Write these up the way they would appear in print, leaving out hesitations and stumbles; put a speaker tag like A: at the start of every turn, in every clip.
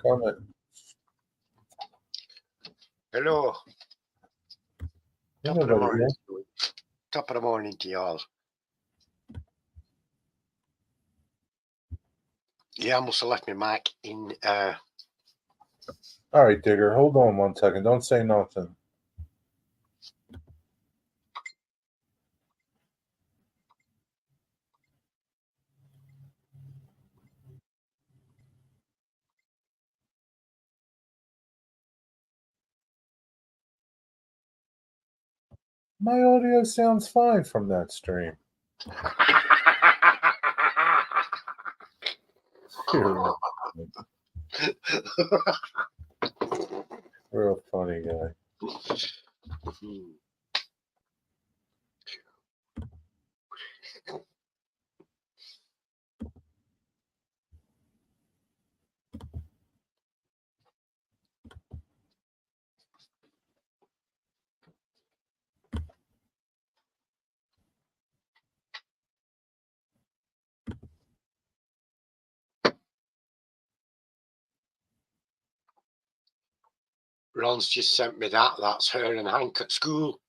A: Comment.
B: Hello. Top of the morning. Top of the morning to y'all. Yeah, I must have left my mic in.
A: All right, Digger. Hold on 1 second. Don't say nothing. My audio sounds fine from that stream. Real funny guy.
B: Ron's just sent me that. That's her and Hank at school.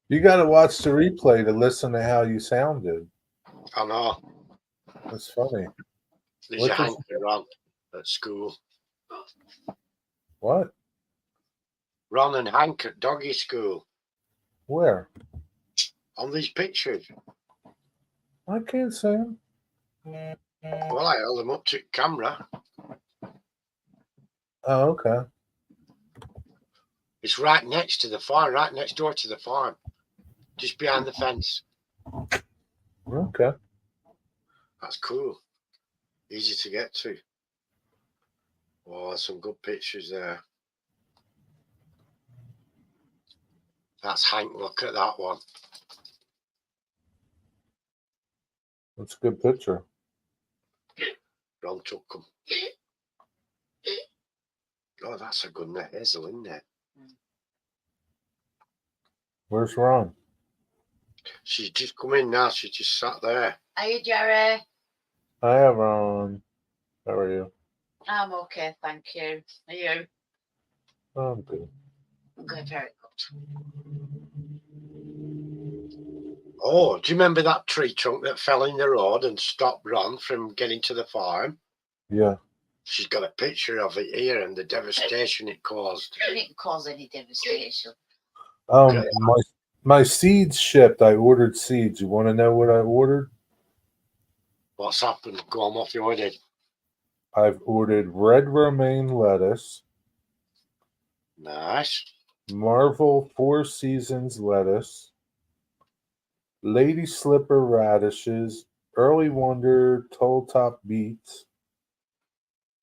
A: You got to watch the replay to listen to how you sounded.
B: I know.
A: That's funny.
B: There's a Hank and Ron at school.
A: What?
B: Ron and Hank at doggy school.
A: Where?
B: On these pictures.
A: I can't see them.
B: Well, I held them up to camera.
A: Oh, okay.
B: It's right next to the farm, right next door to the farm. Just behind the fence.
A: Okay.
B: That's cool. Easy to get to. Oh, some good pictures there. That's Hank. Look at that one.
A: That's a good picture.
B: Ron took them. Oh, that's a good hazel, isn't it?
A: Where's Ron?
B: She's just come in now. She just sat there.
C: Hiya, Jerry.
A: Hi, Ron. How are you?
C: I'm okay, thank you. Are you?
A: I'm good.
C: Good, very good.
B: Oh, do you remember that tree trunk that fell in the road and stopped Ron from getting to the farm?
A: Yeah.
B: She's got a picture of it here and the devastation it caused.
C: It didn't cause any devastation.
A: My seeds shipped. I ordered seeds. You want to know what I ordered?
B: What's happened? Go on, what you ordered?
A: I've ordered red romaine lettuce.
B: Nice.
A: Marvel Four Seasons lettuce. Lady Slipper radishes. Early Wonder tall top beets.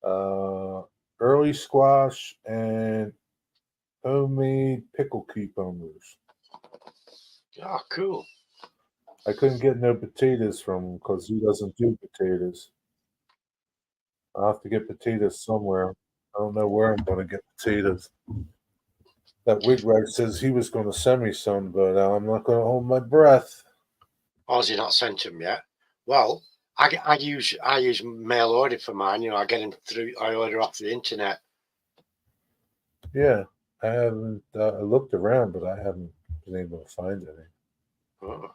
A: Early squash and homemade pickle cucumbers.
B: Oh, cool.
A: I couldn't get no potatoes from him because he doesn't do potatoes. I'll have to get potatoes somewhere. I don't know where I'm going to get potatoes. That wigwag says he was going to send me some, but I'm not going to hold my breath.
B: Oh, has he not sent them yet? Well, I use mail order for mine. You know, I get them through. I order off the internet.
A: Yeah, I haven't. I looked around, but I haven't been able to find any.
B: Oh.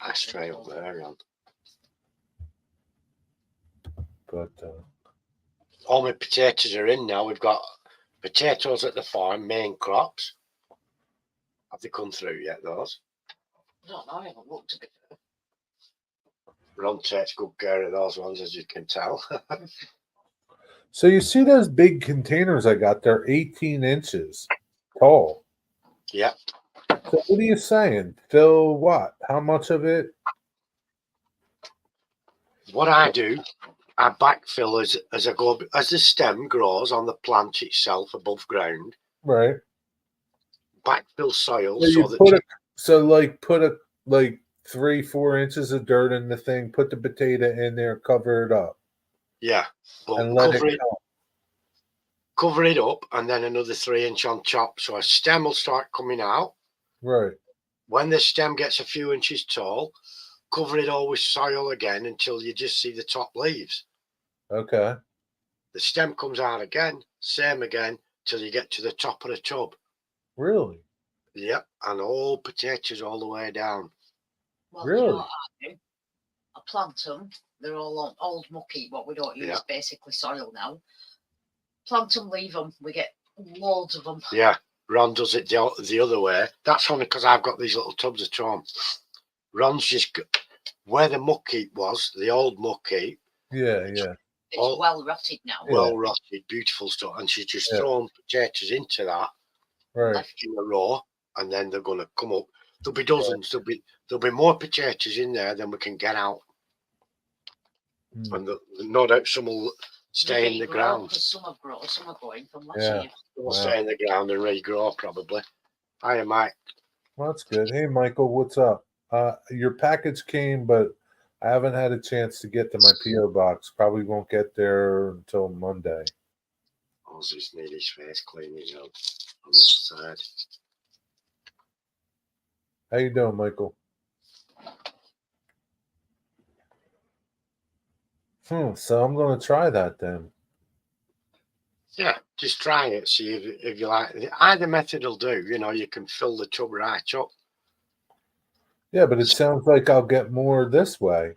B: Nice tray up there, Ron.
A: But
B: all my potatoes are in now. We've got potatoes at the farm, main crops. Have they come through yet, those?
C: I don't know, I haven't looked at it.
B: Ron takes good care of those ones, as you can tell.
A: So you see those big containers I got? They're 18 inches tall.
B: Yeah.
A: So what are you saying? Fill what? How much of it?
B: What I do, I backfill as I go, as the stem grows on the plant itself above ground.
A: Right.
B: Backfill soil
A: put 3-4 inches of dirt in the thing, put the potato in there, cover it up.
B: Yeah.
A: And let it
B: cover it up, and then another 3-inch on top. So a stem will start coming out.
A: Right.
B: When the stem gets a few inches tall, cover it all with soil again until you just see the top leaves.
A: Okay.
B: The stem comes out again, same again, till you get to the top of the tub.
A: Really?
B: Yep, and all potatoes all the way down.
C: Well,
A: Really?
C: you know what I do? I plant them. They're all on old mucky, what we don't use,
B: Yeah.
C: basically soil now. Plant them, leave them. We get loads of them.
B: Yeah, Ron does it the other way. That's only because I've got these little tubs of tom. Ron's just where the muck heap was, the old muck heap.
A: Yeah, yeah.
C: It's
B: all-
C: well rotted now.
B: Well rotted, beautiful stuff. And she's just thrown potatoes into that,
A: Right.
C: Left
B: in a row, and then they're going to come up. There'll be dozens. There'll be more potatoes in there than we can get out.
A: Hmm.
B: And no doubt some will stay in the ground.
C: Because some have grown, some are going from last
A: Yeah.
C: year.
B: They'll stay in the ground and regrow probably. Hiya, Mike.
A: Well, that's good. Hey, Michael, what's up? Your package came, but I haven't had a chance to get to my PO box. Probably won't get there until Monday.
B: Ozzy's need his face cleaning out on that side.
A: How you doing, Michael? So I'm going to try that then.
B: Yeah, just try it. See if you like. Either method will do. You know, you can fill the tub right up.
A: Yeah, but it sounds like I'll get more this way,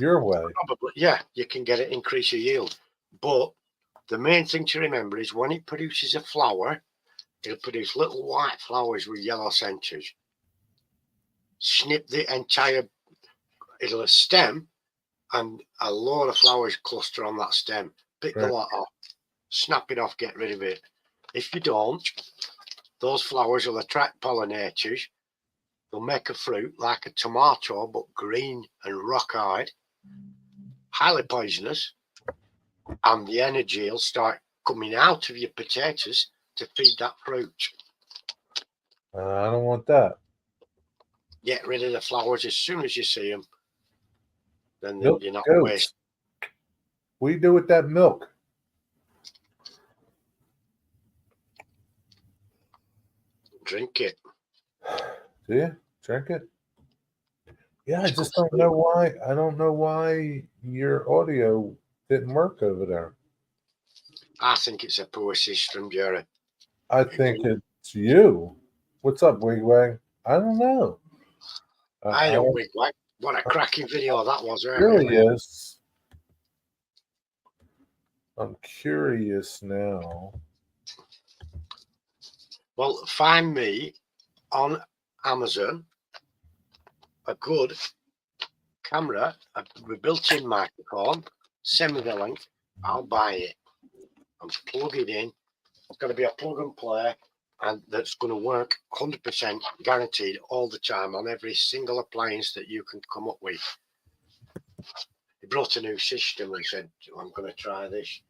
A: your way.
B: Probably, yeah, you can get it, increase your yield. But the main thing to remember is when it produces a flower, it'll produce little white flowers with yellow centers. Snip the entire, it'll a stem, and a load of flowers cluster on that stem. Pick the lot off, snap it off, get rid of it. If you don't, those flowers will attract pollinators. They'll make a fruit like a tomato, but green and rock-eyed, highly poisonous, and the energy will start coming out of your potatoes to feed that fruit.
A: I don't want that.
B: Get rid of the flowers as soon as you see them. Then
A: Milk
B: you're not
A: goats.
B: wasting.
A: What do you do with that milk?
B: Drink it.
A: Do you drink it? Yeah, I just don't know why. I don't know why your audio didn't work over there.
B: I think it's a poor system, Jerry.
A: I think it's you. What's up, Wigwag? I don't know.
B: I don't wig wag. What a cracking video that was,
A: It
B: really.
A: really is. I'm curious now.
B: Well, find me on Amazon a good camera, a built-in microphone, send me the link, I'll buy it and plug it in. It's got to be a plug and play, and that's going to work 100% guaranteed all the time on every single appliance that you can come up with. He brought a new system and said, I'm going to try this.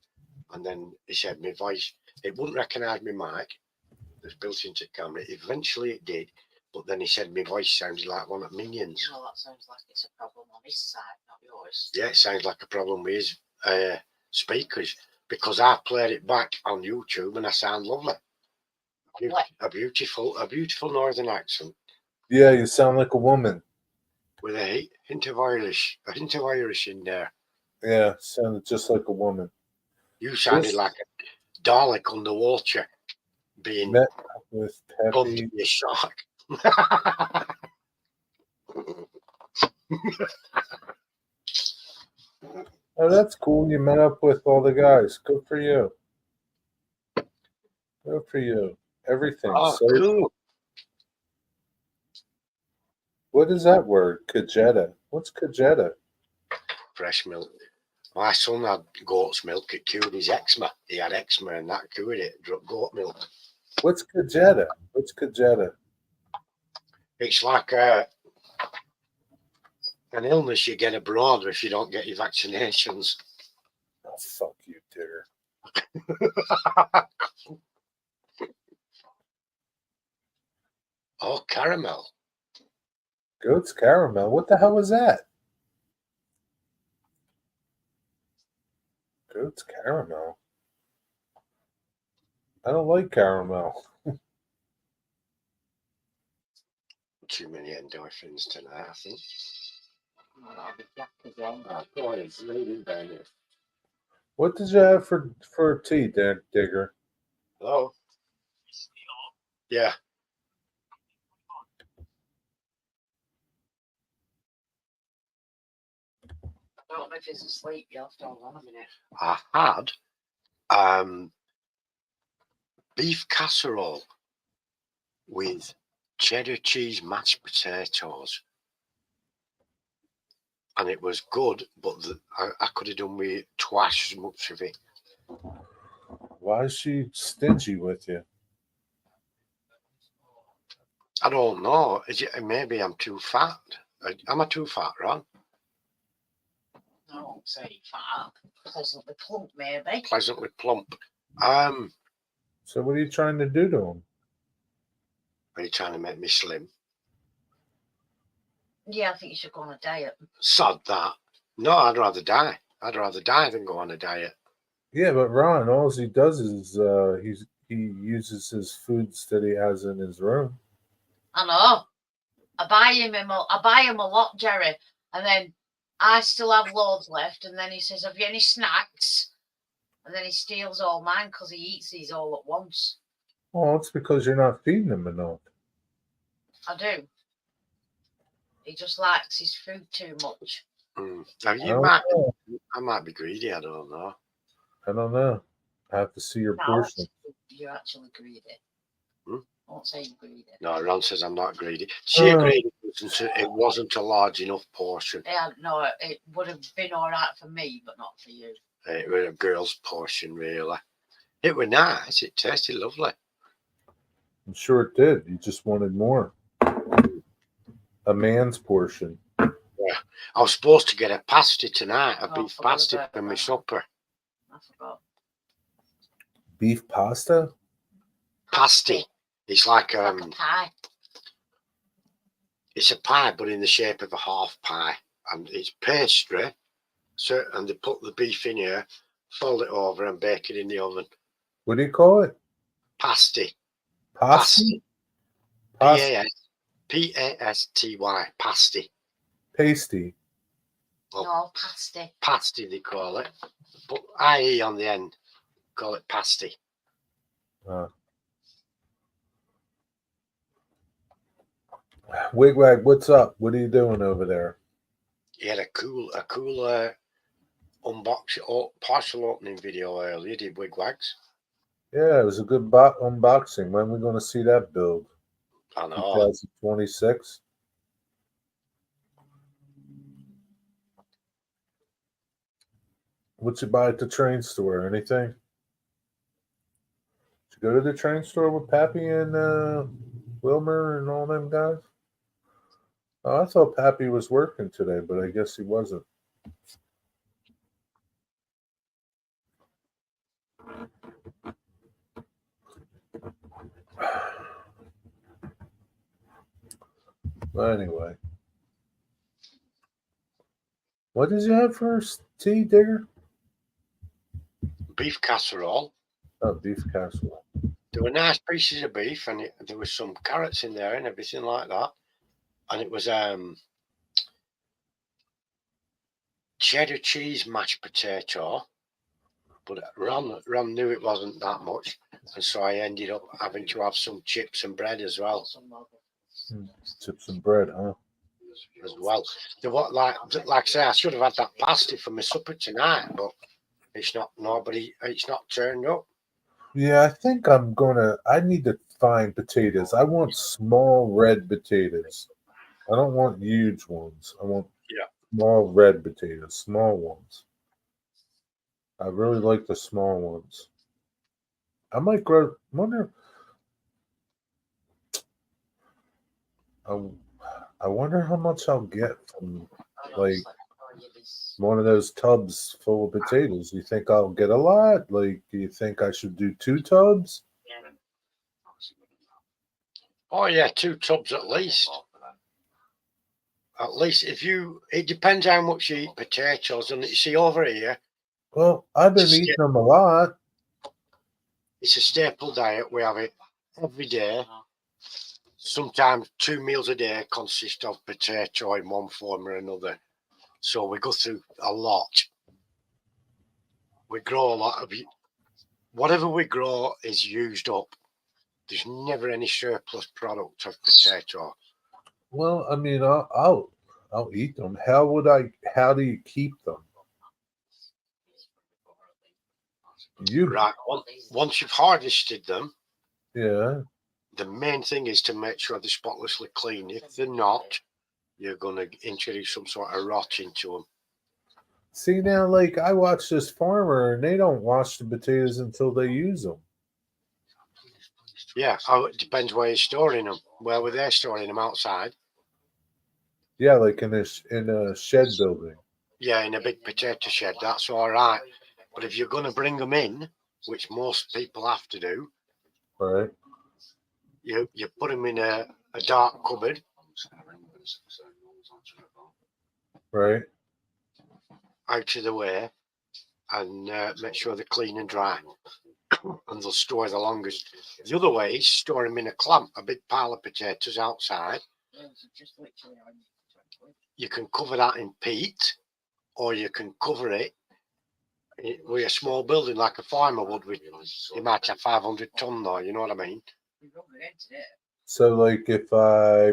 B: And then he said, my voice, it wouldn't recognise my mic that's built into the camera. Eventually it did, but then he said my voice sounded like one of Minions.
C: Well, that sounds like it's a problem on his side, not yours.
B: Yeah, it sounds like a problem with his speakers, because I played it back on YouTube and I sound lovely. A beautiful northern accent.
A: Yeah, you sound like a woman.
B: With a hint of Irish in there.
A: Yeah, sounded just like a woman.
B: You sounded like a Dalek underwater, being
A: Met with
B: done
A: Peppy.
B: to be a shark.
A: Oh, that's cool. You met up with all the guys. Good for you. Good for you. Everything.
B: Oh,
A: So
B: cool.
A: what is that word? Cajeta. What's cajeta?
B: Fresh milk. My son had goat's milk. It cured his eczema. He had eczema and that cured it. Goat milk.
A: What's cajeta? What's cajeta?
B: It's like an illness you get abroad if you don't get your vaccinations.
A: Oh, fuck you, digger.
B: Oh, caramel.
A: Goat's caramel. What the hell was that? Goat's caramel. I don't like caramel.
B: Too many endorphins tonight, I think.
C: Oh, that'll be Jack again.
B: Go on, it's leading down here.
A: What did you have for tea, Digger?
B: Hello? Yeah.
C: I don't know if he's asleep. You'll have to hold on a minute.
B: I had beef casserole with cheddar cheese mashed potatoes. And it was good, but I could have done with twice as much of it.
A: Why is she stingy with you?
B: I don't know. Maybe I'm too fat. Am I too fat, Ron?
C: I won't say fat. Pleasantly plump, maybe.
B: Pleasantly plump.
A: So what are you trying to do to him?
B: Are you trying to make me slim?
C: Yeah, I think you should go on a diet.
B: Sod that. No, I'd rather die. I'd rather die than go on a diet.
A: Yeah, but Ron, all he does is he uses his foods that he has in his room.
C: I know. I buy him a lot, Jerry, and then I still have loads left. And then he says, "Have you any snacks?" And then he steals all mine because he eats these all at once.
A: Oh, it's because you're not feeding him enough.
C: I do. He just likes his food too much.
B: Now I might be greedy. I don't know.
A: I don't know. I have to see your portion.
C: You're actually greedy. I won't say you're greedy.
B: No, Ron says I'm not greedy. She agreed it wasn't a large enough portion.
C: Yeah, no, it would have been all right for me, but not for you.
B: It was a girl's portion, really. It was nice. It tasted lovely.
A: I'm sure it did. You just wanted more. A man's portion.
B: Yeah. I was supposed to get a pasty tonight, a beef
C: forgot
B: pasty
C: about
B: for my
C: that.
B: supper.
C: I forgot.
A: Beef pasta?
B: Pasty. It's like
C: a pie.
B: It's a pie, but in the shape of a half pie, and it's pastry. So, and they put the beef in here, fold it over, and bake it in the oven.
A: What do you call it?
B: Pasty.
A: Pasty?
B: P-A-S-T-Y. Pasty.
A: Pasty.
B: Well,
C: No, pasty.
B: Pasty, they call it. But I-E on the end. Call it pasty.
A: Wigwag, what's up? What are you doing over there?
B: He had a cool partial opening video earlier, did Wigwags?
A: Yeah, it was a good unboxing. When are we going to see that build?
B: I know.
A: 2026. What'd you buy at the train store? Anything? Did you go to the train store with Pappy and Wilmer and all them guys? Oh, I thought Pappy was working today, but I guess he wasn't. But anyway. What did you have for tea, Digger?
B: Beef casserole.
A: Oh, beef casserole.
B: There were nice pieces of beef, and there was some carrots in there and everything like that. And it was cheddar cheese mashed potato. But Ron knew it wasn't that much, and so I ended up having to have some chips and bread as well.
A: Chips and bread, huh?
B: As well. Like I say, I should have had that pasty for my supper tonight, but it's not turned up.
A: Yeah, I think I need to find potatoes. I want small red potatoes. I don't want huge ones. I want small red potatoes, small ones. I really like the small ones. I might grow. I wonder how much I'll get from like one of those tubs full of potatoes. You think I'll get a lot? Like, do you think I should do 2 tubs?
B: Oh yeah, 2 tubs at least. At least it depends how much you eat potatoes. And you see over here.
A: Well, I've been eating them a lot.
B: It's a staple diet. We have it every day. Sometimes 2 meals a day consist of potato in one form or another. So we go through a lot. We grow a lot of whatever we grow is used up. There's never any surplus product of potato.
A: Well, I mean, I'll eat them. How would I? How do you keep them? You,
B: Right. Once you've harvested them,
A: yeah.
B: the main thing is to make sure they're spotlessly clean. If they're not, you're going to introduce some sort of rot into them.
A: See now, like I watch this farmer, and they don't wash the potatoes until they use them.
B: Yeah, it depends where you're storing them. Where were they storing them? Outside?
A: Yeah, like in a shed building.
B: Yeah, in a big potato shed. That's all right. But if you're going to bring them in, which most people have to do,
A: Right.
B: you put them in a dark cupboard.
A: Right.
B: Out of the way, and make sure they're clean and dry. And they'll store the longest. The other way is store them in a clamp, a big pile of potatoes outside. You can cover that in peat, or you can cover it with a small building like a farmer would. You might have 500 ton though, you know what I mean?
A: So, like, if I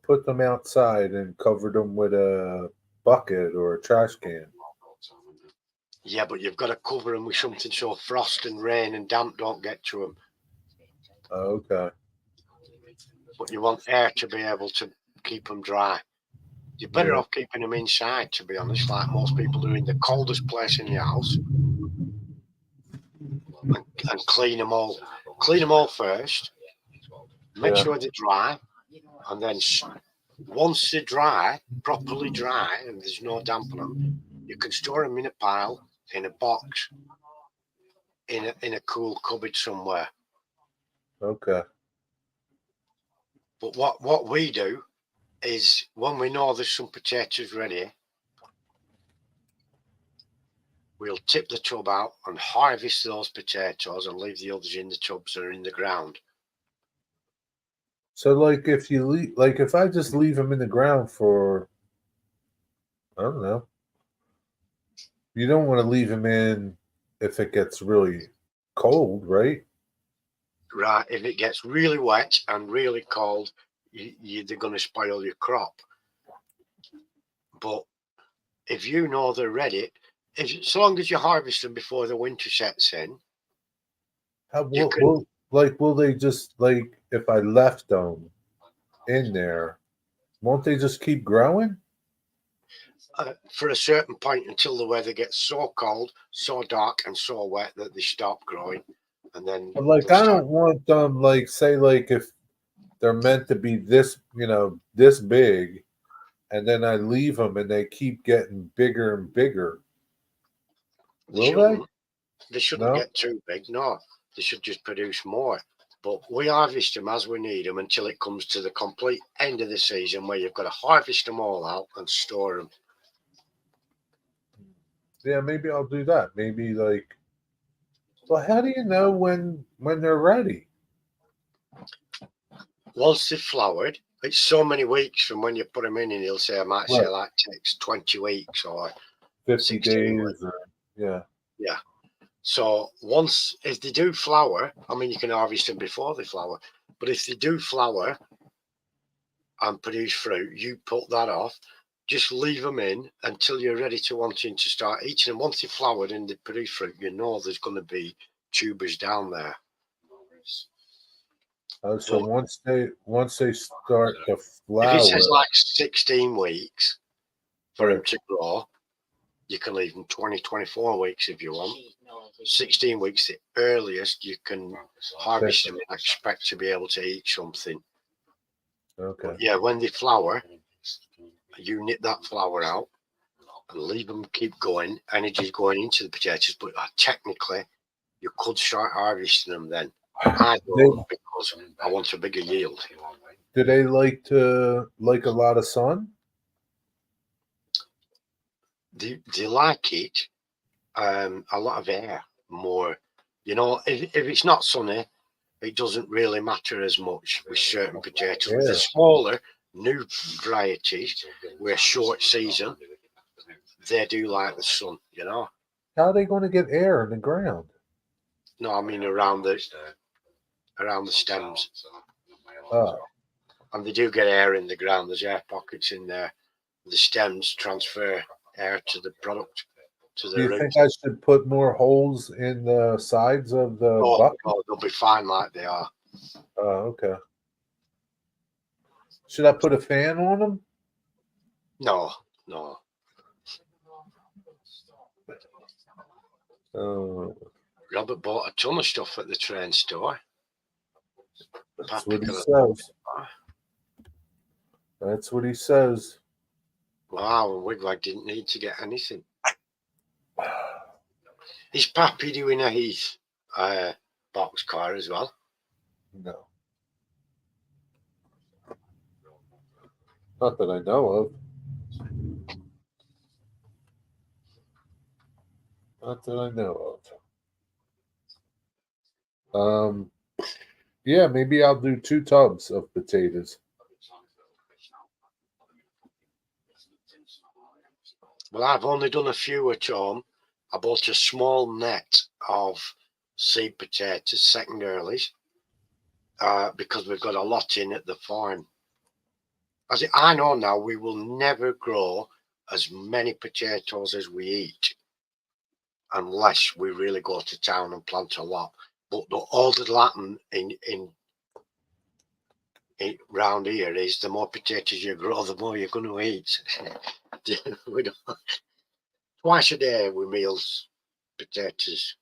A: put them outside and covered them with a bucket or a trash can.
B: Yeah, but you've got to cover them with something so frost and rain and damp don't get to them.
A: Okay.
B: But you want air to be able to keep them dry. You're better off keeping them inside, to be honest, like most people do, in the coldest place in the house. And clean them all. Clean them all first. Make sure they're dry. And then once they're dry, properly dry, and there's no damp on them, you can store them in a pile, in a box, in a cool cupboard somewhere.
A: Okay.
B: But what we do is when we know there's some potatoes ready, we'll tip the tub out and harvest those potatoes and leave the others in the tubs that are in the ground.
A: So, like, if I just leave them in the ground for, I don't know, you don't want to leave them in if it gets really cold, right?
B: Right. If it gets really wet and really cold, they're going to spoil your crop. But if you know they're ready, as long as you harvest them before the winter sets in,
A: will they just, like, if I left them in there, won't they just keep growing?
B: For a certain point until the weather gets so cold, so dark, and so wet that they stop growing, and then.
A: But, like, I don't want them, like, say, like, if they're meant to be this, this big, and then I leave them and they keep getting bigger and bigger. Will they?
B: They shouldn't get too big. No, they should just produce more. But we harvest them as we need them until it comes to the complete end of the season where you've got to harvest them all out and store them.
A: Yeah, maybe I'll do that. Maybe, like, well, how do you know when they're ready?
B: Once they've flowered, it's so many weeks from when you put them in, and he'll say, I might say, like, takes 20 weeks or
A: 50 days. Yeah.
B: So if they do flower, I mean, you can harvest them before they flower, but if they do flower and produce fruit, you put that off. Just leave them in until you're ready to wanting to start eating them. Once they've flowered and they produce fruit, you know there's going to be tubers down there.
A: So once they start to flower,
B: if it says like 16 weeks for them to grow, you can leave them 20, 24 weeks if you want. 16 weeks, the earliest you can harvest them and expect to be able to eat something.
A: Okay.
B: But yeah, when they flower, you nip that flower out and leave them keep going. Energy's going into the potatoes, but technically, you could start harvesting them then. I don't, because I want a bigger yield.
A: Do they like a lot of sun?
B: They like it, a lot of air more. You know, if it's not sunny, it doesn't really matter as much with certain potatoes.
A: Yeah.
B: With the smaller, new varieties, with a short season, they do like the sun, you know.
A: How are they going to get air in the ground?
B: No, I mean around the stems.
A: Oh,
B: And they do get air in the ground. There's air pockets in there. The stems transfer air to the product, to
A: do
B: the
A: you
B: roots.
A: think I should put more holes in the sides of the
B: Oh,
A: bucket?
B: no, they'll be fine like they are.
A: Oh, okay. Should I put a fan on them?
B: No, no.
A: Oh,
B: Robert bought a ton of stuff at the train store.
A: that's what he
B: Paprika.
A: says. That's what he says.
B: Wow, and Wigwag didn't need to get anything. Is Pappy doing a Heath boxcar as well?
A: No. Not that I know of. Not that I know of. Yeah, maybe I'll do 2 tubs of potatoes.
B: Well, I've only done a few at home. I bought a small net of seed potatoes, second earlies, because we've got a lot in at the farm. I know now we will never grow as many potatoes as we eat unless we really go to town and plant a lot. But the older Latin in round here is the more potatoes you grow, the more you're going to eat. We don't, twice a day we meals potatoes.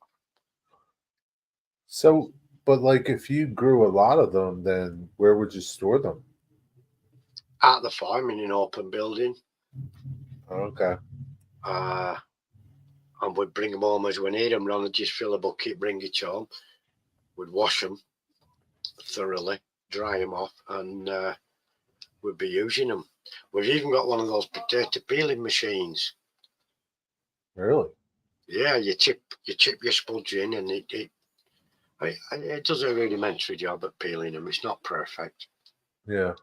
A: So, but like if you grew a lot of them, then where would you store them?
B: At the farm in an open building,
A: Okay.
B: and we'd bring them home as we need them. Rather than just fill a bucket, bring it home. We'd wash them thoroughly, dry them off, and we'd be using them. We've even got one of those potato peeling machines.
A: Really?
B: Yeah, you chip your sponge in, and it does a rudimentary job at peeling them. It's not perfect.
A: Yeah.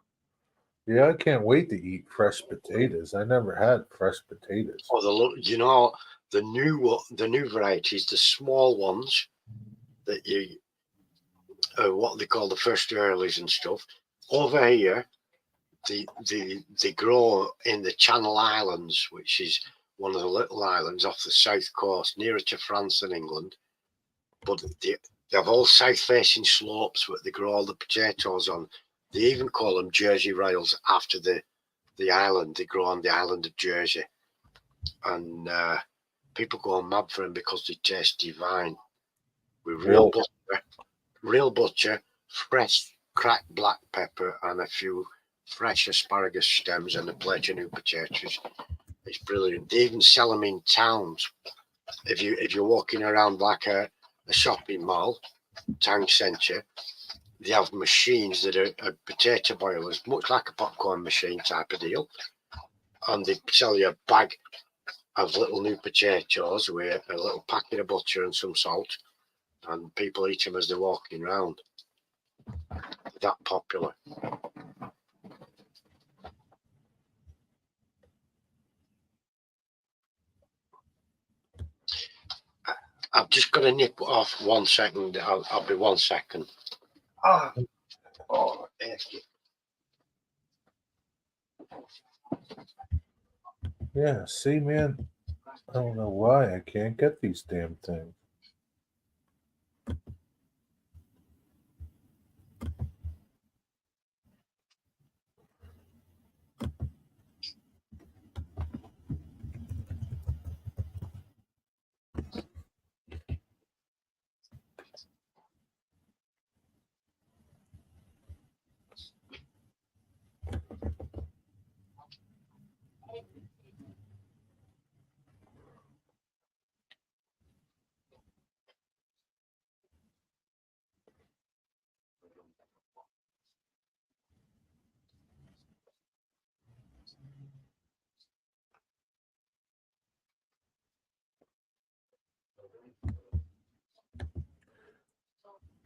A: Yeah, I can't wait to eat fresh potatoes. I never had fresh potatoes.
B: Or the new varieties, the small ones that you what they call the first earlies and stuff. Over here, they grow in the Channel Islands, which is one of the little islands off the south coast, nearer to France than England. But they have all south-facing slopes where they grow all the potatoes on. They even call them Jersey Royals after the island. They grow on the island of Jersey, and people go mad for them because they taste divine. With real butter, fresh cracked black pepper, and a few fresh asparagus stems and a plate of new potatoes. It's brilliant. They even sell them in towns. If you're walking around like a shopping mall, town centre, they have machines that are potato boilers, much like a popcorn machine type of deal. And they sell you a bag of little new potatoes with a little packet of butter and some salt. And people eat them as they're walking around. That popular. I've just got to nip off 1 second. I'll be 1 second. Thank you.
A: Yeah, see, man, I don't know why I can't get these damn things.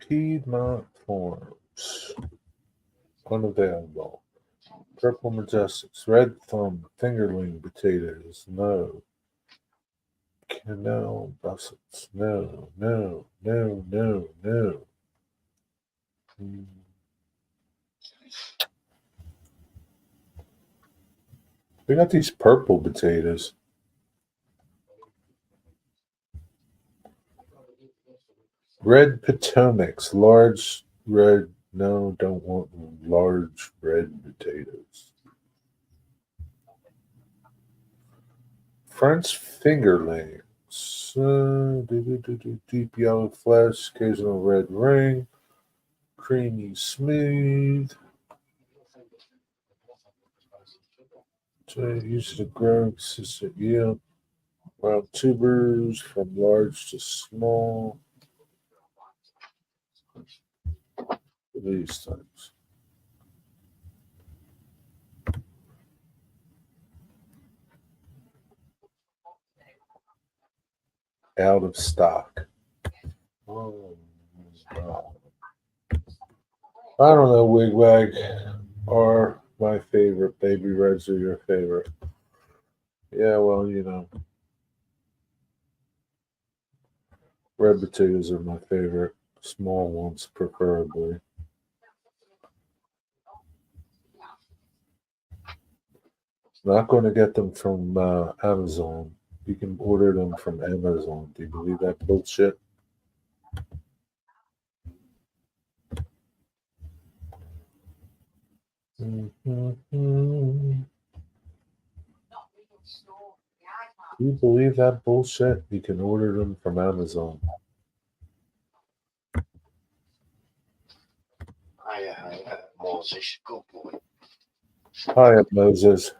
A: Piedmont Farms. Unavailable. Purple Majestics. Red Thumb. Fingerling potatoes. No. Canal Russets. No. No. No. No. No. Hmm. We got these purple potatoes. Red Potomacs. Large red. No, don't want large red potatoes. French fingerlings. Deep yellow flesh, occasional red ring, creamy smooth. Used to grow consistent yield. Wild tubers from large to small. These types. Out of stock. Oh, wow. I don't know, Wigwag. Are my favorite. Baby Reds are your favorite. Yeah, well, red potatoes are my favorite. Small ones, preferably. Not going to get them from Amazon. You can order them from Amazon. Do you believe that bullshit? Do you believe that bullshit? You can order them from Amazon.
B: Hiya, Moses. Good boy.
A: Hi, Moses.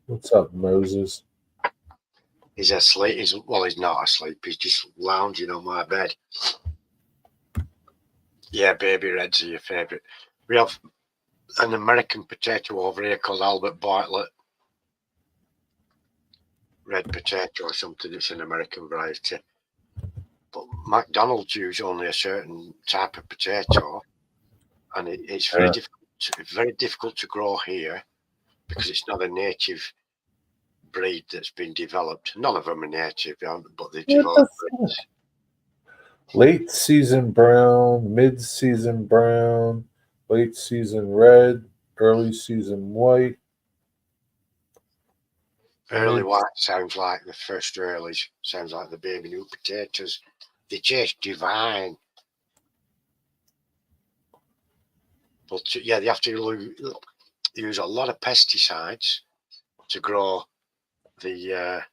A: What's up, Moses?
B: He's asleep. He's not asleep. He's just lounging on my bed. Yeah, baby reds are your favourite. We have an American potato over here called Albert Bartlett red potato or something. It's an American variety. But McDonald's use only a certain type of potato, and it's very difficult to grow here because it's not a native breed that's been developed. None of them are native, but they developed.
A: Late season brown, mid season brown, late season red, early season white.
B: Early white sounds like the first earlies. Sounds like the baby new potatoes. They taste divine. But yeah, they have to use a lot of pesticides to grow the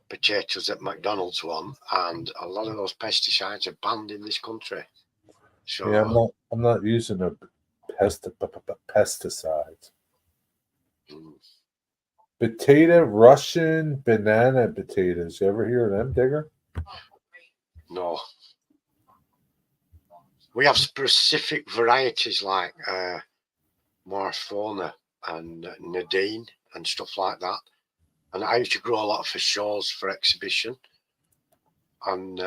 B: potatoes that McDonald's want, and a lot of those pesticides are banned in this country. So
A: yeah, I'm not using a pesticides. Potato Russian banana potatoes. You ever hear of them, Digger?
B: No. We have specific varieties like Marfona and Nadine and stuff like that. And I used to grow a lot for shows for exhibition. And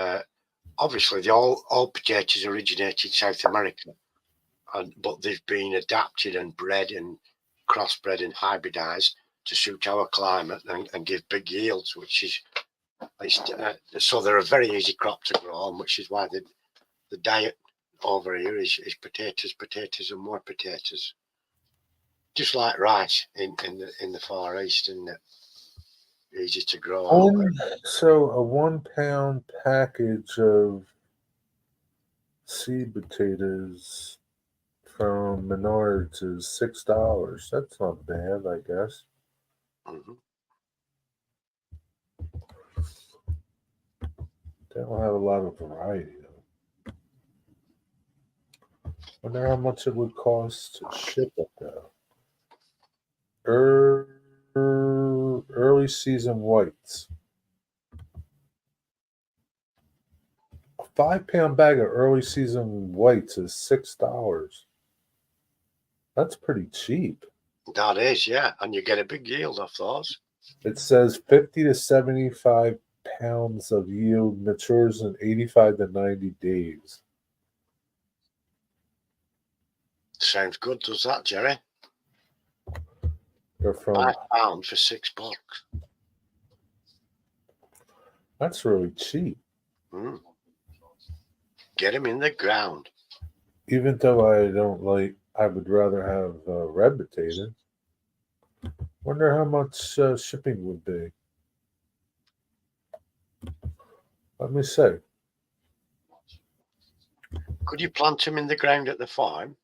B: obviously, all potatoes originated in South America, but they've been adapted and bred and crossbred and hybridized to suit our climate and give big yields, which is so they're a very easy crop to grow, which is why the diet over here is potatoes and more potatoes, just like rice in the Far East, isn't it? Easy to grow.
A: So a 1 pound package of seed potatoes from Menards is $6. That's not bad, I guess.
B: Mm-hmm.
A: They don't have a lot of variety though. Wonder how much it would cost to ship it though. Early season whites. A 5 pound bag of early season whites is $6. That's pretty cheap.
B: That is, yeah, and you get a big yield off those.
A: It says 50 to 75 pounds of yield, matures in 85 to 90 days.
B: Sounds good, does that, Jerry?
A: They're from.
B: £5 for $6.
A: That's really cheap.
B: Mm. Get them in the ground.
A: Even though I don't like, I would rather have red potatoes. Wonder how much shipping would be. Let me see.
B: Could you plant them in the ground at the farm?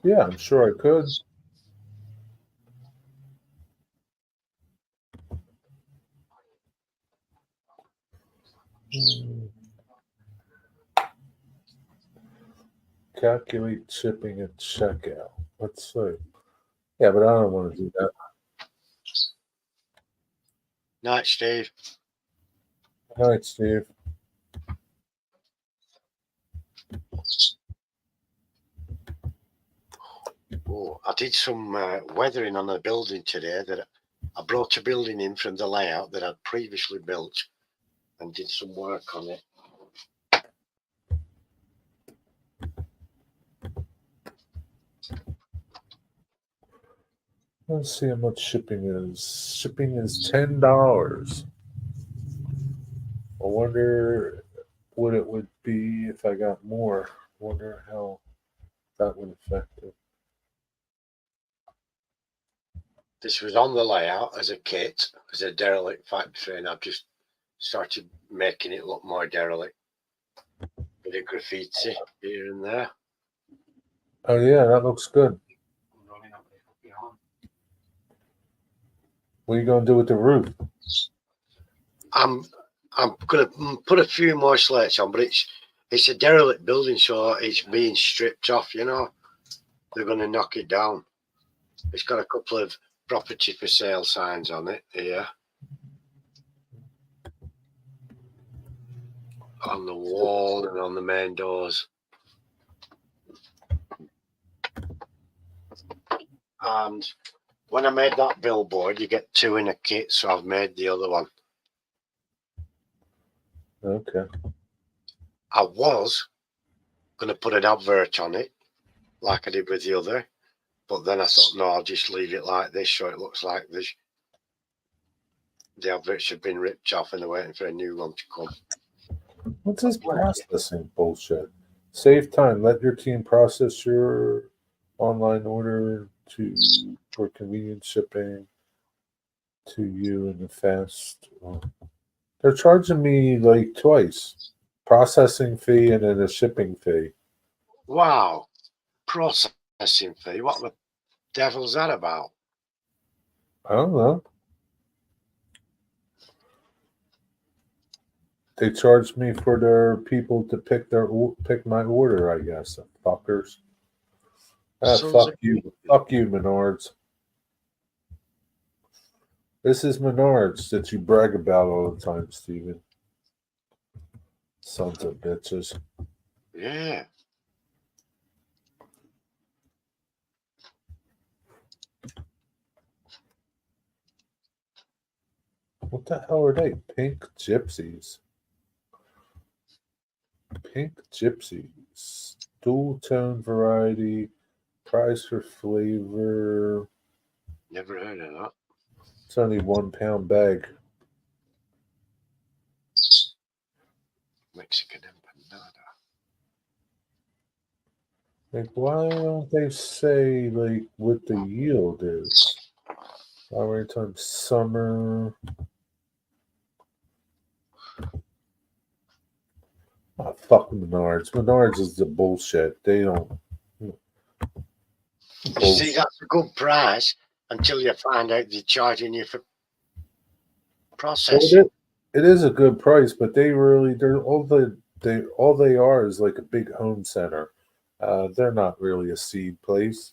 A: Yeah, I'm sure I could. Hmm. Calculate shipping at checkout. Let's see. Yeah, but I don't want to do that.
B: Night, Steve.
A: All right, Steve.
B: Oh, I did some weathering on a building today. That I brought a building in from the layout that I'd previously built and did some work on it.
A: Let's see how much shipping is. Shipping is $10. I wonder what it would be if I got more. Wonder how that would affect it.
B: This was on the layout as a kit, as a derelict factory, and I've just started making it look more derelict. Bit of graffiti here and there.
A: Oh yeah, that looks good. What are you gonna do with the roof?
B: I'm gonna put a few more slates on, but it's a derelict building, so it's being stripped off. You know, they're gonna knock it down. It's got a couple of property for sale signs on it here, on the wall and on the main doors. And when I made that billboard, you get two in a kit, so I've made the other one.
A: Okay.
B: I was going to put an advert on it, like I did with the other, but then I thought, no, I'll just leave it like this, so it looks like the adverts have been ripped off and they're waiting for a new one to come.
A: What's this processing bullshit? Save time. Let your team process your online order for convenient shipping to you in the fast. They're charging me like twice. Processing fee and then a shipping fee.
B: Wow, processing fee. What the devil's that about?
A: I don't know. They charged me for their people to pick my order. I guess fuckers. Fuck you, Menards. This is Menards that you brag about all the time, Steven. Sons of bitches.
B: Yeah.
A: What the hell are they? Pink gypsies. Pink gypsies. Dual tone variety. Price for flavor.
B: Never heard of that.
A: It's only £1 bag.
B: Mexican empanada.
A: Like, why don't they say like what the yield is? Flowering time, summer. Oh, fuck Menards. Menards is the bullshit. They don't.
B: You see, that's a good price until you find out they're charging you for processing.
A: Well, it is a good price, but they're all they are is like a big home center. They're not really a seed place.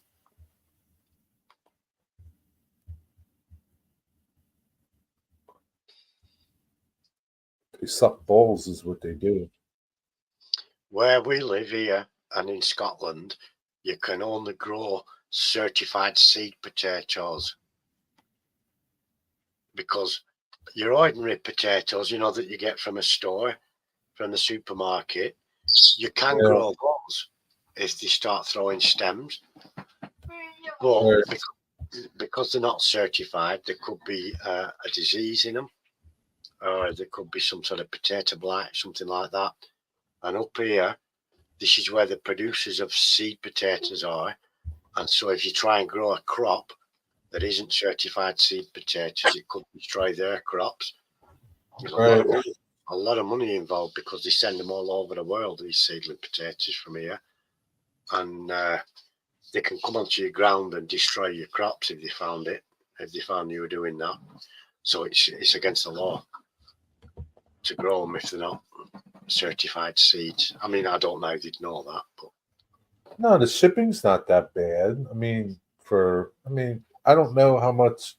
A: They suck balls, is what they do.
B: Where we live here and in Scotland, you can only grow certified seed potatoes because your ordinary potatoes, you know, that you get from a store, from the supermarket, You can
A: Yeah.
B: grow those if they start throwing stems, but
A: Right.
B: because they're not certified, there could be a disease in them, or there could be some sort of potato blight, something like that. And up here, this is where the producers of seed potatoes are. And so if you try and grow a crop that isn't certified seed potatoes, it could destroy their crops. There's
A: Right.
B: a lot of money involved because they send them all over the world, these seedling potatoes from here. And they can come onto your ground and destroy your crops if they found you were doing that. So it's against the law to grow them if they're not certified seeds. I mean, I don't know if they'd know that, but
A: No, the shipping's not that bad. I mean, I don't know how much.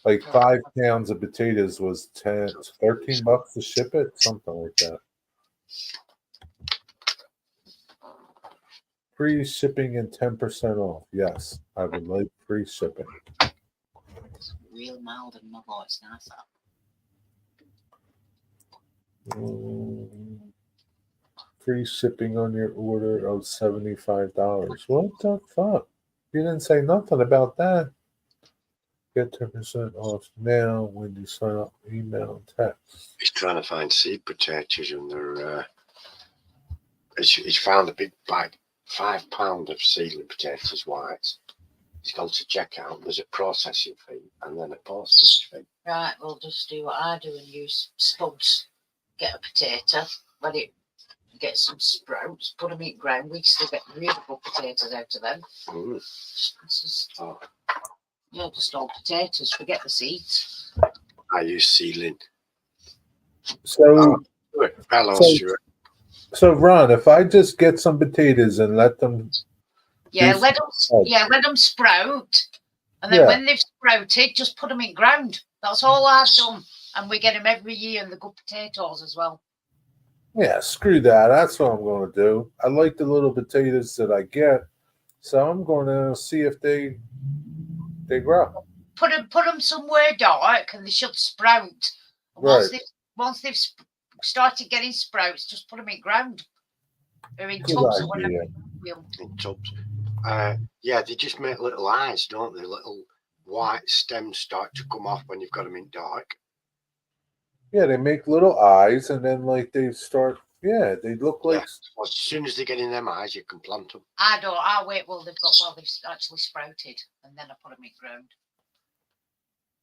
A: Like 5 pounds of potatoes was 13 bucks to ship it, something like that. Free shipping and 10% off. Yes, I would like free shipping.
C: Real mild in my voice, nice that.
A: Free shipping on your order of $75. What the fuck? You didn't say nothing about that. Get 10% off now when you sign up, email, and text.
B: he's trying to find seed potatoes and they're he's found a big bag, 5 pound of seedling potatoes whites. He's gone to check out. There's a processing fee and then a postage fee.
C: Right, we'll just do what I do and use spuds. Get a potato, let it get some sprouts, put them in ground. We still get really good potatoes out of them. Just all potatoes. Forget the seeds.
B: I use seedling.
A: So,
B: Hello,
A: so-
B: Stuart.
A: so Ron, if I just get some potatoes and let them,
C: let them sprout, and then when they've sprouted, just put them in ground. That's all I've done, and we get them every year, and the good potatoes as well.
A: yeah, screw that. That's what I'm going to do. I like the little potatoes that I get, so I'm going to see if they grow.
C: Put them somewhere dark, and they should sprout.
A: Right.
C: Once they've started getting sprouts, just put them in ground or in
A: Good
C: tubs or
A: idea.
C: whatever.
B: In tubs. Yeah, they just make little eyes, don't they? Little white stems start to come off when you've got them in dark.
A: Yeah, they make little eyes, and then like they start. Yeah, they look like.
B: Well, as soon as they get in them eyes, you can plant them.
C: I wait while they've actually sprouted, and then I put them in ground.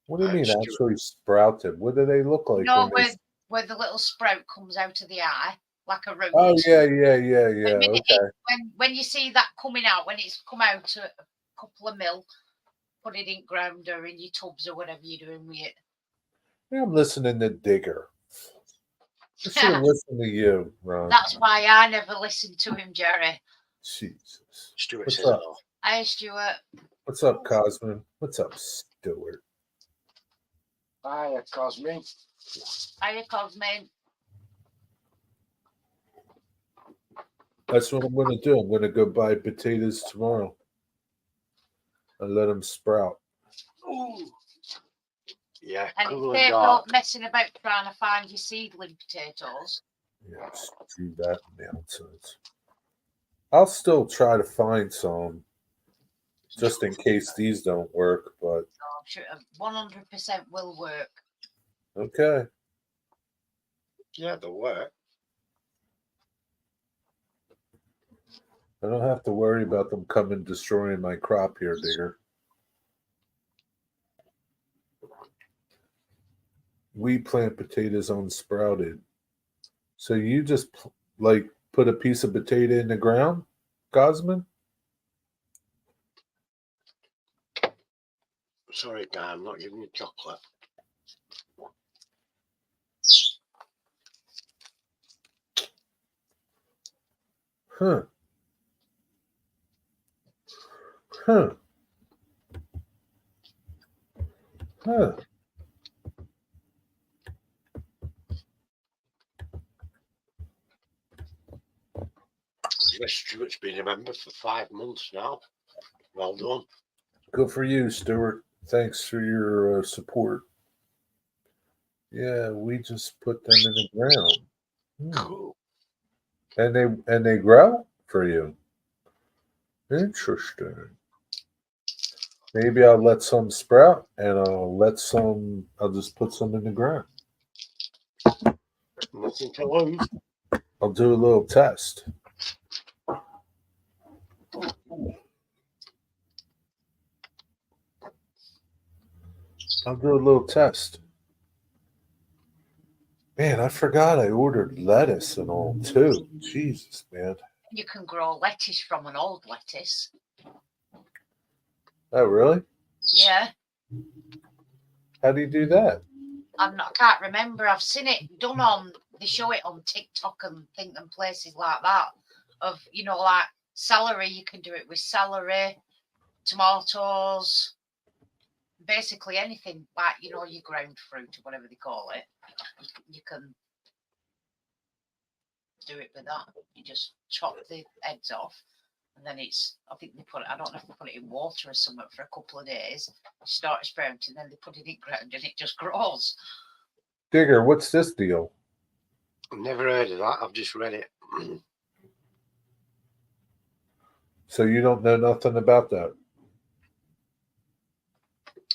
A: What do you mean actually sprouted? What do they look like?
C: No, where the little sprout comes out of the eye, like a root.
A: Oh yeah. Okay.
C: When you see that coming out, when it's come out a couple of mil, put it in ground or in your tubs or whatever you're doing with it.
A: Yeah, I'm listening to Digger. I should have listened to you, Ron.
C: That's why I never listened to him, Jerry.
A: Jesus.
B: Stuart
A: What's
B: says
A: up?
B: hello.
C: Hi, Stuart.
A: What's up, Cosman? What's up, Stuart?
B: Hiya, Cosme.
C: Hiya, Cosman.
A: That's what I'm going to do. I'm going to go buy potatoes tomorrow and let them sprout.
B: Ooh. Yeah,
C: And
B: cool
C: it's
B: and dark.
C: not messing about trying to find your seedling potatoes.
A: Yes, do that nonsense. I'll still try to find some, just in case these don't work. But
C: I'm sure 100% will work.
A: okay.
B: Yeah, they'll work.
A: I don't have to worry about them coming destroying my crop here, Digger. We plant potatoes unsprouted. So you just like put a piece of potato in the ground, Cosman?
B: Sorry, Guy, I'm not giving you chocolate.
A: Huh. Huh. Huh.
B: Yes, Stuart's been a member for 5 months now. Well done.
A: Good for you, Stuart. Thanks for your support. Yeah, we just put them in the ground.
B: Cool.
A: And they grow for you. Interesting. Maybe I'll let some sprout, and I'll just put some in the ground.
B: Nothing to lose.
A: I'll do a little test. I'll do a little test. Man, I forgot I ordered lettuce and all too. Jesus, man.
C: You can grow lettuce from an old lettuce.
A: Oh, really?
C: Yeah.
A: How do you do that?
C: Can't remember. I've seen it done on. They show it on TikTok and places like that. Of like celery, you can do it with celery, tomatoes, basically anything like your ground fruit or whatever they call it. You can do it with that. You just chop the eggs off, and then I think they put it. I don't know if they put it in water or something for a couple of days. Start sprouting, then they put it in ground, and it just grows.
A: Digger, what's this deal?
B: I've never heard of that. I've just read it.
A: So you don't know nothing about that?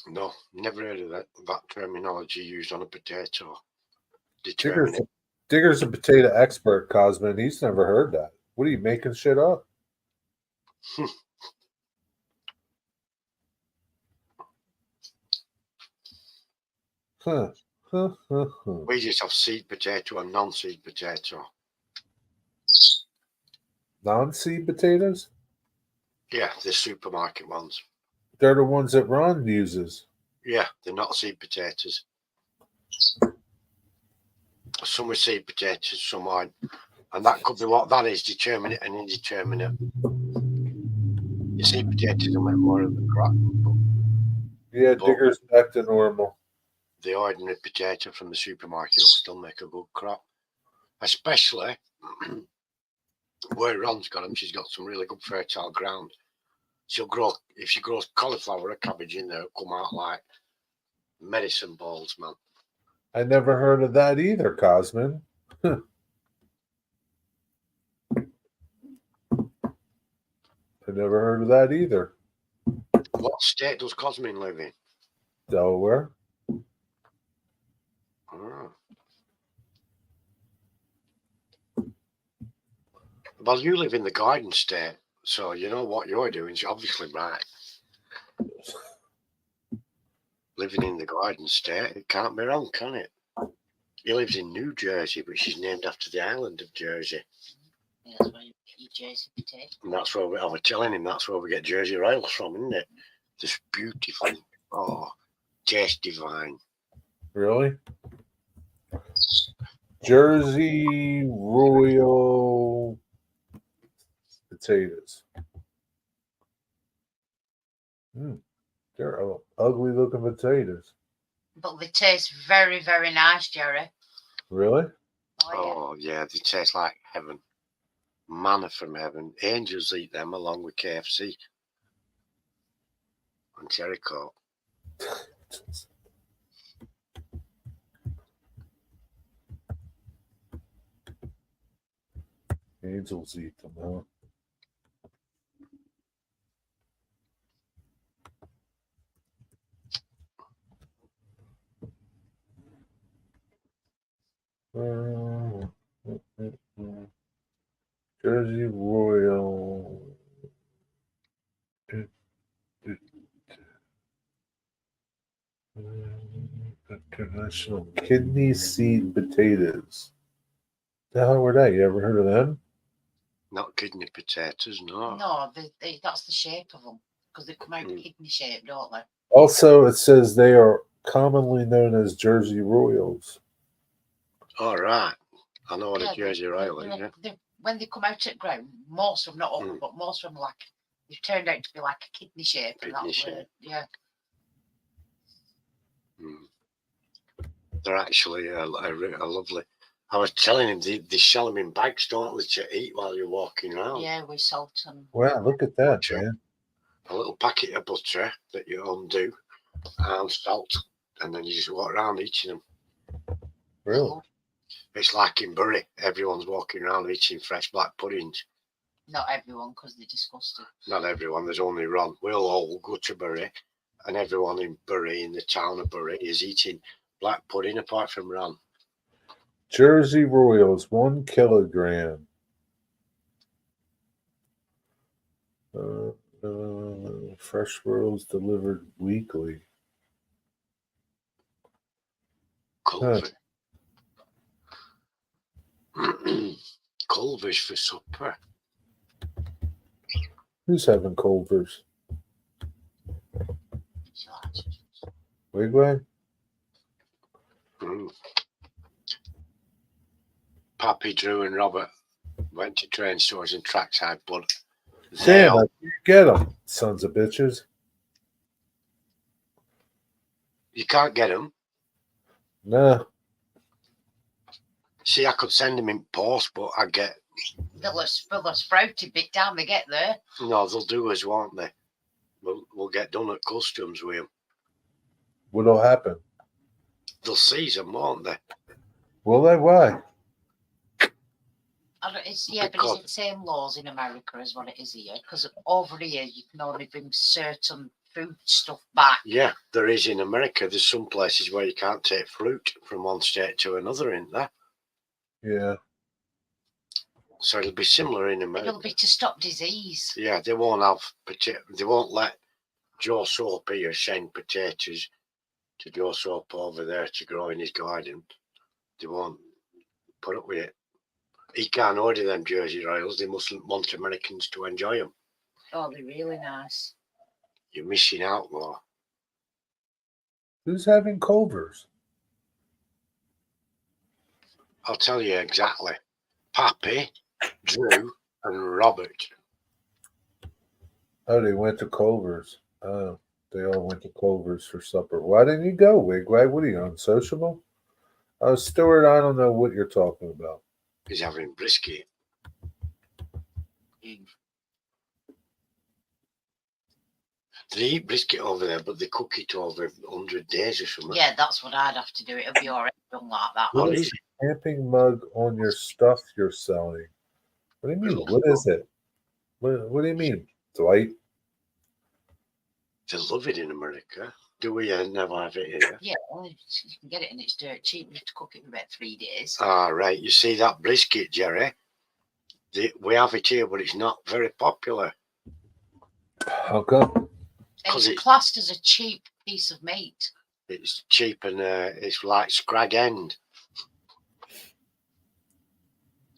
B: No, never heard of that terminology used on a potato.
A: Digger's a potato expert, Cosman. He's never heard that. What are you making shit up? Huh.
B: We just have seed potato and non-seed potato.
A: Non-seed potatoes?
B: Yeah, the supermarket ones.
A: They're the ones that Ron uses.
B: Yeah, they're not seed potatoes. Some are seed potatoes, some aren't. And that could be what that is, determinate and indeterminate. The seed potatoes will make more of the crop.
A: Yeah, Digger's back to normal.
B: The ordinary potato from the supermarket will still make a good crop. Especially where Ron's got them, she's got some really good fertile ground. If she grows cauliflower or cabbage in there, it'll come out like medicine balls, man.
A: I never heard of that either, Cosman. I never heard of that either.
B: What state does Cosmin live in?
A: Delaware.
B: Oh. Well, you live in the Garden State, so you know what you're doing is obviously right. Living in the Garden State, it can't be wrong, can it? He lives in New Jersey, which is named after the island of Jersey.
C: Yeah, that's where you get your Jersey potato.
B: And that's where I was telling him that's where we get Jersey Royals from, isn't it? This beautiful, taste divine.
A: Really? Jersey Royal potatoes. They're ugly looking potatoes.
C: But they taste very, very nice, Jerry.
A: Really?
B: Oh yeah, they taste like heaven. Manna from heaven. Angels eat them along with KFC and cherry coke.
A: Angels eat them, huh? Jersey Royal International Kidney Seed Potatoes. The hell were they? You ever heard of them?
B: Not kidney potatoes, no.
C: No, that's the shape of them because they come out kidney shape, don't they?
A: Also, it says they are commonly known as Jersey Royals.
B: All right. I know what a Jersey Royal is, yeah.
C: When they come out at ground, most of them, not all, but most of them they've turned out to be like a kidney shape.
B: Kidney shape.
C: Yeah.
B: They're actually a lovely. I was telling him they sell them in bags, don't they, to eat while you're walking around.
C: Yeah, with salt and.
A: Wow, look at that, man.
B: A little packet of butter that you undo and salt, and then you just walk around eating them.
A: Really?
B: It's like in Bury. Everyone's walking around eating fresh black puddings.
C: Not everyone, because they're disgusting.
B: Not everyone. There's only Ron. We'll all go to Bury, and everyone in Bury, in the town of Bury, is eating black pudding apart from Ron.
A: Jersey Royals, 1 kilogram. Fresh rolls delivered weekly.
B: Culver. Culver's for supper.
A: Who's having Culver's? Wigwag?
B: Pappy, Drew, and Robert went to train stores and trackside, but
A: Damn, I can't get them, sons of bitches.
B: You can't get them.
A: Nah.
B: See, I could send them in post, but I get.
C: They'll have sprouted bit down they get there.
B: No, they'll do us, won't they? We'll get done at customs with them.
A: What'll happen?
B: They'll seize them, won't they?
A: Will they? Why?
C: But it's the same laws in America as what it is here. Because over here, you can only bring certain food stuff back.
B: Yeah, there is in America. There's some places where you can't take fruit from one state to another, isn't there?
A: Yeah.
B: So it'll be similar in America.
C: It'll be to stop disease.
B: Yeah, they won't let Joe Soap here send potatoes to Joe Soap over there to grow in his garden. They won't put up with it. He can't order them Jersey Royals. They mustn't want Americans to enjoy them.
C: Oh, they're really nice.
B: You're missing out, though.
A: Who's having Culver's?
B: I'll tell you exactly. Pappy, Drew, and Robert.
A: Oh, they went to Culver's. Oh, they all went to Culver's for supper. Why didn't you go, Wigwag? What are you, unsociable? Stuart, I don't know what you're talking about.
B: He's having brisket. They eat brisket over there, but they cook it over 100 days or something.
C: Yeah, that's what I'd have to do. It'll be already done like that.
A: What is the camping mug on your stuff you're selling? What do you mean? What is it? What do you mean, Dwight?
B: They love it in America. Do we never have it here?
C: Yeah, well, you can get it and it's dirt cheap. You have to cook it for about 3 days.
B: Ah, right. You see that brisket, Jerry? We have it here, but it's not very popular.
A: How come?
C: It's classed as a cheap piece of meat.
B: It's cheap and it's like scrag end.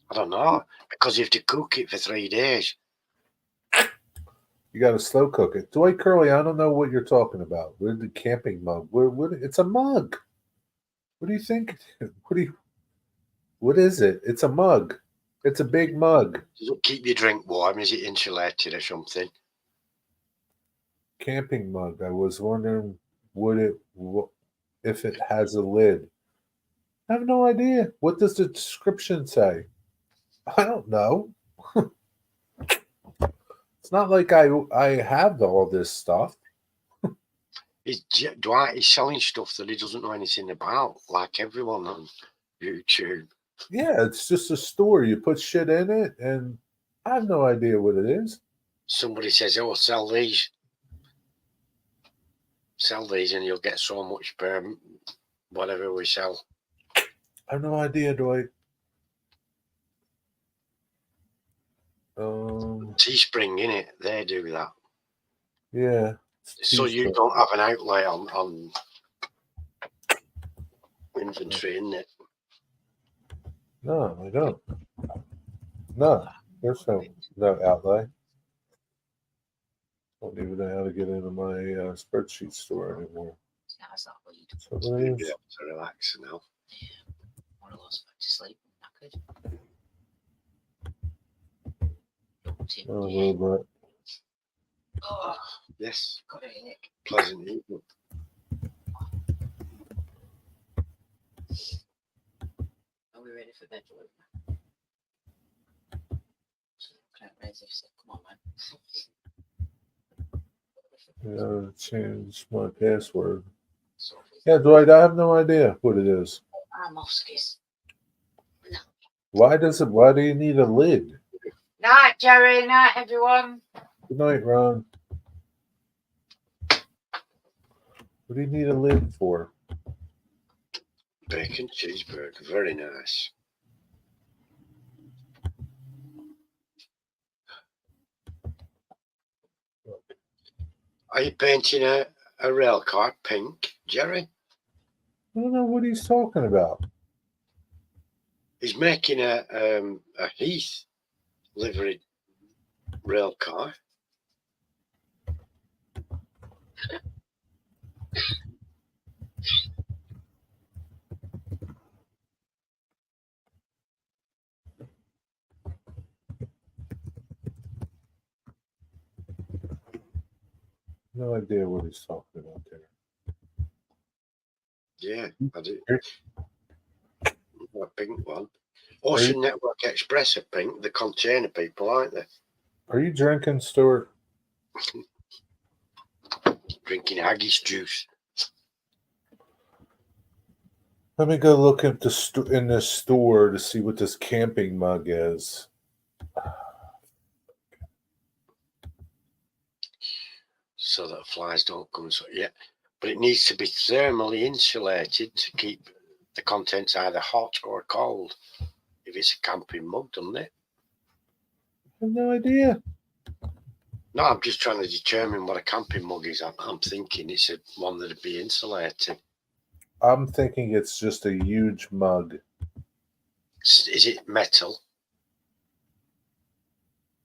B: I don't know. Because you have to cook it for 3 days.
A: You got to slow cook it. Dwight Curley, I don't know what you're talking about. What the camping mug? It's a mug. What do you think? What is it? It's a mug. It's a big mug.
B: Does it keep your drink warm? Is it insulated or something?
A: Camping mug. I was wondering, if it has a lid? I have no idea. What does the description say? I don't know. It's not like I have all this stuff.
B: Dwight is selling stuff that he doesn't know anything about, like everyone on YouTube.
A: Yeah, it's just a store. You put shit in it, and I have no idea what it is.
B: Somebody says, "Oh, sell these. Sell these, and you'll get so much per whatever we sell."
A: I have no idea, Dwight.
B: Teespring, innit? They do that.
A: Yeah.
B: So you don't have an outlay on inventory, innit?
A: No, I don't. No, there's no outlay. I don't even know how to get into my spreadsheet store anymore.
C: That's not weed.
A: So
B: You'll be able to relax now.
C: One of those back to sleep. Knackered.
A: a little bit.
C: Oh,
B: Yes.
C: got a headache.
B: Pleasant evening.
C: Are we ready for bed, Luke? Can't raise if so. Come on, man.
A: Change my password. Yeah, Dwight, I have no idea what it is.
C: Moskies.
A: Why do you need a lid?
C: Night, Jerry. Night, everyone.
A: Good night, Ron. What do you need a lid for?
B: Bacon cheeseburger, very nice. Are you painting a rail car pink, Jerry?
A: I don't know what he's talking about.
B: He's making a Heath livery rail car.
A: No idea what he's talking about there.
B: Yeah, I do.
A: Here-
B: A pink one. Ocean Network Express are pink. The container people, aren't they?
A: Are you drinking, Stuart?
B: Drinking Haggis juice.
A: Let me go look at in this store to see what this camping mug is.
B: So that flies don't come. So yeah, but it needs to be thermally insulated to keep the contents either hot or cold. If it's a camping mug, doesn't it?
A: I have no idea.
B: No, I'm just trying to determine what a camping mug is. I'm thinking it's one that'd be insulated.
A: I'm thinking it's just a huge mug.
B: Is it metal?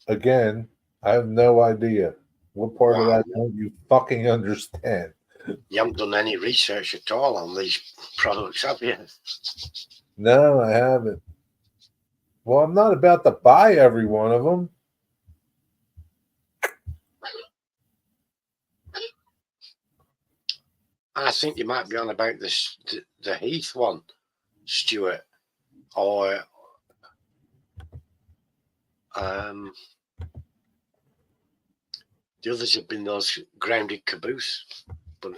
A: Again, I have no idea. What part of
B: Wow.
A: that don't you fucking understand?
B: You haven't done any research at all on these products, have you?
A: No, I haven't. Well, I'm not about to buy every one of them.
B: I think you might be on about the Heath one, Stuart, or the others have been those grounded caboose, but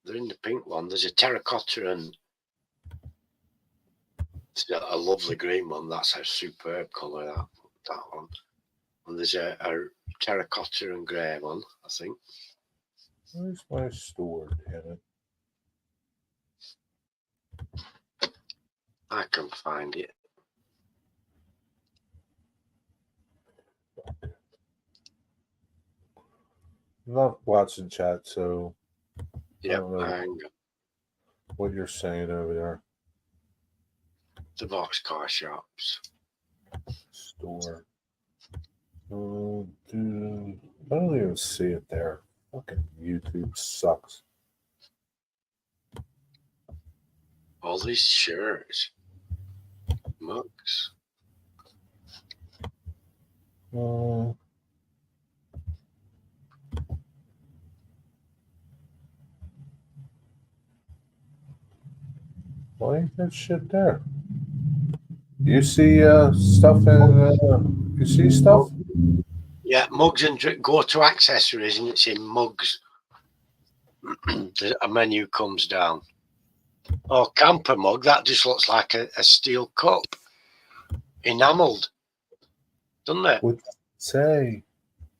B: they're in the pink one. There's a terracotta and a lovely green one. That's a superb colour, that one. And there's a terracotta and grey one, I think.
A: Where's my store, damn it?
B: I can find it.
A: I'm not watching chat, so
B: Yeah,
A: I don't know
B: hang on.
A: what you're saying over there.
B: The boxcar shops.
A: Store. Oh, dude. I don't even see it there. Fucking YouTube sucks.
B: All these shirts, mugs.
A: Why ain't that shit there? You see stuff in you see stuff?
B: Yeah, mugs and go to accessories and it's in mugs. A menu comes down. Oh, camper mug, that just looks like a steel cup. Enamelled. Doesn't it?
A: What say?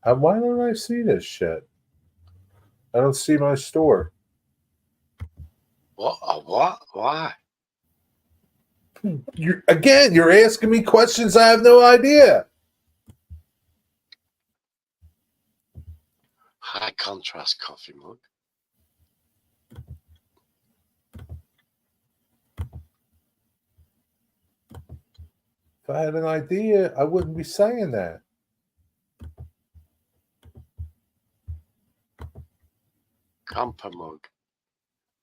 A: Why don't I see this shit? I don't see my store.
B: What? What? Why?
A: You're asking me questions I have no idea.
B: High contrast coffee mug.
A: If I had an idea, I wouldn't be saying that.
B: Camper mug.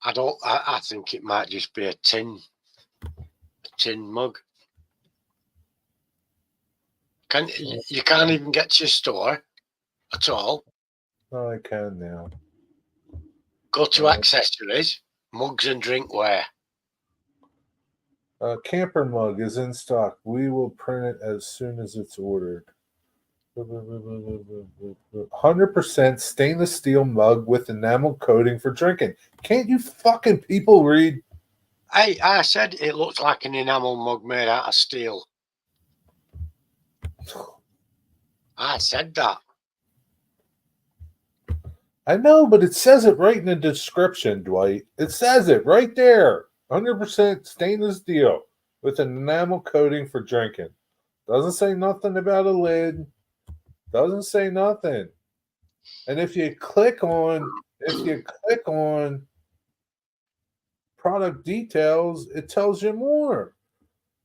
B: I think it might just be a tin mug. You can't even get to your store at all.
A: Oh, I can now.
B: Go to accessories, mugs and drinkware.
A: Camper mug is in stock. We will print it as soon as it's ordered. 100% stainless steel mug with enamel coating for drinking. Can't you fucking people read?
B: I said it looks like an enamel mug made out of steel. I said that.
A: I know, but it says it right in the description, Dwight. It says it right there. 100% stainless steel with an enamel coating for drinking. Doesn't say nothing about a lid. Doesn't say nothing. And if you click on product details, it tells you more.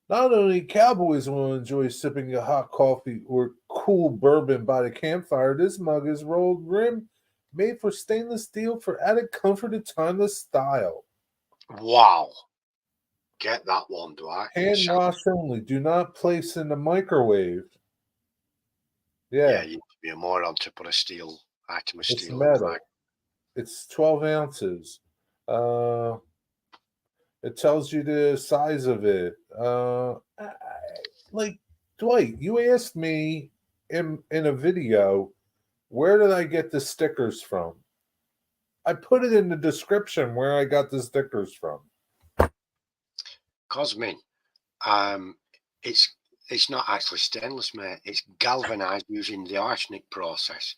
A: Not only cowboys will enjoy sipping a hot coffee or cool bourbon by the campfire, this mug is rolled rim made for stainless steel for added comfort and timeless style.
B: Wow. Get that one, Dwight.
A: Hand wash only. Do not place in the microwave.
B: Yeah,
A: Yeah,
B: you need to be a moron to put a item of
A: it's
B: steel in the
A: metal.
B: bag.
A: It's 12 ounces. It tells you the size of it. Like Dwight, you asked me in a video, where did I get the stickers from? I put it in the description where I got the stickers from.
B: Cosmin, it's not actually stainless, mate. It's galvanized using the arsenic process.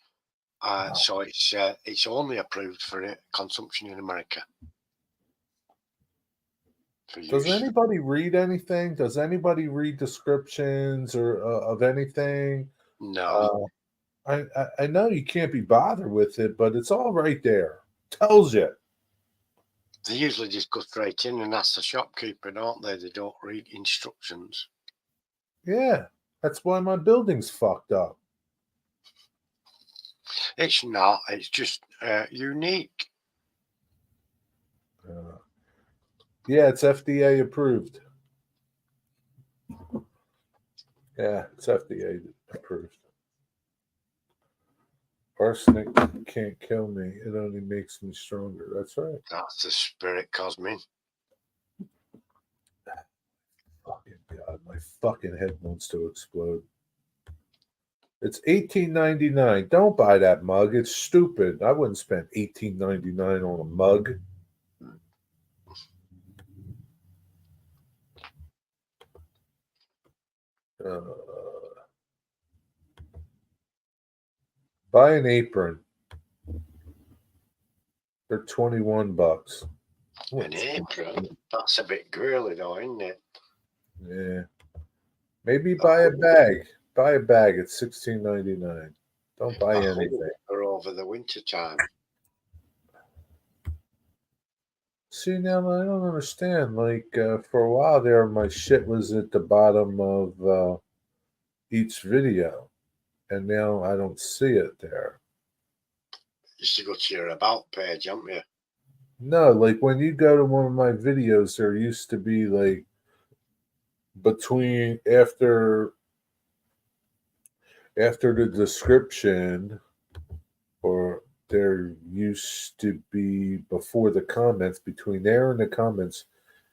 B: So it's only approved for consumption in America. For
A: Does
B: use.
A: anybody read anything? Does anybody read descriptions or of anything?
B: No.
A: I know you can't be bothered with it, but it's all right there. Tells you.
B: They usually just go straight in and ask the shopkeeper, don't they? They don't read instructions.
A: Yeah, that's why my building's fucked up.
B: It's not. It's just unique.
A: Yeah, it's FDA approved. Yeah, it's FDA approved. Arsenic can't kill me. It only makes me stronger. That's right.
B: That's the spirit, Cosmin.
A: Fucking God, my fucking head wants to explode. It's $18.99. Don't buy that mug. It's stupid. I wouldn't spend $18.99 on a mug. Buy an apron. They're $21.
B: An apron? That's a bit girly, though, isn't it?
A: Yeah. Maybe buy a bag. Buy a bag. It's $16.99. Don't buy anything.
B: Or over the winter time.
A: See, now I don't understand. Like for a while there, my shit was at the bottom of each video, and now I don't see it there.
B: You used to go to your about page, haven't you?
A: No, like when you go to one of my videos, there used to be like between after the description, or there used to be before the comments, between there and the comments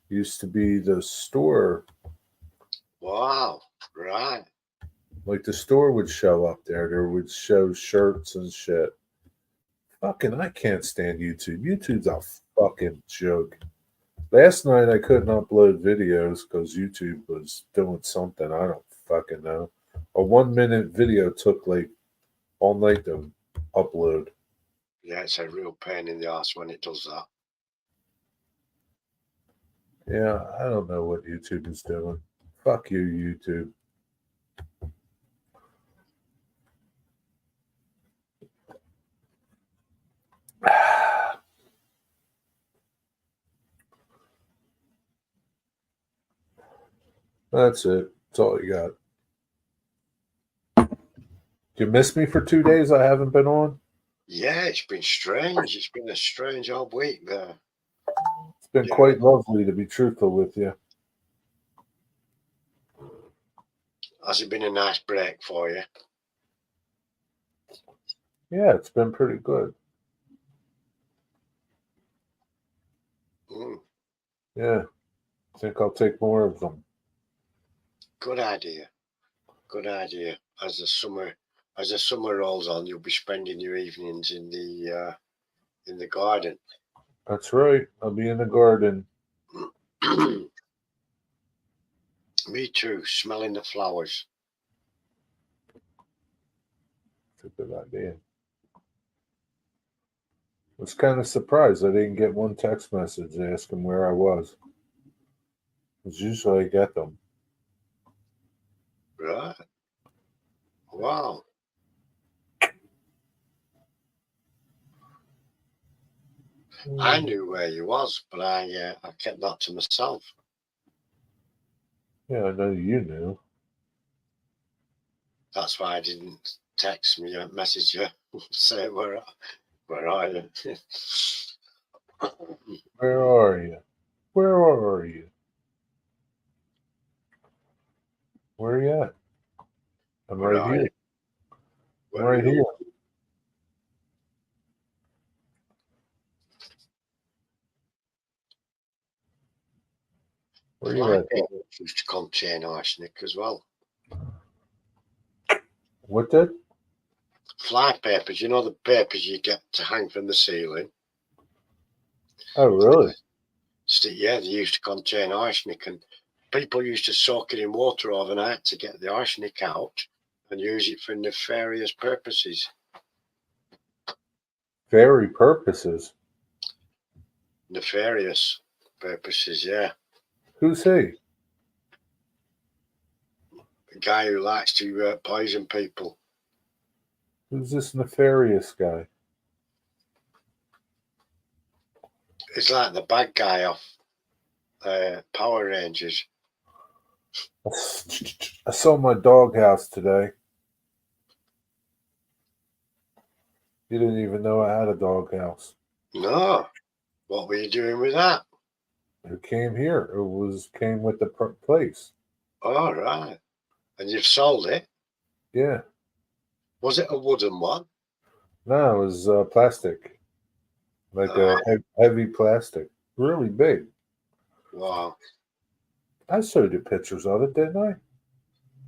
A: used to be the store.
B: Wow, right.
A: Like the store would show up there. There would show shirts and shit. Fucking, I can't stand YouTube. YouTube's a fucking joke. Last night I couldn't upload videos because YouTube was doing something. I don't fucking know. A 1 minute video took like all night to upload.
B: Yeah, it's a real pain in the ass when it does that.
A: Yeah, I don't know what YouTube is doing. Fuck you, YouTube. That's it. That's all you got. You miss me for 2 days? I haven't been on.
B: Yeah, it's been strange. It's been a strange old week there.
A: It's been quite lovely, to be truthful with you.
B: Has it been a nice break for you?
A: Yeah, it's been pretty good. Yeah, I think I'll take more of them.
B: Good idea. Good idea. As the summer rolls on, you'll be spending your evenings in the garden.
A: That's right. I'll be in the garden.
B: Me too. Smelling the flowers.
A: It's a good idea. I was kind of surprised I didn't get one text message asking where I was. Because usually I get them.
B: Right. Wow. I knew where you was, but I kept that to myself.
A: Yeah, I know you knew.
B: That's why I didn't text me or message you, say where are you?
A: Where are you? Where are you? Where are you at? I'm
B: Where
A: right
B: are
A: here.
B: you?
A: I'm
B: Where are
A: right
B: you?
A: here. Where you
B: Fly
A: at?
B: paper used to contain arsenic as well.
A: What did?
B: Fly papers, you know the papers you get to hang from the ceiling?
A: Oh, really?
B: Yeah, they used to contain arsenic, and people used to soak it in water overnight to get the arsenic out and use it for nefarious purposes.
A: Very purposes.
B: Nefarious purposes, yeah.
A: Who's he?
B: A guy who likes to poison people.
A: Who's this nefarious guy?
B: It's like the bad guy off Power Rangers.
A: I saw my doghouse today. You didn't even know I had a doghouse.
B: No. What were you doing with that?
A: It came here. Came with the place.
B: All right. And you've sold it?
A: Yeah.
B: Was it a wooden one?
A: No, it was plastic, like a heavy plastic, really big.
B: Wow.
A: I showed you pictures of it, didn't I?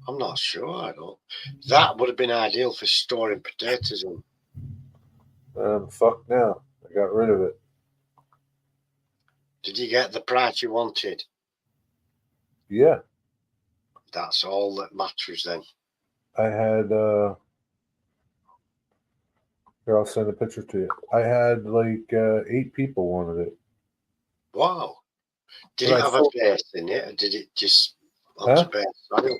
B: I'm not sure. I don't. That would have been ideal for storing potatoes in.
A: Fuck now. I got rid of it.
B: Did you get the price you wanted?
A: Yeah,
B: That's all that matters then.
A: I had. Here, I'll send a picture to you. I had like 8 people wanted it.
B: Wow. Did
A: But
B: it
A: I
B: have a
A: sold.
B: base in it, or did it just onto
A: Huh?
B: base soil?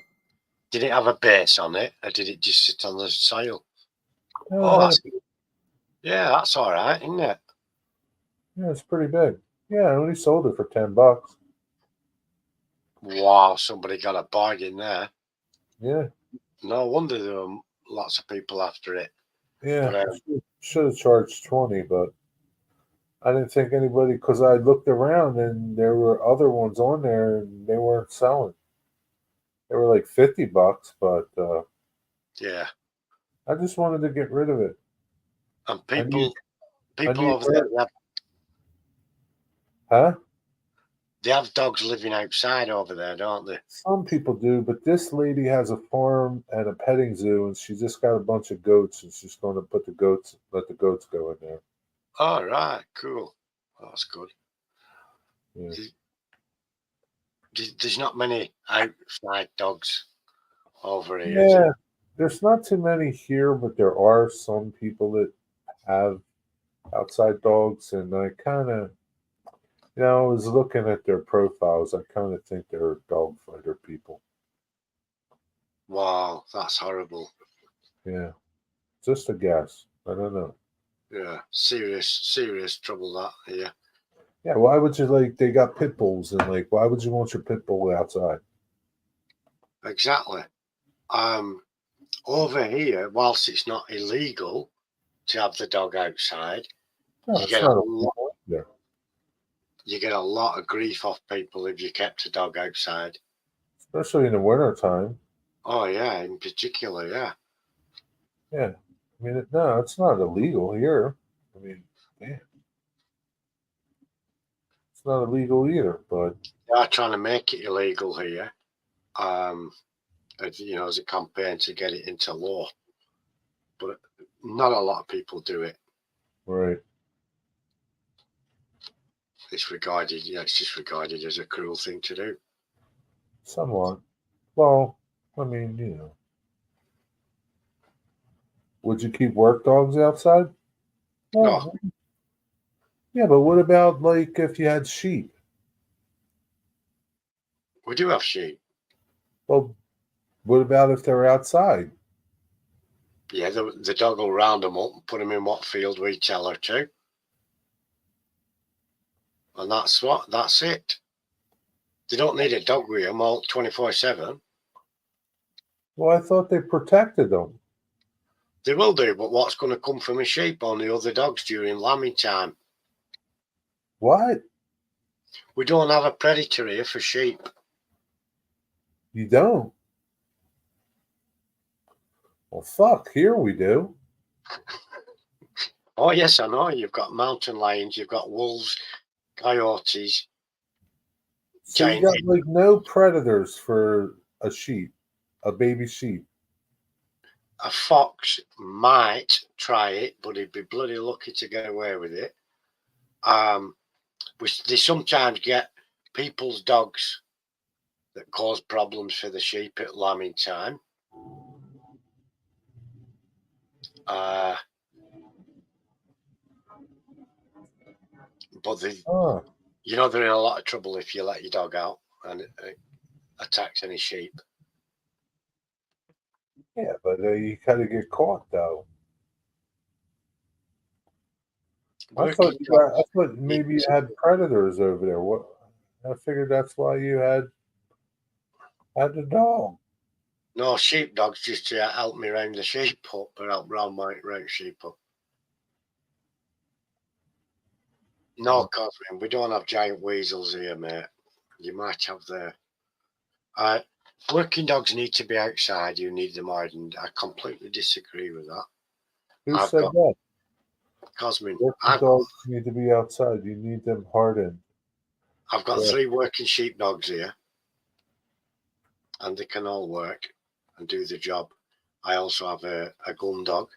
B: Did it have a base on it, or did it just sit on the soil? Oh,
A: Yeah,
B: that's all right, isn't it?
A: yeah, it's pretty big. Yeah, I only sold it for $10.
B: Wow, somebody got a bargain there.
A: Yeah,
B: No wonder there were lots of people after it.
A: yeah.
B: But
A: Should have charged 20, but I didn't think anybody, because I looked around and there were other ones on there and they weren't selling. They were like $50, but
B: yeah,
A: I just wanted to get rid of it.
B: and
A: I need, I
B: people
A: need,
B: over there,
A: huh?
B: they have dogs living outside over there, don't they?
A: Some people do, but this lady has a farm and a petting zoo, and she just got a bunch of goats, and she's going to let the goats go in there.
B: All right, cool. That's good.
A: Yeah.
B: There's not many outside dogs over here, is
A: Yeah,
B: it?
A: there's not too many here, but there are some people that have outside dogs, and I kind of, I was looking at their profiles. I kind of think they're dog fighter people.
B: Wow, that's horrible.
A: Yeah, just a guess. I don't know.
B: Yeah, serious trouble that here.
A: Yeah, why would you they got pit bulls and why would you want your pit bull outside?
B: Exactly. Over here, whilst it's not illegal to have the dog outside,
A: No,
B: you
A: it's
B: get a
A: not
B: lot,
A: illegal either.
B: you get a lot of grief off people if you kept a dog outside.
A: Especially in the wintertime.
B: Oh yeah, in particular, yeah.
A: Yeah. I mean, no, it's not illegal here. I mean, yeah, it's not illegal either, but
B: They are trying to make it illegal here. As a campaign to get it into law, but not a lot of people do it.
A: right.
B: It's just regarded as a cruel thing to do.
A: Somewhat. Well, I mean, Would you keep work dogs outside?
B: No.
A: Yeah, but what about like if you had sheep?
B: We do have sheep.
A: Well, what about if they're outside?
B: Yeah, the dog will round them up and put them in what field we tell her to. And that's it. They don't need a dog with them all 24/7.
A: Well, I thought they protected them.
B: They will do, but what's going to come from a sheep on the other dogs during lambing time?
A: What?
B: We don't have a predator here for sheep.
A: You don't? Well, fuck, here we do.
B: Oh, yes, I know. You've got mountain lions, you've got wolves, coyotes.
A: So you got like no predators for a sheep, a baby sheep.
B: A fox might try it, but he'd be bloody lucky to get away with it. They sometimes get people's dogs that cause problems for the sheep at lambing time. But they're in a lot of trouble if you let your dog out and it attacks any sheep.
A: Yeah, but you gotta get caught though. I thought maybe you had predators over there. What? I figured that's why you had the dog.
B: No, sheepdogs just to help me round the sheep up or help round my sheep up. No, Catherine, we don't have giant weasels here, mate. You might have there. Working dogs need to be outside. You need them hardened. I completely disagree with that.
A: Who said that?
B: Cosmin.
A: Working dogs need to be outside. You need them hardened.
B: I've got 3 working sheepdogs here, and they can all work and do the job. I also have a gun dog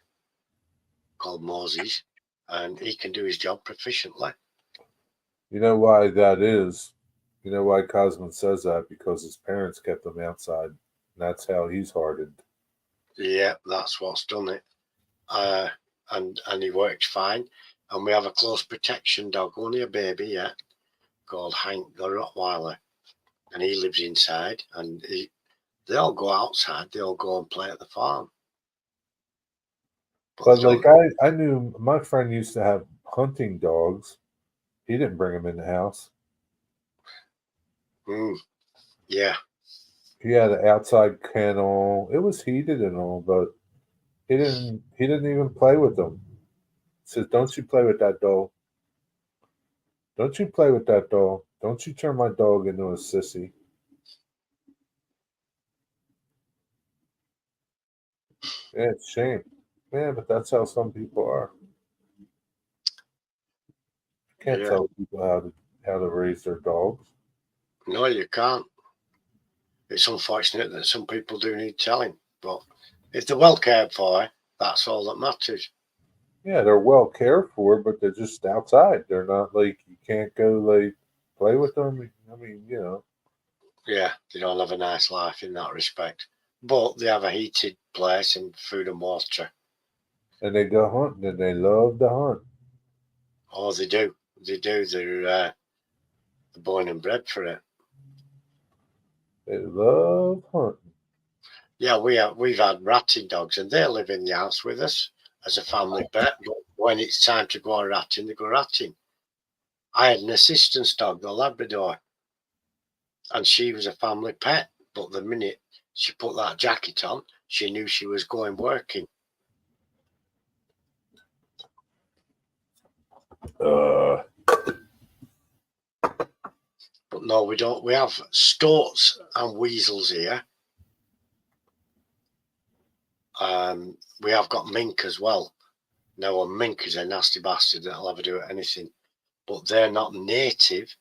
B: called Moses, and he can do his job proficiently.
A: You know why that is? You know why Cosmin says that? Because his parents kept him outside, and that's how he's hardened.
B: Yeah, that's what's done it. And he works fine. And we have a close protection dog, only a baby yet, called Hank the Rottweiler, and he lives inside. And they all go outside. They all go and play at the farm.
A: But like I knew my friend used to have hunting dogs. He didn't bring them in the house.
B: Yeah.
A: He had an outside kennel. It was heated and all, but he didn't even play with them. He says, "Don't you play with that dog. Don't you play with that dog. Don't you turn my dog into a sissy." Yeah, it's a shame. Yeah, but that's how some people are. You can't tell people how to raise their dogs.
B: No, you can't. It's unfortunate that some people do need telling, but if they're well cared for, that's all that matters.
A: Yeah, they're well cared for, but they're just outside. They're not like you can't go like play with them. I mean, you know.
B: Yeah, they don't have a nice life in that respect, but they have a heated place and food and water.
A: And they go hunting, and they love to hunt.
B: Oh, they do. They do. They're born and bred for it.
A: They love hunting.
B: Yeah, we've had ratting dogs, and they live in the house with us as a family pet. But when it's time to go ratting, they go ratting. I had an assistance dog, the Labrador, and she was a family pet. But the minute she put that jacket on, she knew she was going working. But no, we don't. We have stoats and weasels here. We have got mink as well. Now, a mink is a nasty bastard that'll ever do anything, but they're not native.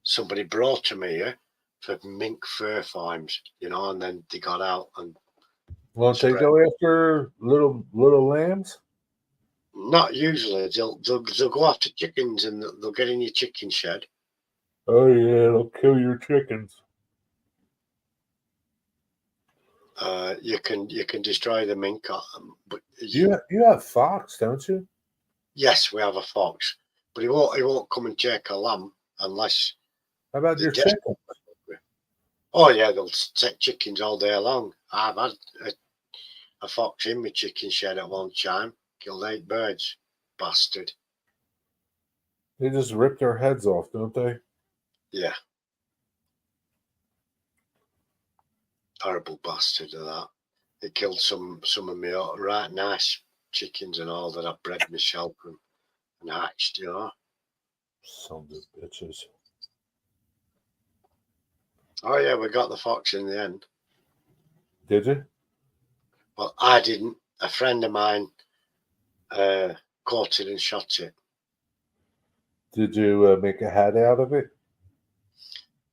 B: Somebody brought them here for mink fur farms, and then they got out and.
A: Won't they go after little lambs?
B: Not usually. They'll go after chickens and they'll get in your chicken shed.
A: Oh yeah, they'll kill your chickens.
B: You can destroy the mink, but
A: You have fox, don't you?
B: yes, we have a fox, but he won't come and take a lamb unless.
A: How about your chicken?
B: Oh yeah, they'll take chickens all day long. I've had a fox in my chicken shed at one time, killed 8 birds, bastard.
A: They just rip their heads off, don't they?
B: Yeah, horrible bastard of that. They killed some of my right nice chickens and all that I bred myself and hatched, you know.
A: Sons of bitches.
B: Oh yeah, we got the fox in the end.
A: Did you?
B: Well, I didn't. A friend of mine caught it and shot it.
A: Did you make a hat out of it?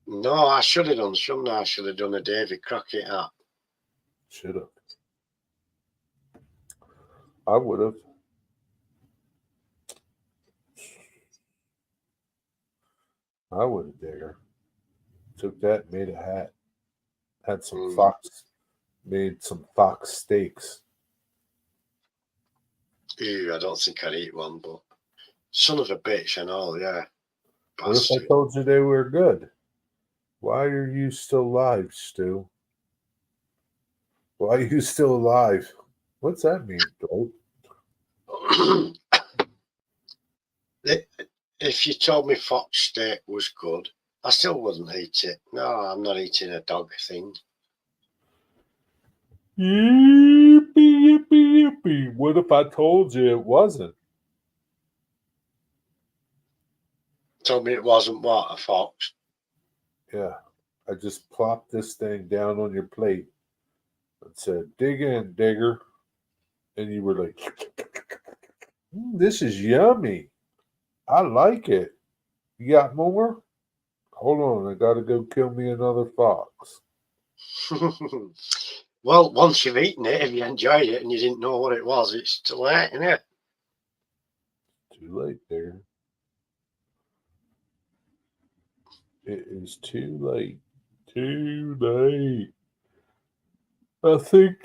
B: No, I should have done, shouldn't I? I should have done a Davy Crockett hat.
A: Should have. I would have. I would have, Digger. Took that, made a hat. Had some fox. Made some fox steaks.
B: Ew, I don't think I'd eat one, but son of a bitch and all, yeah.
A: What if I
B: Bastard.
A: told you they were good? Why are you still alive, Stu? Why are you still alive? What's that mean, Dwight?
B: If you told me fox steak was good, I still wouldn't eat it. No, I'm not eating a dog thing.
A: Yippee, yippee, yippee. What if I told you it wasn't?
B: Told me it wasn't what, a fox?
A: Yeah. I just plopped this thing down on your plate and said, dig in, Digger. And you were like, this is yummy. I like it. You got more? Hold on, I gotta go kill me another fox.
B: Well, once you've eaten it, if you enjoyed it and you didn't know what it was, it's too late, isn't it?
A: Too late, Digger. It is too late. Too late. I think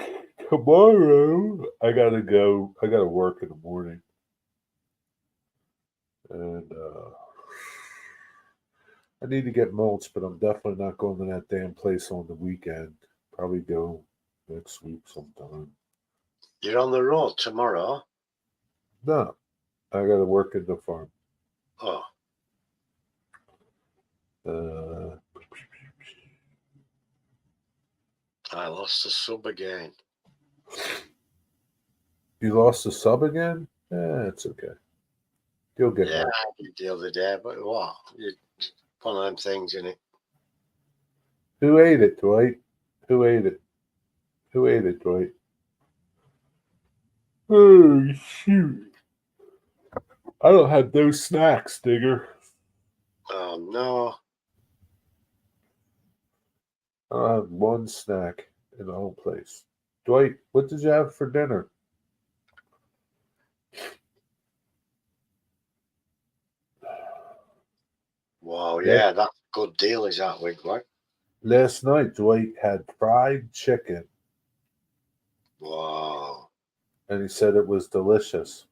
A: tomorrow I gotta go. I gotta work in the morning. And I need to get mulch, but I'm definitely not going to that damn place on the weekend. Probably go next week sometime.
B: You're on the road tomorrow.
A: No, I gotta work in the farm.
B: Oh, I lost the sub again.
A: You lost the sub again? It's okay. You'll get
B: Yeah,
A: back.
B: I did the other day, but what? One of them things, innit?
A: Who ate it, Dwight? Who ate it? Who ate it, Dwight? Oh, shoot. I don't have those snacks, Digger.
B: Oh, no.
A: I don't have one snack in the whole place. Dwight, what did you have for dinner?
B: Wow, yeah, that's a good deal, is that, Wigwag?
A: Last night, Dwight had fried chicken,
B: Wow.
A: and he said it was delicious.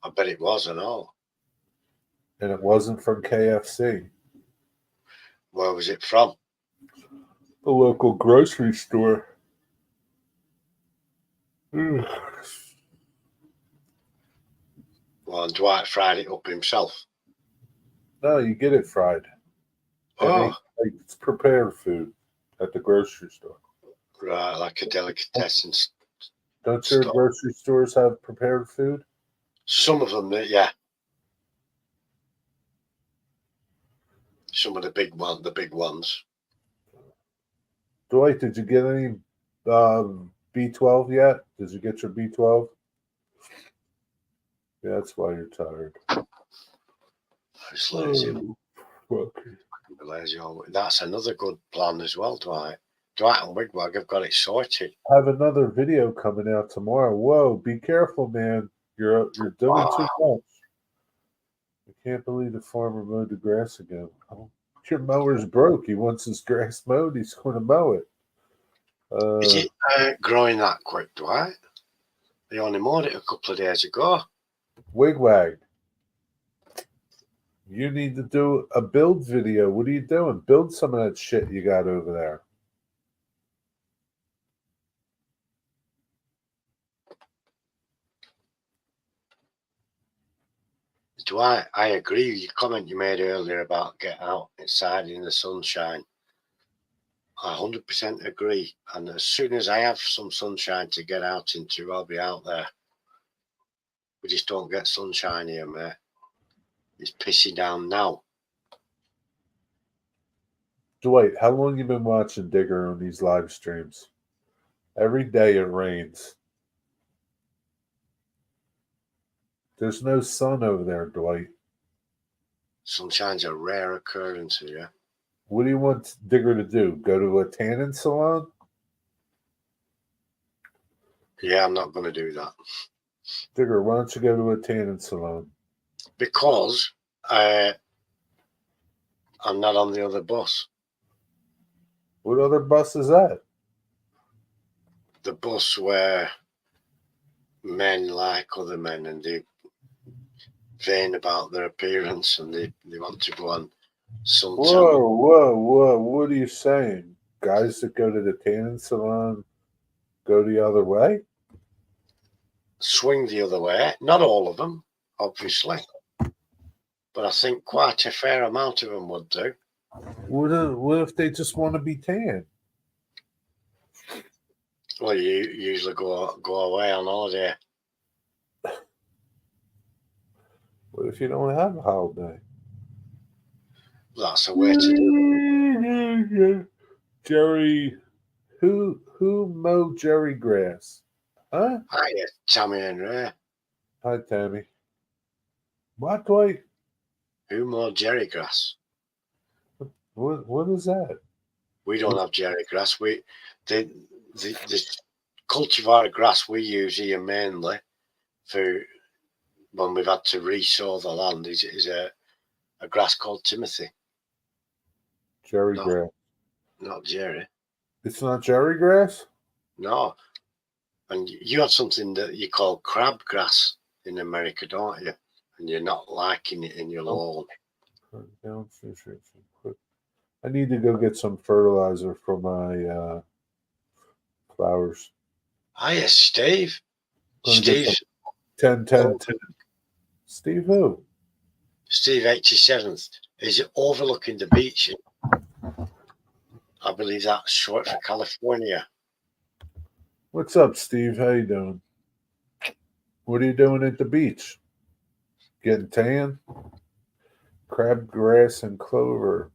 B: I bet it was and all.
A: And it wasn't from KFC.
B: Where was it from?
A: The local grocery store. Ugh.
B: Well, and Dwight fried it up himself.
A: No, you get it fried.
B: Oh,
A: It's prepared food at the grocery store.
B: right, like a delicatessen.
A: Don't your
B: Stop.
A: grocery stores have prepared food?
B: Some of them, yeah. Some of the big ones.
A: Dwight, did you get any B12 yet? Did you get your B12? Yeah, that's why you're tired.
B: It's lazy.
A: Fuck.
B: Lazy. That's another good plan as well, Dwight. Dwight and Wigwag have got it sorted.
A: I have another video coming out tomorrow. Whoa, be careful, man. You're doing too much. I can't believe the farmer mowed the grass again. Oh, your mower's broke. He wants his grass mowed. He's going to mow it.
B: Is it growing that quick, Dwight? They only mowed it a couple of days ago.
A: Wigwag. You need to do a build video. What are you doing? Build some of that shit you got over there.
B: Dwight, I agree with your comment you made earlier about get out inside in the sunshine. I 100% agree. And as soon as I have some sunshine to get out into, I'll be out there. We just don't get sunshine here, mate. It's pissing down now.
A: Dwight, how long you been watching Digger on these live streams? Every day it rains. There's no sun over there, Dwight.
B: Sunshine's a rare occurrence here.
A: What do you want Digger to do? Go to a tanning salon?
B: Yeah, I'm not going to do that.
A: Digger, why don't you go to a tanning salon?
B: Because I'm not on the other bus.
A: What other bus is that?
B: The bus where men like other men and they vain about their appearance and they want to go on some
A: Whoa. What are you saying? Guys that go to the tanning salon go the other way?
B: swing the other way. Not all of them, obviously. But I think quite a fair amount of them would do.
A: What if they just want to be tan?
B: Well, you usually go away on holiday.
A: What if you don't have a holiday?
B: That's a way to do it.
A: Jerry, who mowed Jerry grass? Huh?
B: Hiya, Tammy and Ray.
A: Hi, Tammy. What, Dwight?
B: Who mowed jerry grass?
A: What is that?
B: We don't have jerry grass. The cultivar grass we use here mainly for when we've had to re-sow the land is a grass called Timothy.
A: Jerry grass.
B: Not jerry.
A: It's not Jerry grass?
B: No. And you have something that you call crabgrass in America, don't you? And you're not liking it in your lawn.
A: I need to go get some fertilizer for my flowers.
B: Hiya, Steve. Steve.
A: 10. Steve who?
B: Steve 87th is overlooking the beach. I believe that's short for California.
A: What's up, Steve? How you doing? What are you doing at the beach? Getting tan? Crabgrass and clover.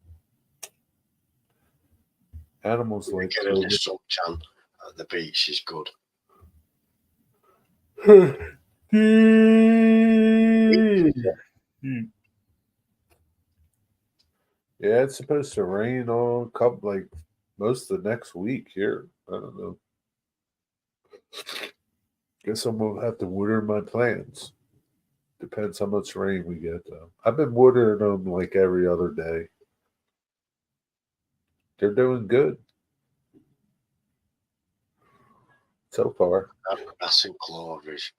A: Animals like
B: Getting a suntan at the beach is good.
A: Yeah, it's supposed to rain all most of the next week here. I don't know. Guess I'm gonna have to water my plants. Depends how much rain we get though. I've been watering them like every other day. They're doing good so far.
B: Grass and clovers.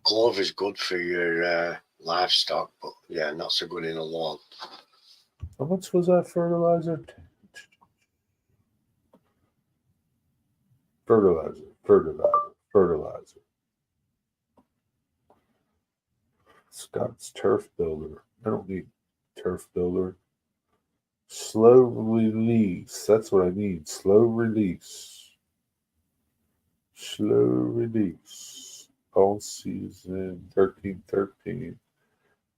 B: Clover's good for your livestock, but yeah, not so good in a lawn.
A: How much was that fertilizer? Fertilizer. Scott's turf builder. I don't need turf builder. Slow release. That's what I need. Slow release. All season 13.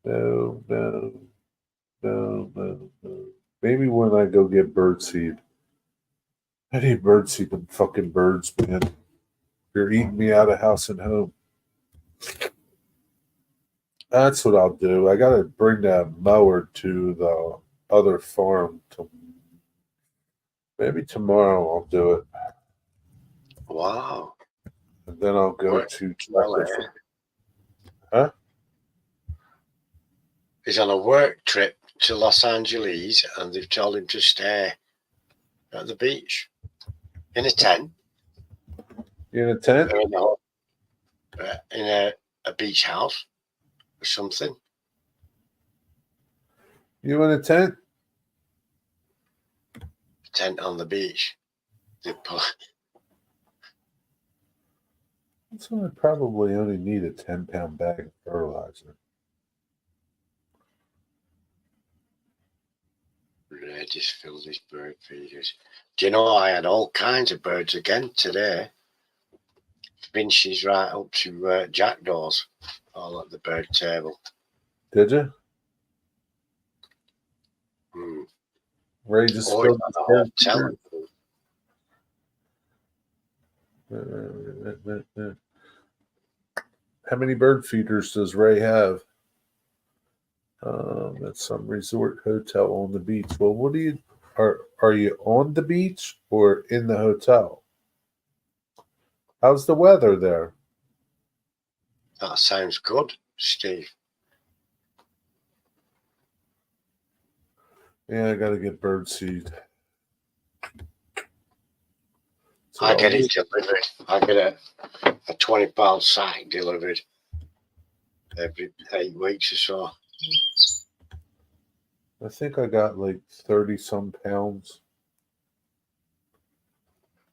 A: No. Maybe when I go get birdseed. I need birdseed them fucking birds, man. They're eating me out of house and home. That's what I'll do. I gotta bring that mower to the other farm. Maybe tomorrow I'll do it.
B: Wow.
A: And then I'll go to
B: Tractor.
A: Huh?
B: He's on a work trip to Los Angeles and they've told him to stay at the beach. in a tent.
A: You in a tent?
B: Or in a beach house or something.
A: You in a tent?
B: Tent on the beach.
A: So I probably only need a 10-pound bag of fertilizer.
B: I just filled these bird feeders. Do you know I had all kinds of birds again today? Finches right up to jackdaws, all at the bird table.
A: Did you?
B: Mm.
A: Ray just
B: Oh,
A: spilled
B: the
A: his
B: hotel.
A: bird. How many bird feeders does Ray have? At some resort hotel on the beach. Well, what do you are you on the beach or in the hotel? How's the weather there?
B: That sounds good, Steve.
A: Yeah, I gotta get bird seed. So
B: I get it delivered. I get a 20-pound sack delivered every 8 weeks or so.
A: I think I got like 30 some pounds.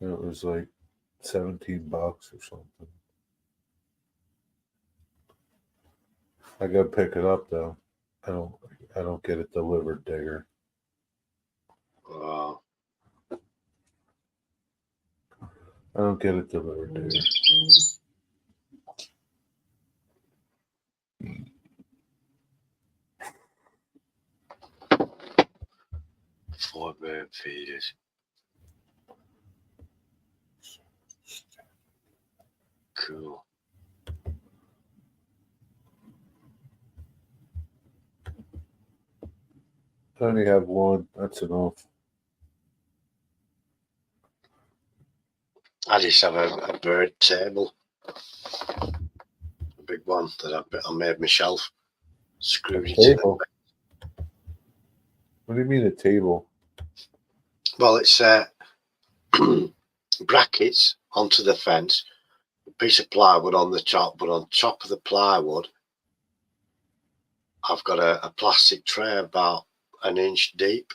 A: And it was like $17 or something. I gotta pick it up though. I don't get it delivered, Digger.
B: Wow.
A: I don't get it delivered, Digger.
B: Four bird feeders. Cool.
A: I only have one. That's enough.
B: I just have a bird table. A big one that I made myself. Screwed it in.
A: Table. What do you mean a table?
B: Well, it's brackets onto the fence, a piece of plywood on the top, but on top of the plywood, I've got a plastic tray about an inch deep,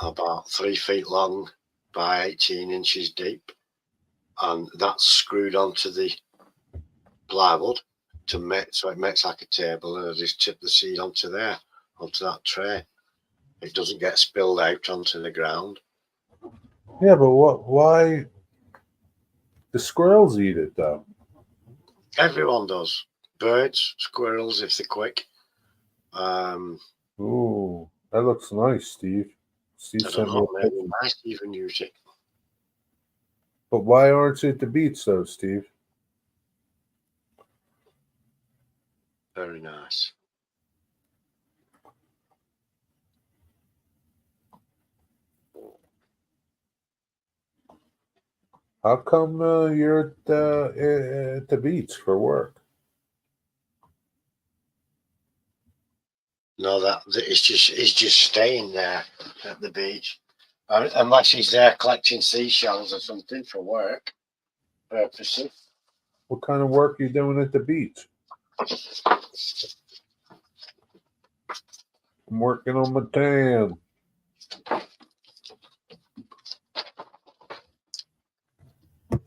B: about 3 feet long by 18 inches deep, and that's screwed onto the plywood to make so it makes like a table, and I just tip the seed onto there, onto that tray. It doesn't get spilled out onto the ground.
A: Yeah, but why the squirrels eat it though?
B: Everyone does. Birds, squirrels, if they're quick.
A: Ooh, that looks nice, Steve. Steve
B: I don't
A: sent me
B: know,
A: a
B: maybe
A: picture.
B: might even use it.
A: But why aren't you at the beach though, Steve?
B: Very nice.
A: How come you're at the beach for work?
B: No, that it's just staying there at the beach, unless he's there collecting seashells or something for work purposes.
A: What kind of work are you doing at the beach? I'm working on my tan.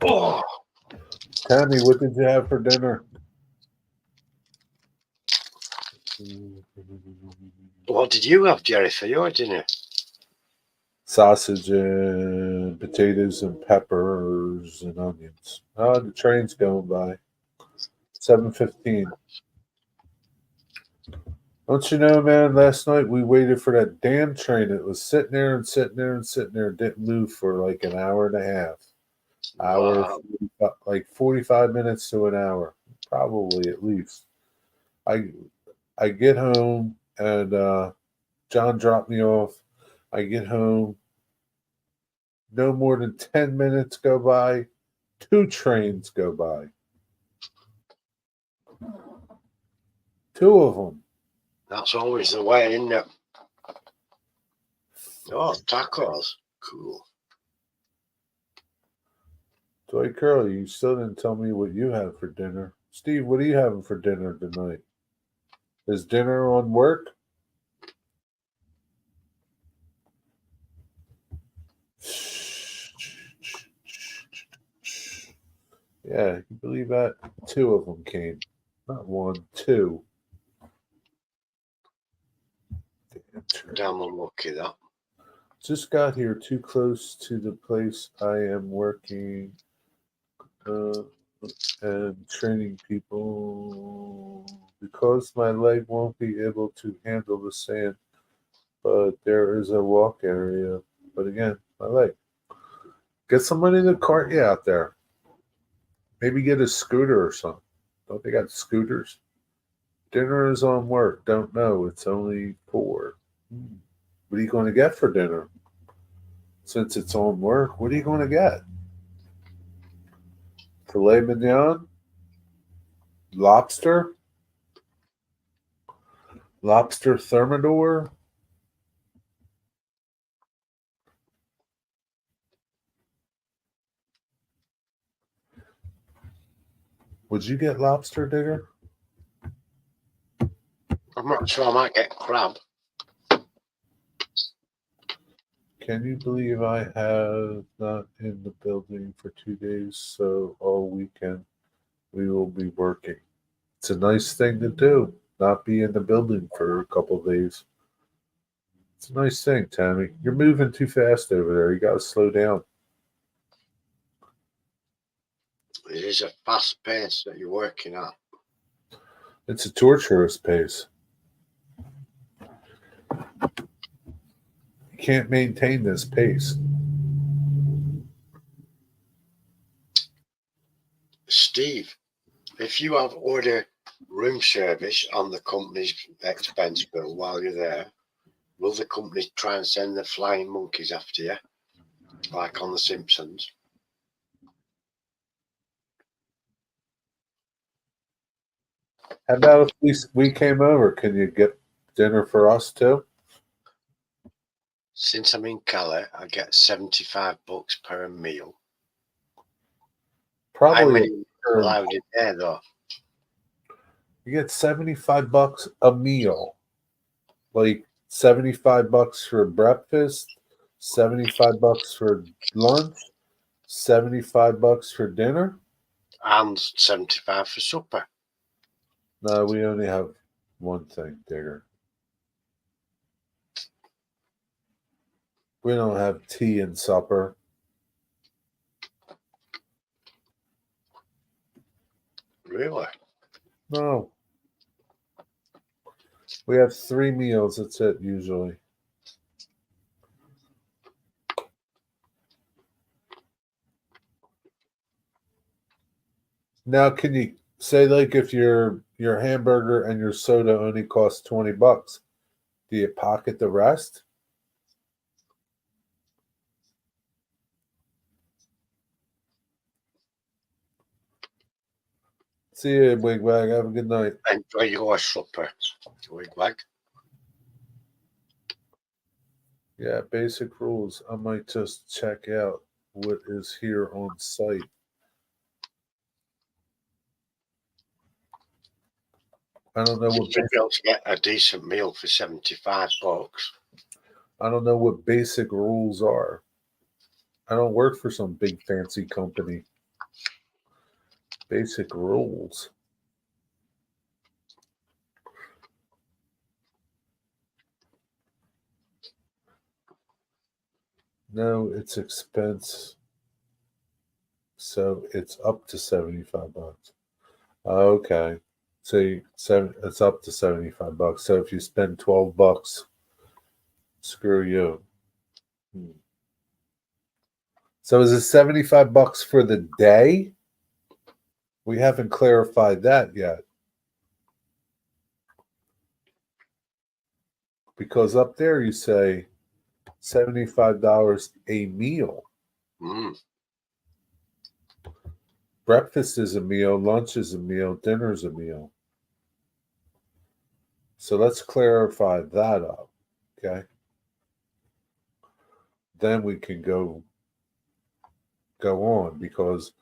B: Oh,
A: Tammy, what did you have for dinner?
B: what did you have, Jerry, for your dinner?
A: Sausage and potatoes and peppers and onions. Oh, the train's going by. 7:15. Don't you know, man? Last night we waited for that damn train. It was sitting there and sitting there and sitting there. Didn't move for like an hour and a half.
B: Wow.
A: 45 minutes to an hour, probably at least. I get home and John dropped me off. I get home. No more than 10 minutes go by. 2 trains go by. 2 of them.
B: That's always the way, isn't it? Oh, tacos. Cool.
A: Dwight Curley, you still didn't tell me what you had for dinner. Steve, what are you having for dinner tonight? Is dinner on work? Yeah, you believe that? 2 of them came. Not 1, 2.
B: Damn unlucky that.
A: Just got here too close to the place I am working and training people because my leg won't be able to handle the sand. But there is a walk area. But again, my leg. Get somebody to cart you out there. Maybe get a scooter or something. Don't they got scooters? Dinner is on work. Don't know. It's only 4. What are you going to get for dinner? Since it's on work, what are you going to get? Filet mignon? Lobster? Lobster thermidor? Would you get lobster, Digger?
B: I'm not sure. I might get crab.
A: Can you believe I have not in the building for 2 days, so all weekend we will be working. It's a nice thing to do, not be in the building for a couple of days. It's a nice thing, Tammy. You're moving too fast over there. You got to slow down.
B: It is a fast pace that you're working at.
A: It's a torturous pace. You can't maintain this pace.
B: Steve, if you have order room service on the company's expense bill while you're there, will the company try and send the flying monkeys after you, like on The Simpsons?
A: How about if we came over? Can you get dinner for us too?
B: Since I'm in Cali, I get $75 per meal. How
A: Probably.
B: many are allowed in there, though?
A: You get $75 a meal. Like $75 for breakfast, $75 for lunch, $75 for dinner.
B: And 75 for supper.
A: No, we only have one thing, Digger. We don't have tea and supper.
B: Really?
A: No. We have 3 meals. That's it, usually. Now, can you say, like, if your hamburger and your soda only cost $20, do you pocket the rest? See you, Wigwag. Have a good night.
B: Enjoy your supper, Wigwag.
A: Yeah, basic rules. I might just check out what is here on site. I don't know
B: You
A: what
B: should be able to get a decent meal for $75.
A: I don't know what basic rules are. I don't work for some big fancy company. Basic rules. No, it's expense. So it's up to $75. Okay. So it's up to $75. So if you spend $12, screw you. So is it $75 for the day? We haven't clarified that yet. Because up there you say $75 a meal. Breakfast is a meal, lunch is a meal, dinner is a meal. So let's clarify that up, okay? Then we can go on because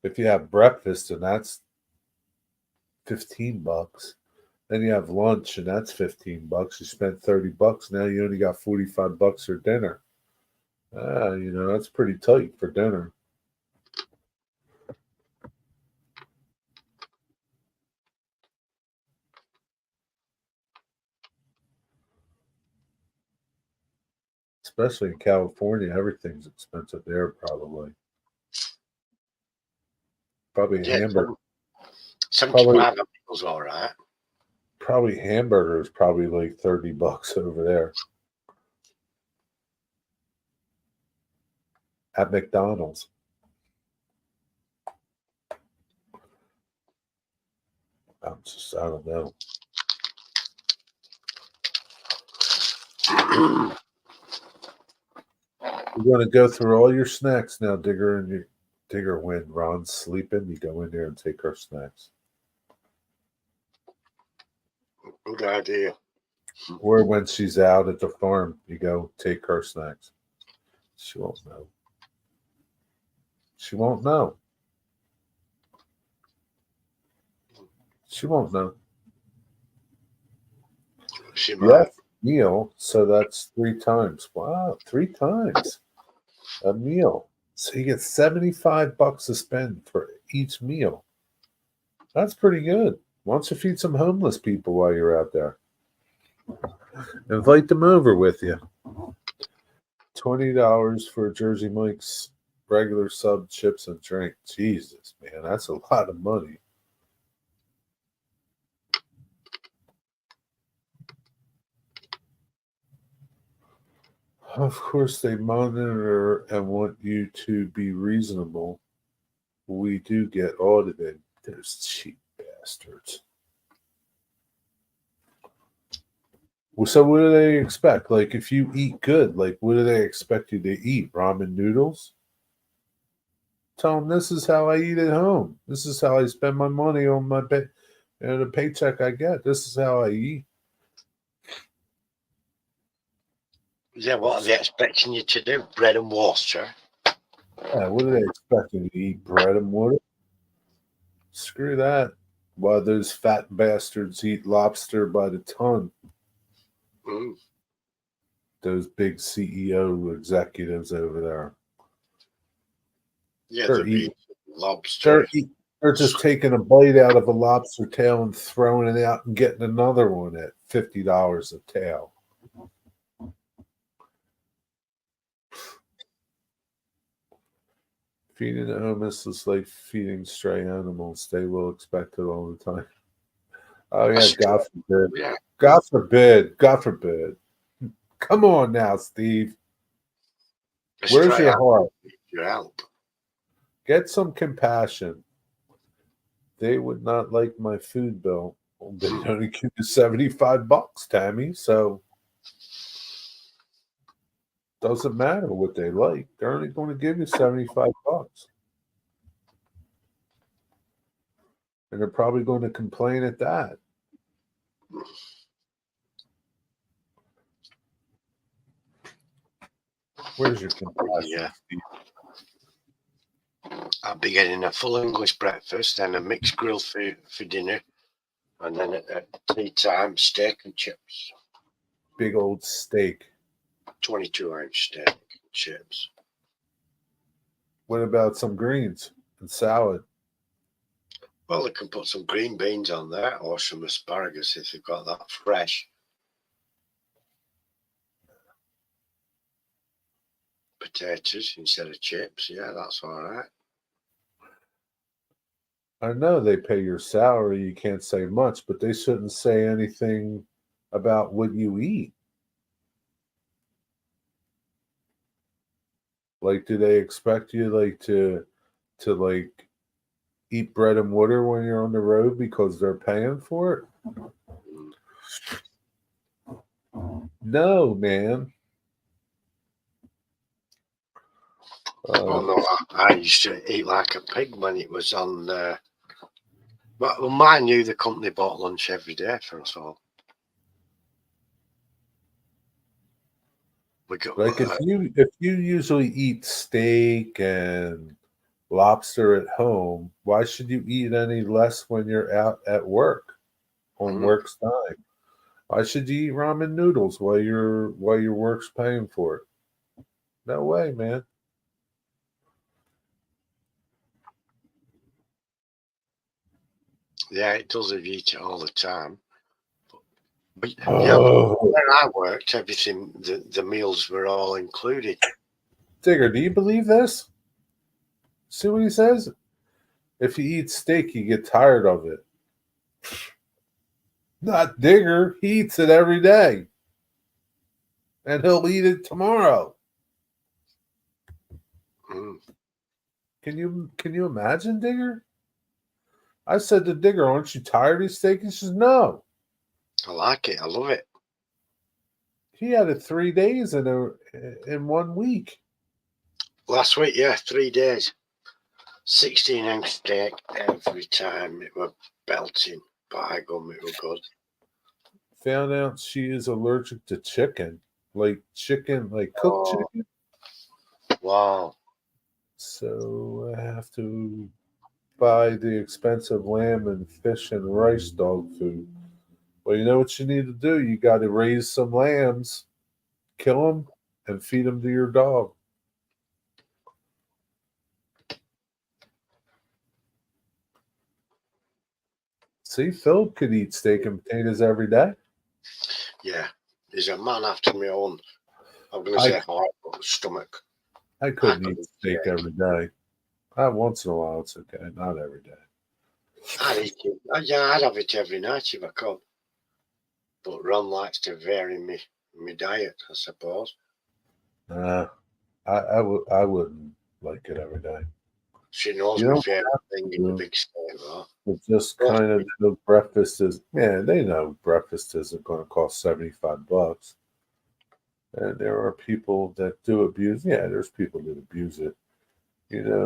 A: If you have breakfast and that's $15, then you have lunch and that's $15. You spent $30. Now you only got $45 for dinner. That's pretty tight for dinner. Especially in California, everything's expensive there. Probably a
B: Yeah,
A: hamburger.
B: 75 was all right.
A: Probably hamburgers. Probably like $30 over there at McDonald's. I don't know. We're going to go through all your snacks now, Digger, and Digger. When Ron's sleeping, you go in there and take our snacks.
B: Good idea.
A: Or when she's out at the farm, you go take her snacks. She won't know. She won't know. She won't know.
B: She might.
A: Yes, meal. So that's 3 times. Wow, 3 times a meal. So you get $75 to spend for each meal. That's pretty good. Why don't you feed some homeless people while you're out there? Invite them over with you. $20 for Jersey Mike's regular sub, chips, and drink. Jesus, man, that's a lot of money. Of course, they monitor and want you to be reasonable. We do get audited. Those cheap bastards. Well, so what do they expect? Like, if you eat good, like, what do they expect you to eat? Ramen noodles? Tell them this is how I eat at home. This is how I spend my money on my the paycheck I get. This is how I eat.
B: Yeah, what are they expecting you to do? Bread and water?
A: Yeah, what are they expecting you to eat? Bread and water? Screw that. While those fat bastards eat lobster by the ton.
B: Mm.
A: Those big CEO executives over there.
B: Yeah,
A: They're
B: they're
A: eating
B: lobster.
A: They're just taking a bite out of a lobster tail and throwing it out and getting another one at $50 a tail. Feeding the homeless is like feeding stray animals. They will expect it all the time. Oh yeah, God forbid.
B: Yeah.
A: God forbid. God forbid. Come on now, Steve. Where's your heart?
B: Your help.
A: Get some compassion. They would not like my food bill. They only give you $75, Tammy. So doesn't matter what they like. They're only going to give you $75. And they're probably going to complain at that. Where's your compassion?
B: Yeah. I'll be getting a full English breakfast and a mixed grill for dinner. And then at tea time, steak and chips.
A: Big old steak.
B: 22-ounce steak and chips.
A: What about some greens and salad?
B: Well, they can put some green beans on there or some asparagus if they've got that fresh. Potatoes instead of chips. Yeah, that's all right.
A: I know they pay your salary. You can't say much, but they shouldn't say anything about what you eat. Like, do they expect you to like eat bread and water when you're on the road because they're paying for it? No, man.
B: Oh no, I used to eat like a pig when it was on. Well, mine knew the company bought lunch every day for us all. We got
A: like if you usually eat steak and lobster at home, why should you eat any less when you're out at work on
B: Mm.
A: work's time? Why should you eat ramen noodles while your work's paying for it? No way, man.
B: Yeah, it does if you eat it all the time. But yeah,
A: Oh,
B: where I worked, everything, the meals were all included.
A: Digger, do you believe this? See what he says? If you eat steak, you get tired of it. Not Digger. He eats it every day. And he'll eat it tomorrow.
B: Mm.
A: Can you imagine, Digger? I said to Digger, aren't you tired of steak? He says, no.
B: I like it. I love it.
A: He had it 3 days in 1 week.
B: Last week, yeah, 3 days. 16-ounce steak every time. It was belting. By gum, it was good.
A: Found out she is allergic to chicken. Like cooked
B: Oh,
A: chicken.
B: wow.
A: So I have to buy the expensive lamb and fish and rice dog food. Well, you know what you need to do? You got to raise some lambs, kill them, and feed them to your dog. See, Philip could eat steak and potatoes every day.
B: Yeah, he's a man after my own. I'm going to
A: I,
B: say heart, but stomach.
A: I couldn't eat steak
B: yeah.
A: every day. Once in a while, it's okay. Not every day.
B: I'd eat it. Yeah, I'd have it every night if I could. But Ron likes to vary me diet, I suppose.
A: Nah, I wouldn't like it every day.
B: She knows
A: You
B: my
A: don't
B: favourite
A: have
B: thing in the
A: to.
B: big state, though.
A: It's just kind of the breakfast is. Yeah, they know breakfast isn't going to cost $75. And there are people that do abuse. Yeah, there's people that abuse it.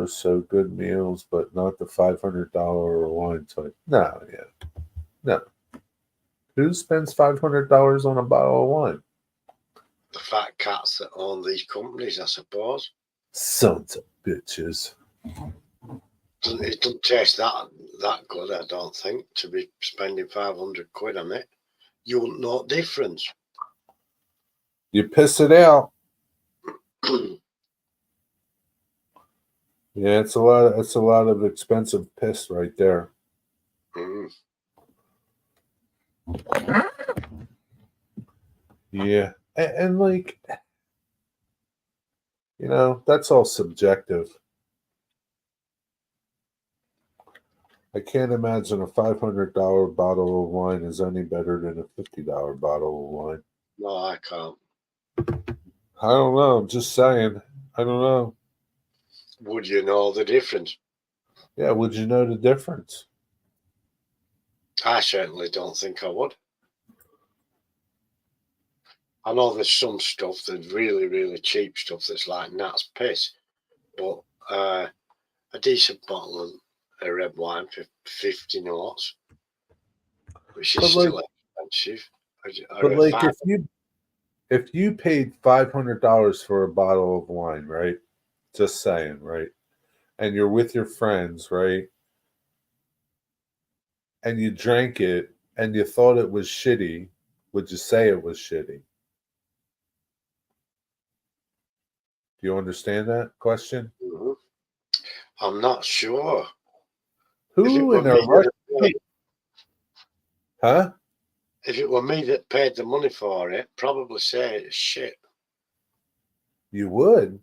A: So good meals, but not the $500 wine type. No, yeah, no. Who spends $500 on a bottle of wine?
B: The fat cats that own these companies, I suppose.
A: Sons of bitches.
B: It doesn't taste that good, I don't think, to be spending 500 quid on it. You wouldn't know the difference.
A: You piss it out. Yeah, it's a lot. It's a lot of expensive piss right there.
B: Mm.
A: Yeah, and like that's all subjective. I can't imagine a $500 bottle of wine is any better than a $50 bottle of wine.
B: No, I can't.
A: I don't know. I'm just saying. I don't know.
B: Would you know the difference?
A: Yeah, would you know the difference?
B: I certainly don't think I would. I know there's some stuff that's really, really cheap stuff that's like Nat's piss, but a decent bottle of red wine for 50 knots, which is still expensive.
A: But
B: Or
A: like if you paid $500 for a bottle of wine, right? Just saying, right? And you're with your friends, right? And you drank it and you thought it was shitty, would you say it was shitty? Do you understand that question?
B: Mm-hmm. I'm not sure.
A: Who in a rush? Huh?
B: If it were me that paid the money for it, probably say it's shit.
A: You would.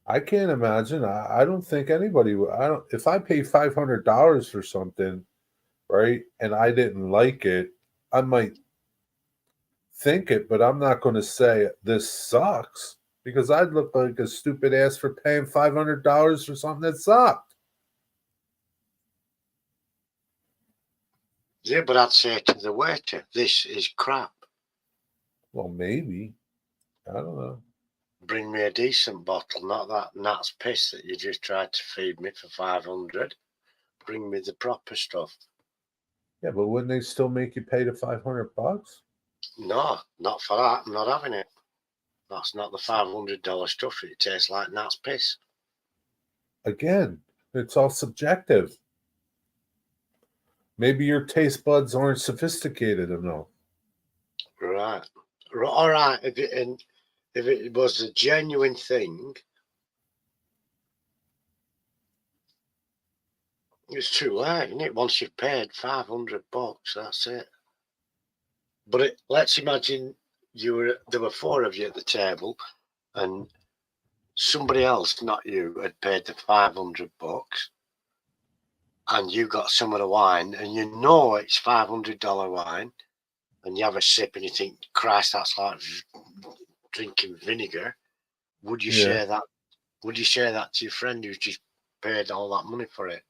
A: I can't imagine. I don't think anybody would. I don't. If I pay $500 for something, right, and I didn't like it, I might think it, but I'm not going to say this sucks because I'd look like a stupid ass for paying $500 for something that sucked.
B: Yeah, but I'd say to the waiter, this is crap.
A: Well, maybe. I don't know.
B: Bring me a decent bottle, not that Nat's piss that you just tried to feed me for 500. Bring me the proper stuff.
A: Yeah, but wouldn't they still make you pay the $500?
B: No, not for that. I'm not having it. That's not the $500 stuff. It tastes like Nat's piss.
A: Again, it's all subjective. Maybe your taste buds aren't sophisticated enough.
B: Right. All right. If it was a genuine thing, it's too late, isn't it? Once you've paid $500, that's it. But let's imagine there were four of you at the table, and somebody else, not you, had paid the $500, and you got some of the wine, and you know it's $500 wine, and you have a sip, and you think, Christ, that's like drinking vinegar. Would you share that? Would you share that to your friend who's just paid all that money for it?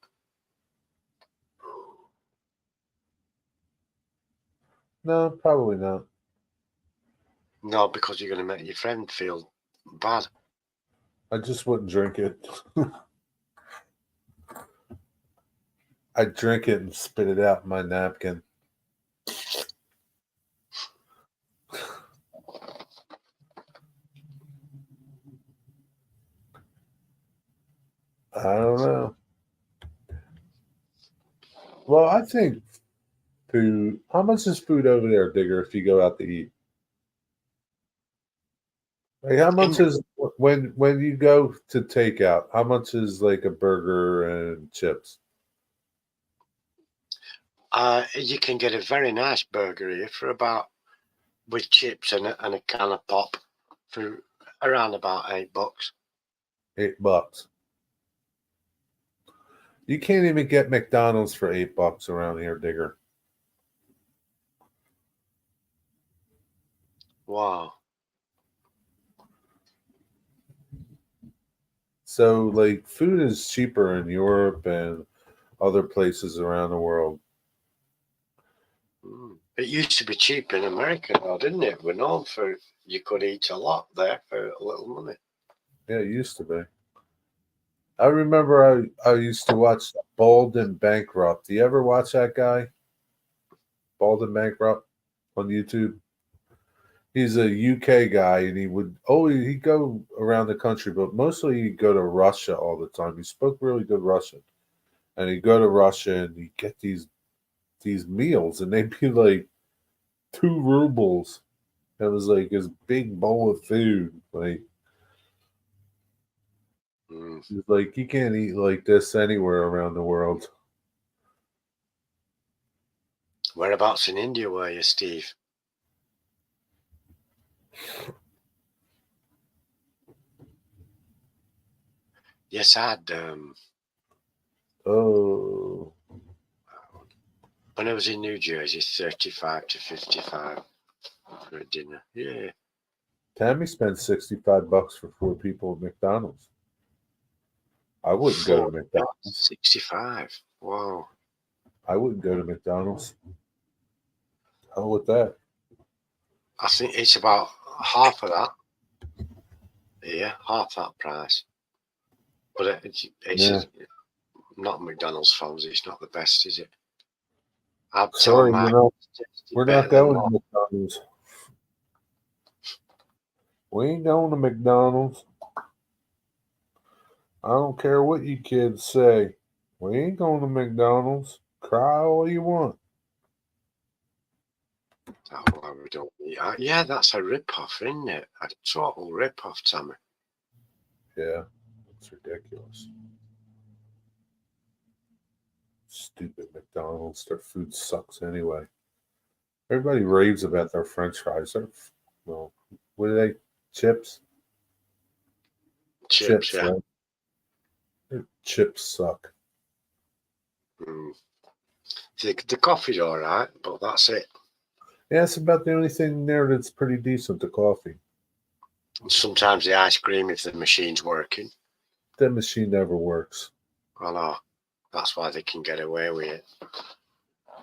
A: No, probably not.
B: No, because you're going to make your friend feel bad.
A: I just wouldn't drink it. I'd drink it and spit it out in my napkin. I don't know. Well, I think food. How much is food over there, Digger, if you go out to eat? Like, how much is when you go to takeout? How much is like a burger and chips?
B: You can get a very nice burger here for about, with chips and a can of pop, for around about $8.
A: $8. You can't even get McDonald's for $8 around here, Digger.
B: Wow.
A: So, like, food is cheaper in Europe and other places around the world.
B: It used to be cheap in America, though, didn't it? We're known for you could eat a lot there for a little money.
A: Yeah, it used to be. I remember I used to watch Bald and Bankrupt. Do you ever watch that guy? Bald and Bankrupt on YouTube? He's a UK guy, and he'd go around the country, but mostly he'd go to Russia all the time. He spoke really good Russian, and he'd go to Russia and he'd get these meals, and they'd be like 2 rubles. It was like this big bowl of food. Like, it's like you can't eat like this anywhere around the world.
B: Whereabouts in India were you, Steve? Yes, I had.
A: Oh,
B: When I was in New Jersey, 35 to 55 for a dinner. Yeah.
A: Tammy spent $65 for 4 people at McDonald's. I wouldn't go to McDonald's.
B: 65. Wow.
A: I wouldn't go to McDonald's. Hell with that.
B: I think it's about half of that. Yeah, half that price. But it's not McDonald's phones. It's not the best, is it? I'd
A: Sorry, we're not going to
B: that.
A: McDonald's. We ain't going to McDonald's. I don't care what you kids say. We ain't going to McDonald's. Cry all you want.
B: Oh, well, we don't. Yeah, that's a rip-off, isn't it? A total rip-off, Tammy.
A: Yeah, it's ridiculous. Stupid McDonald's. Their food sucks anyway. Everybody raves about their French fries. Well, what are they? Chips?
B: Chips, yeah.
A: Right? Their chips suck.
B: The coffee's all right, but that's it.
A: Yeah, it's about the only thing there that's pretty decent, the coffee.
B: Sometimes the ice cream, if the machine's working.
A: That machine never works.
B: I know. That's why they can get away with it.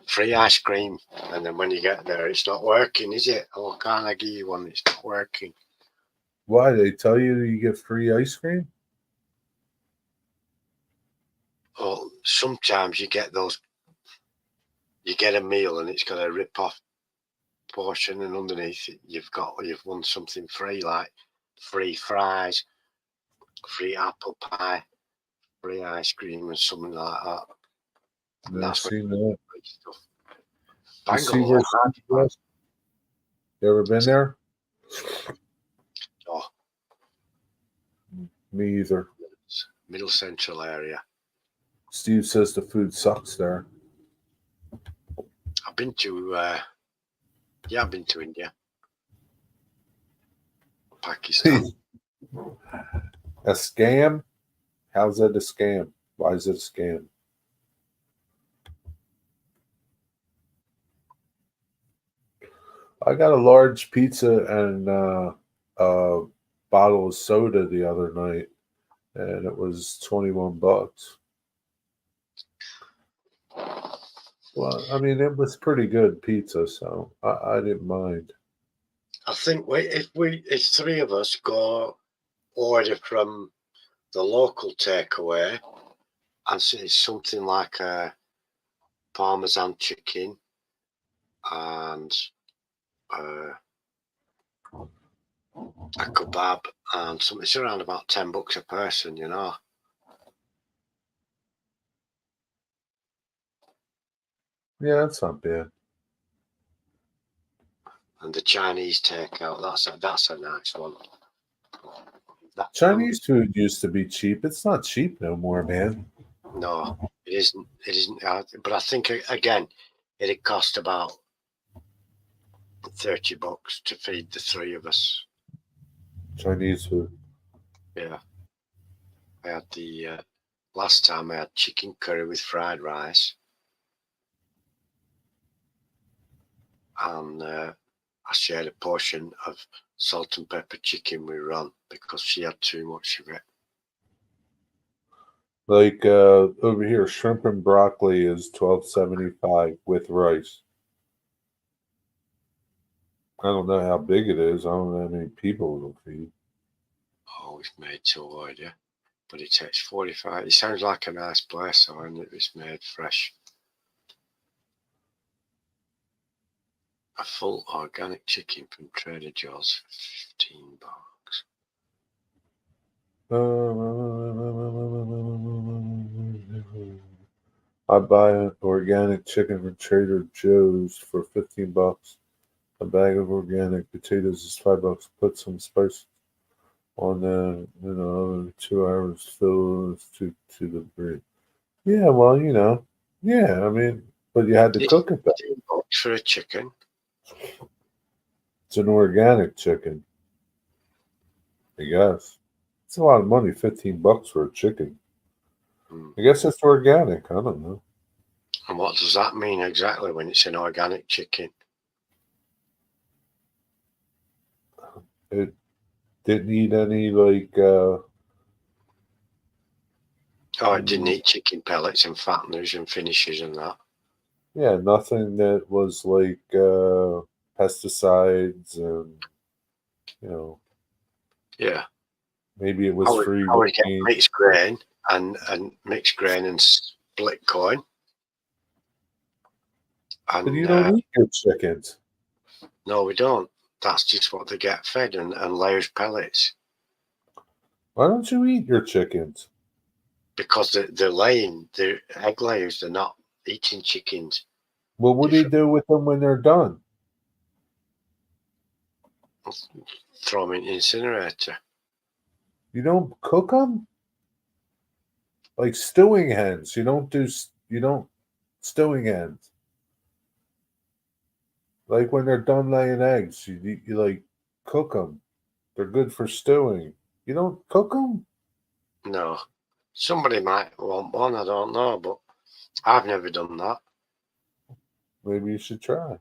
B: Free ice cream, and then when you get there, it's not working, is it? Oh, can't I give you one? It's not working.
A: Why? They tell you you get free ice cream?
B: Well, sometimes you get a meal and it's got a rip-off portion, and underneath it, you've won something free, like free fries, free apple pie, Cadbury ice cream and something like that. And
A: Never
B: that's what
A: seen that.
B: stuff.
A: You see where Steve was? You ever been there?
B: Oh,
A: Me either.
B: Middle Central area.
A: Steve says the food sucks there.
B: I've been to I've been to India, Pakistan.
A: A scam? How's that a scam? Why is it a scam? I got a large pizza and a bottle of soda the other night, and it was $21. Well, I mean, it was pretty good pizza, so I didn't mind.
B: I think if three of us go order from the local takeaway and say something like a Parmesan chicken and a kebab and something, it's around about $10 a person, you know.
A: Yeah, that's not bad.
B: And the Chinese takeout, that's a nice one.
A: Chinese food used to be cheap. It's not cheap no more, man.
B: No, it isn't. It isn't. But I think again, it'd cost about $30 to feed the three of us.
A: Chinese food.
B: Yeah, I had the last time I had chicken curry with fried rice, and I shared a portion of salt and pepper chicken with Ron because she had too much of it.
A: Like over here, shrimp and broccoli is $12.75 with rice. I don't know how big it is. I don't know how many people it'll feed.
B: Oh, we've made to order, but it takes 45. It sounds like a nice place, though, and it was made fresh. A full organic chicken from Trader Joe's for $15.
A: I buy an organic chicken from Trader Joe's for $15. A bag of organic potatoes is $5. Put some spice on that in another 2 hours. Fill to the bread. Yeah, well, yeah. I mean, but you had to cook it.
B: $15 for a chicken.
A: It's an organic chicken. I guess it's a lot of money. $15 for a chicken. I guess it's organic. I don't know.
B: And what does that mean exactly when it's an organic chicken?
A: It didn't eat any
B: it didn't eat chicken pellets and fatteners and finishers and that.
A: Yeah, nothing that was like pesticides and
B: Yeah.
A: Maybe it was free.
B: I would get mixed grain and mixed grain and split corn. And,
A: but you don't eat your chickens.
B: No, we don't. That's just what they get fed and layers pellets.
A: Why don't you eat your chickens?
B: Because they're laying, they're egg layers. They're not eating chickens.
A: Well, what do you do with them when they're done?
B: Throw them in the incinerator.
A: You don't cook them? Like stewing hens. You don't stewing hens. Like when they're done laying eggs, you like cook them. They're good for stewing. You don't cook them?
B: No. Somebody might want one, I don't know, but I've never done that.
A: Maybe you should try.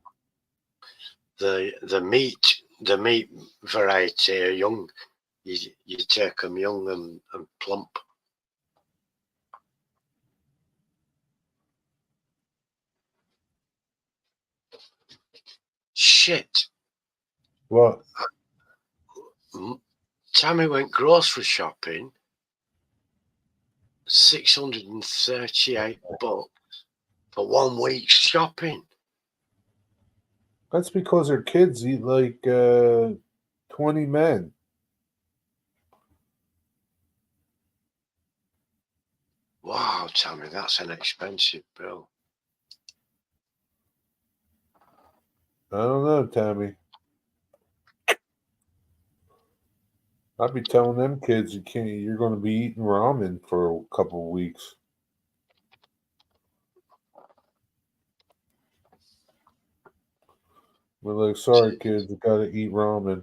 B: The meat variety are young. You take them young and plump. Shit.
A: What?
B: Tammy went grocery shopping. $638 for 1 week's shopping.
A: That's because her kids eat like 20 men.
B: Wow, Tammy, that's an expensive bill.
A: I don't know, Tammy. I'd be telling them kids you can't. You're going to be eating ramen for a couple of weeks. We're like, sorry, kids, we got to eat ramen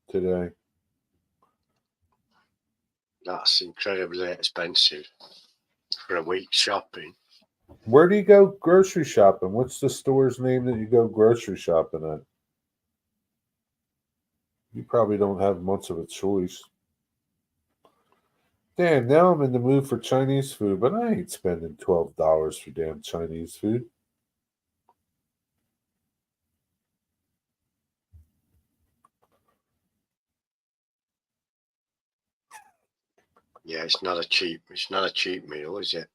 A: today.
B: That's incredibly expensive for a week shopping.
A: Where do you go grocery shopping? What's the store's name that you go grocery shopping at? You probably don't have much of a choice. Damn, now I'm in the mood for Chinese food, but I ain't spending $12 for damn Chinese food.
B: Yeah, it's not a cheap meal, is it?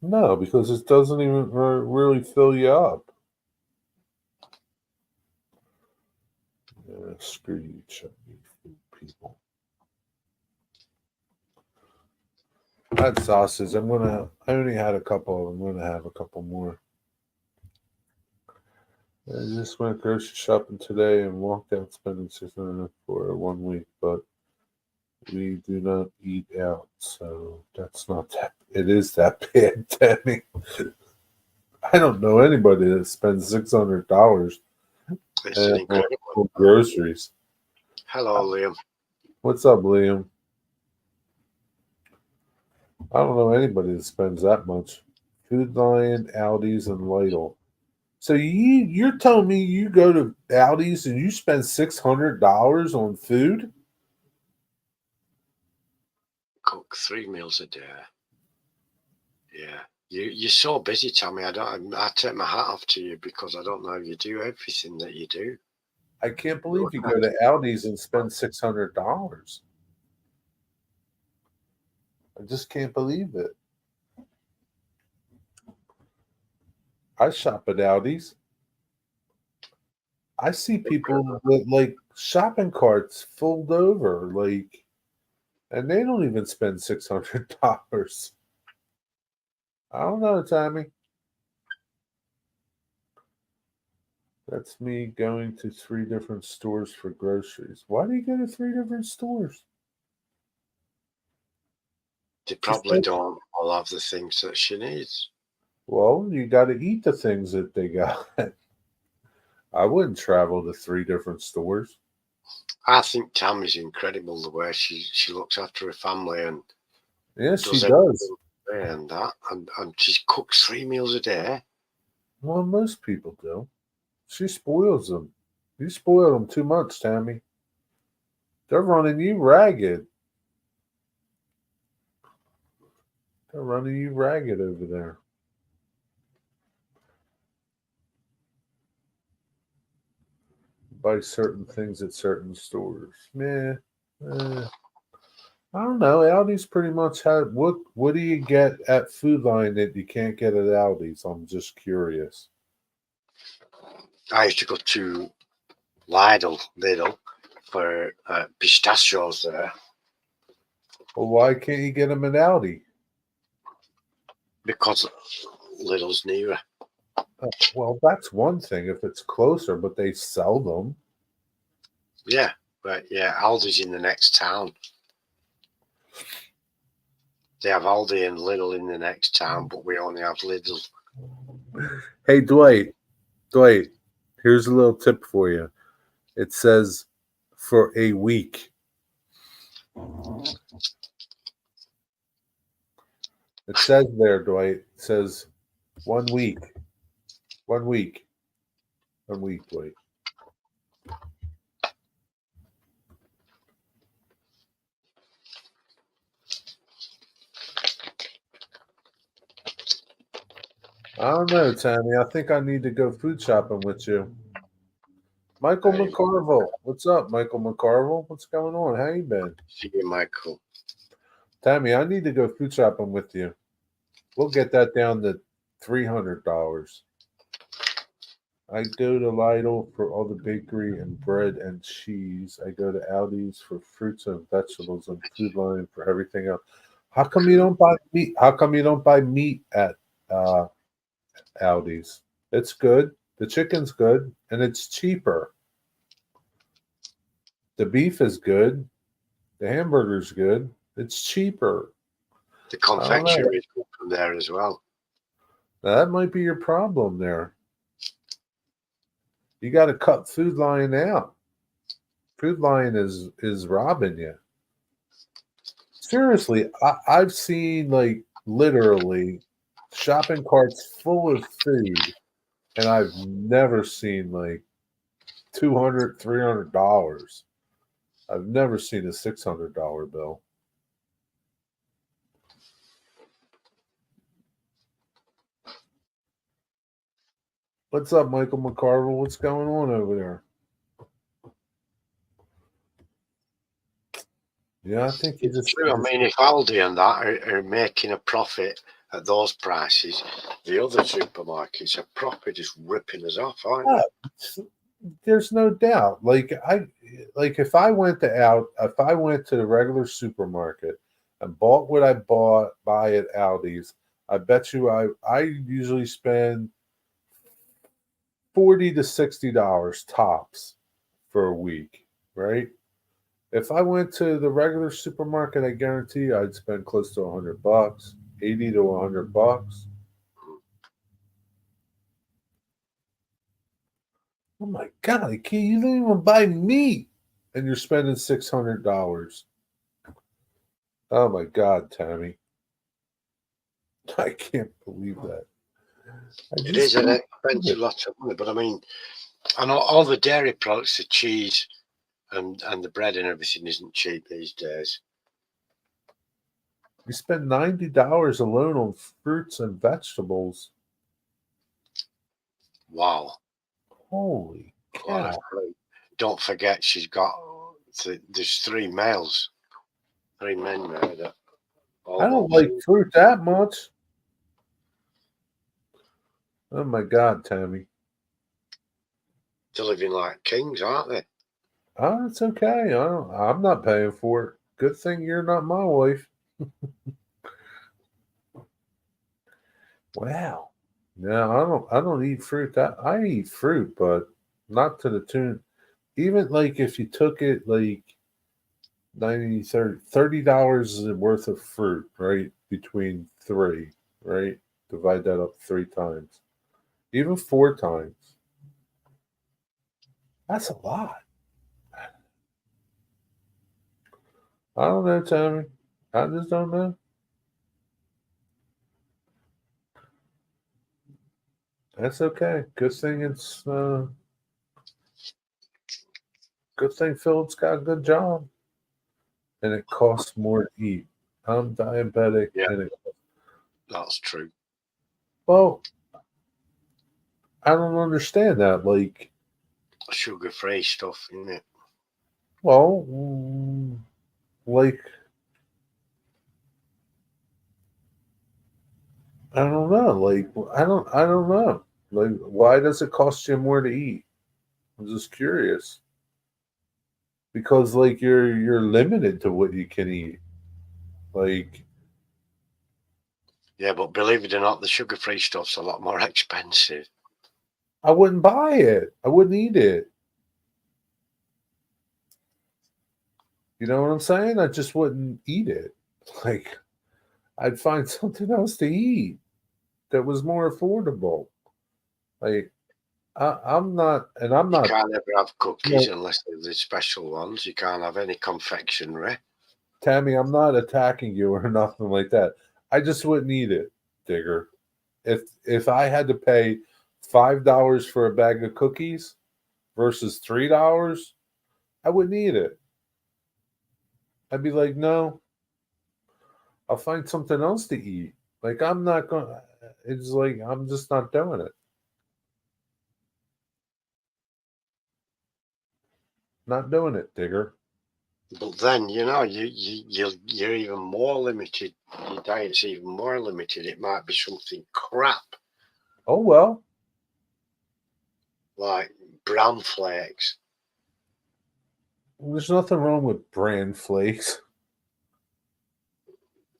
A: No, because it doesn't even really fill you up. Yeah, screw you, Chinese food people. I had sausage. I only had a couple. I'm gonna have a couple more. I just went grocery shopping today and walked out spending $600 for 1 week, but we do not eat out, so that's not that. It is that bad, Tammy. I don't know anybody that spends $600
B: It's an incredible.
A: for groceries.
B: Hello, Liam.
A: What's up, Liam? I don't know anybody that spends that much. Food Lion, Aldi's, and Lidl. So you're telling me you go to Aldi's and you spend $600 on food?
B: Cook 3 meals a day. Yeah, you're so busy, Tammy. I take my hat off to you because I don't know if you do everything that you do.
A: I can't believe you go to Aldi's and spend $600. I just can't believe it. I shop at Aldi's. I see people with like shopping carts fold over, like, and they don't even spend $600. I don't know, Tommy. That's me going to 3 different stores for groceries. Why do you go to 3 different stores?
B: They probably don't all have the things that she needs.
A: Well, you got to eat the things that they got. I wouldn't travel to 3 different stores.
B: I think Tammy's incredible the way she looks after her family and
A: Yes, she does.
B: And that and she cooks 3 meals a day.
A: Well, most people do. She spoils them. You spoil them too much, Tammy. They're running you ragged. They're running you ragged over there. Buy certain things at certain stores. Meh. I don't know. Aldi's pretty much had what do you get at Food Line that you can't get at Aldi's? I'm just curious.
B: I used to go to Lidl for pistachios there.
A: Well, why can't you get them at Aldi?
B: Because Lidl's nearer.
A: Well, that's one thing if it's closer, but they sell them.
B: Yeah, but yeah, Aldi's in the next town. They have Aldi and Lidl in the next town, but we only have Lidl.
A: Hey, Dwight, here's a little tip for you. It says for a week. It says there, Dwight. It says 1 week. 1 week. 1 week, Dwight. I don't know, Tammy. I think I need to go food shopping with you. Michael McCarville. What's up, Michael McCarville? What's going on? How you been?
B: See you, Michael.
A: Tammy, I need to go food shopping with you. We'll get that down to $300. I go to Lidl for all the bakery and bread and cheese. I go to Aldi's for fruits and vegetables and Food Line for everything else. How come you don't buy meat? How come you don't buy meat at uh, Aldi's? It's good. The chicken's good and it's cheaper. The beef is good. The hamburger's good. It's cheaper.
B: The
A: I don't know.
B: confectionery is good from there as well.
A: That might be your problem there. You got to cut Food Line out. Food Line is robbing you. Seriously, I've seen like literally shopping carts full of food, and I've never seen like $200, $300. I've never seen a $600 bill. What's up, Michael McCarville? What's going on over there? Yeah, I think you
B: It's
A: just.
B: true. I mean, if Aldi and that are making a profit at those prices, the other supermarkets are proper just ripping us off, aren't they?
A: There's no doubt. Like if I went to the regular supermarket and bought what I buy at Aldi's, I bet you I usually spend $40 to $60 tops for a week, right? If I went to the regular supermarket, I guarantee you I'd spend close to $100, 80 to $100. Oh my God, kid, you don't even buy meat and you're spending $600. Oh my God, Tammy. I can't believe that.
B: It is an expensive lot of money, but I mean, I know all the dairy products, the cheese and the bread and everything isn't cheap these days.
A: You spend $90 alone on fruits and vegetables.
B: Wow.
A: Holy cow.
B: Don't forget, she's got, there's three men there that
A: I don't like fruit that much. Oh my God, Tammy.
B: they're living like kings, aren't they?
A: Oh, it's okay. I'm not paying for it. Good thing you're not my wife. Wow. No, I don't eat fruit. That I eat fruit, but not to the tune. Even like if you took it like 90, $30 worth of fruit, right? Between three, right? Divide that up 3 times. Even 4 times. That's a lot. I don't know, Tommy. I just don't know. That's okay. Good thing Philip's got a good job. And it costs more to eat. I'm diabetic and
B: that's true.
A: Well, I don't understand that. Like
B: sugar-free stuff, isn't it?
A: Well, like I don't know. Like I don't know. Like why does it cost you more to eat? I'm just curious. Because like you're limited to what you can eat. Like
B: yeah, but believe it or not, the sugar-free stuff's a lot more expensive.
A: I wouldn't buy it. I wouldn't eat it. You know what I'm saying? I just wouldn't eat it. Like I'd find something else to eat that was more affordable. Like I'm not, and I'm not.
B: You can't ever have cookies unless they're the special ones. You can't have any confectionery.
A: Tammy, I'm not attacking you or nothing like that. I just wouldn't eat it, Digger. If I had to pay $5 for a bag of cookies versus $3, I wouldn't eat it. I'd be like, no, I'll find something else to eat. Like I'm not going. It's like I'm just not doing it. Not doing it, Digger.
B: But then you're even more limited. Your diet's even more limited. It might be something crap.
A: Oh well.
B: like bran flakes.
A: There's nothing wrong with bran flakes.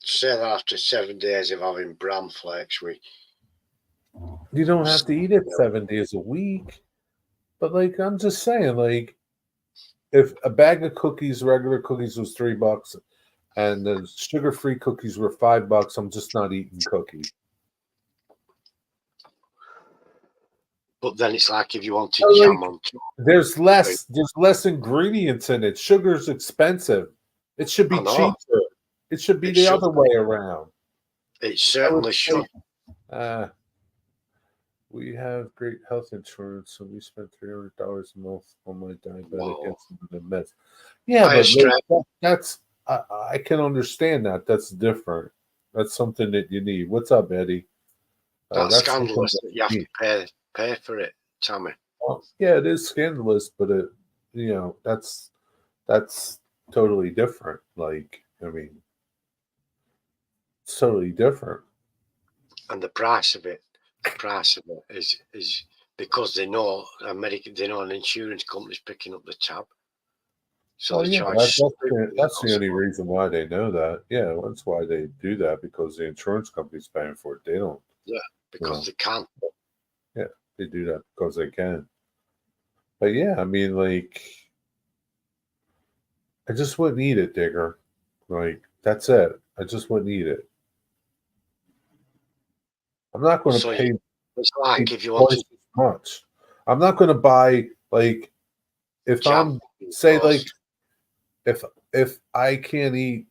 B: Say that after 7 days of having bran flakes,
A: You don't have to eat it 7 days a week. But like I'm just saying, like if a bag of cookies, regular cookies was $3 and the sugar-free cookies were $5, I'm just not eating cookies.
B: But then it's like if you wanted
A: So,
B: jam
A: like,
B: on top.
A: there's less ingredients in it. Sugar's expensive. It should
B: I
A: be
B: know.
A: cheaper. It should be
B: It
A: the
B: should
A: other way around.
B: It certainly should.
A: We have great health insurance, so we spent $300 a month on my diabetic
B: Whoa.
A: insulin meds. Yeah,
B: I
A: but
B: stress.
A: that's I can understand that. That's different. That's something that you need. What's up, Eddie?
B: That's
A: That's something
B: scandalous
A: that
B: that you have
A: you
B: to
A: need.
B: pay for it, Tommy.
A: Well, yeah, it is scandalous, but that's totally different. Like, I mean, it's totally different.
B: And the price of it is because they know they know an insurance company's picking up the tab. So
A: Well,
B: they
A: yeah,
B: charge
A: that's the only reason why they know that. Yeah, that's why they do that because the insurance company's paying for it. They don't,
B: because they can.
A: yeah, they do that because they can. But yeah, I mean, like, I just wouldn't eat it, Digger. Like, that's it. I just wouldn't eat it. I'm not going to
B: So
A: pay
B: it's like if you
A: twice
B: wanted
A: as much. I'm not going to buy like if
B: jam,
A: say like if I can't eat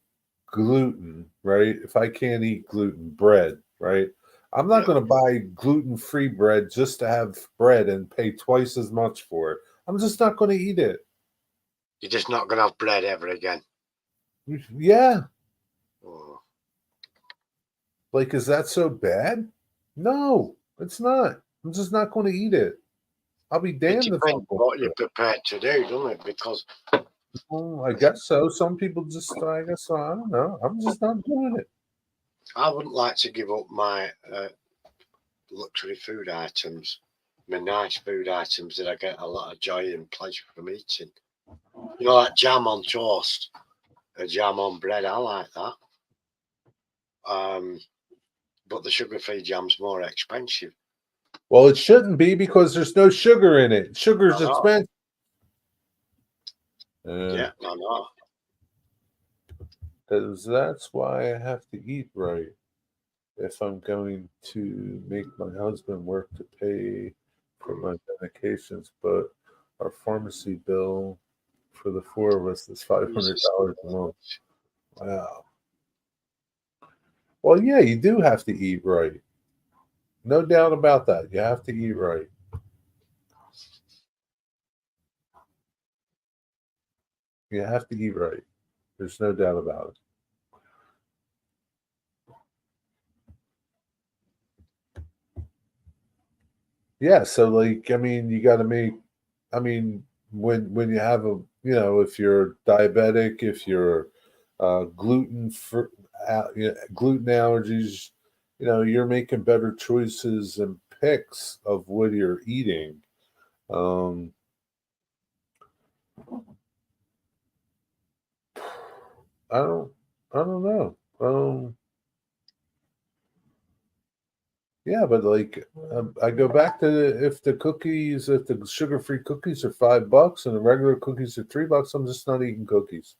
A: gluten, right? If I can't eat gluten bread, right? I'm not going to buy gluten-free bread just to have bread and pay twice as much for it. I'm just not going to eat it.
B: you're just not going to have bread ever again.
A: Yeah.
B: Oh.
A: Like, is that so bad? No, it's not. I'm just not going to eat it. I'll be
B: It
A: damned if I'm
B: depends
A: going
B: what
A: to.
B: you're prepared to do, doesn't it? Because
A: Well, I guess so. Some people just, I guess, I don't know. I'm just not doing it.
B: I wouldn't like to give up my luxury food items, my nice food items that I get a lot of joy and pleasure from eating. You know, like jam on toast, a jam on bread. I like that. But the sugar-free jam's more expensive.
A: Well, it shouldn't be because there's no sugar in it. Sugar's expensive.
B: Yeah, I know.
A: Because that's why I have to eat right. If I'm going to make my husband work to pay for my medications, but our pharmacy bill for the four of us is $500 a month. Wow. Well, yeah, you do have to eat right. No doubt about that. You have to eat right. You have to eat right. There's no doubt about it. Yeah, so like I mean, you got to make. I mean, when you have a if you're diabetic, if you're gluten allergies, you're making better choices and picks of what you're eating. Um, I don't I don't know. Yeah, but like I go back to if the sugar-free cookies are $5 and the regular cookies are $3, I'm just not eating cookies.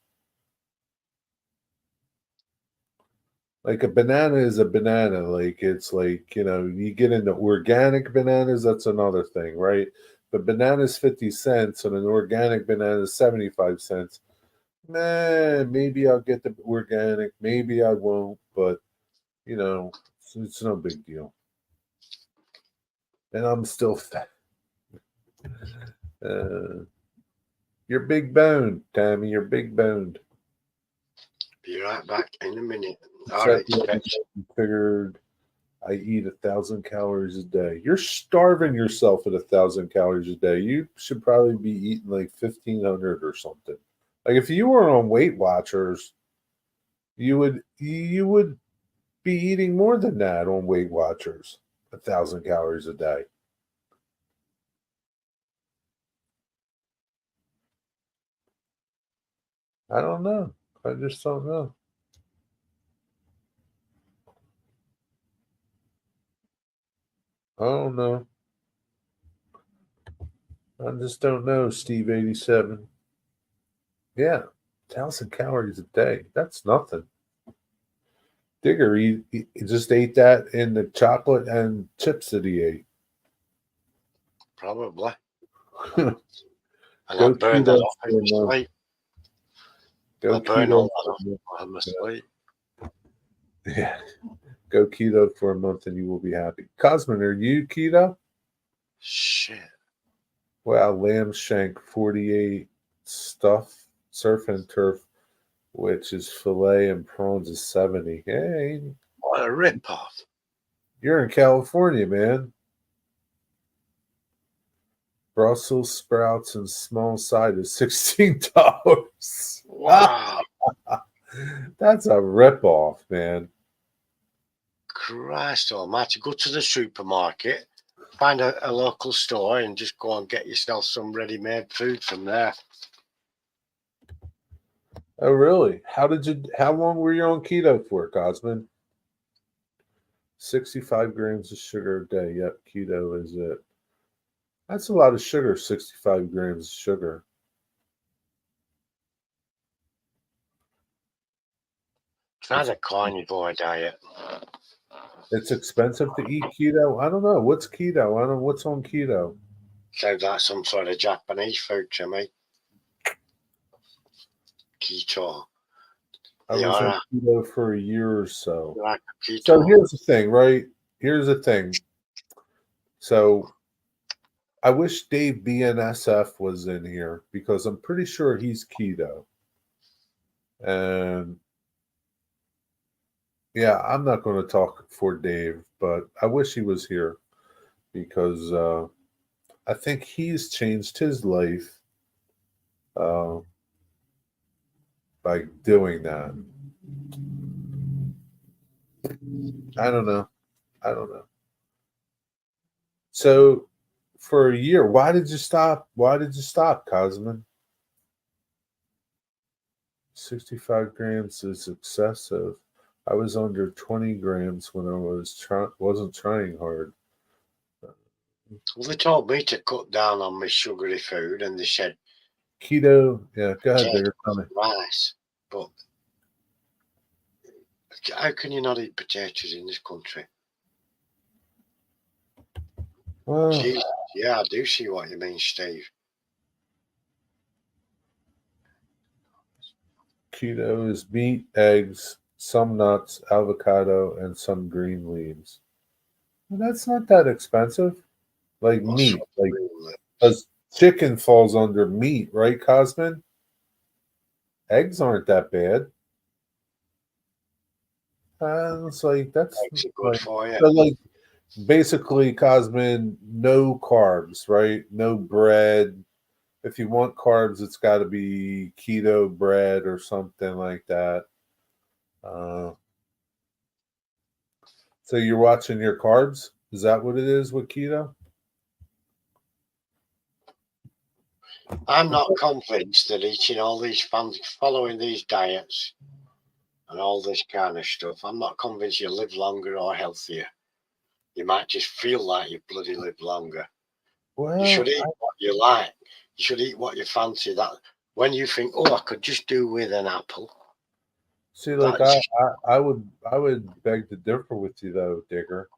A: Like a banana is a banana. Like it's like, you get into organic bananas, that's another thing, right? But banana's 50 cents and an organic banana is 75 cents. Maybe I'll get the organic, maybe I won't, but it's no big deal. And I'm still fat. You're big boned, Tommy. You're big boned.
B: Be right back in a minute. All right,
A: figured I eat 1,000 calories a day. You're starving yourself at 1,000 calories a day. You should probably be eating like 1,500 or something. Like if you were on Weight Watchers, you would be eating more than that on Weight Watchers. 1,000 calories a day. I don't know. I just don't know. I don't know. I just don't know, Steve 87. Yeah, 1,000 calories a day. That's nothing. Digger, he just ate that in the chocolate and chips that he ate.
B: Probably.
A: Go
B: And I burned that
A: keto
B: off in
A: for a
B: my
A: month.
B: sleep.
A: Go
B: I burn
A: keto
B: all that
A: for
B: off
A: a month.
B: while I'm
A: Yeah.
B: asleep.
A: Yeah. Go keto for a month and you will be happy. Cosmin, are you keto?
B: Shit.
A: Wow, lamb shank 48 stuff, surf and turf, which is filet and prawns is 70. Hey,
B: What a rip-off.
A: you're in California, man. Brussels sprouts and small side is $16.
B: Wow.
A: That's a ripoff, man.
B: Christ almighty. Go to the supermarket, find a local store and just go and get yourself some ready-made food from there.
A: Oh, really? How long were you on keto for, Cosmin? 65 grams of sugar a day. Yep, keto is it. That's a lot of sugar, 65 grams of sugar.
B: Try the carnivore diet.
A: It's expensive to eat keto. I don't know. What's keto? I don't know what's on keto.
B: Sounds like some sort of Japanese food to me. Keto.
A: I
B: They
A: was on
B: are
A: keto for a year or so.
B: like a keto.
A: So here's the thing, right? Here's the thing. So I wish Dave BNSF was in here because I'm pretty sure he's keto. And yeah, I'm not going to talk for Dave, but I wish he was here because I think he's changed his life uh, by doing that. I don't know. I don't know. So for a year, why did you stop? Why did you stop, Cosmin? 65 grams is excessive. I was under 20 grams when I wasn't trying hard.
B: Well, they told me to cut down on my sugary food, and they said
A: Keto, yeah, go ahead,
B: take
A: Digger. Tell me.
B: rice. But how can you not eat potatoes in this country?
A: Well,
B: Jeez, yeah, I do see what you mean, Steve.
A: keto is meat, eggs, some nuts, avocado, and some green leaves. Well, that's not that expensive. Like
B: What's
A: meat, like
B: wrong?
A: because chicken falls under meat, right, Cosmin? Eggs aren't that bad. It's like that's
B: Eggs are good
A: like
B: for you.
A: so like basically, Cosmin, no carbs, right? No bread. If you want carbs, it's got to be keto bread or something like that. Uh, so you're watching your carbs? Is that what it is with keto?
B: I'm not convinced that eating all these following these diets and all this kind of stuff, I'm not convinced you live longer or healthier. You might just feel like you bloody live longer. You should
A: Well,
B: eat what you like. You should eat what you fancy. That when you think, oh, I could just do with an apple.
A: see, like
B: That's
A: I would beg to differ with you though, Digger.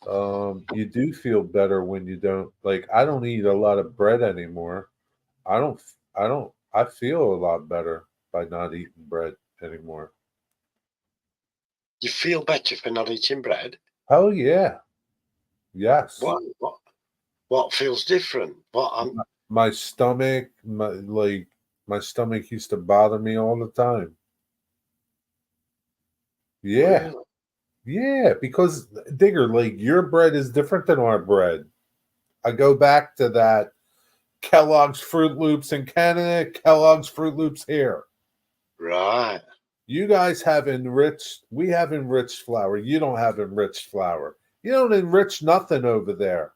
A: You do feel better when you don't like. I don't eat a lot of bread anymore. I don't. I don't. I feel a lot better by not eating bread anymore.
B: you feel better for not eating bread.
A: Oh yeah, yes.
B: What feels different? What
A: My stomach, my stomach used to bother me all the time. Yeah,
B: really?
A: yeah. Because Digger, like your bread is different than our bread. I go back to that Kellogg's Fruit Loops in Canada, Kellogg's Fruit Loops here.
B: Right.
A: You guys have enriched, we have enriched flour. You don't have enriched flour. You don't enrich nothing over there.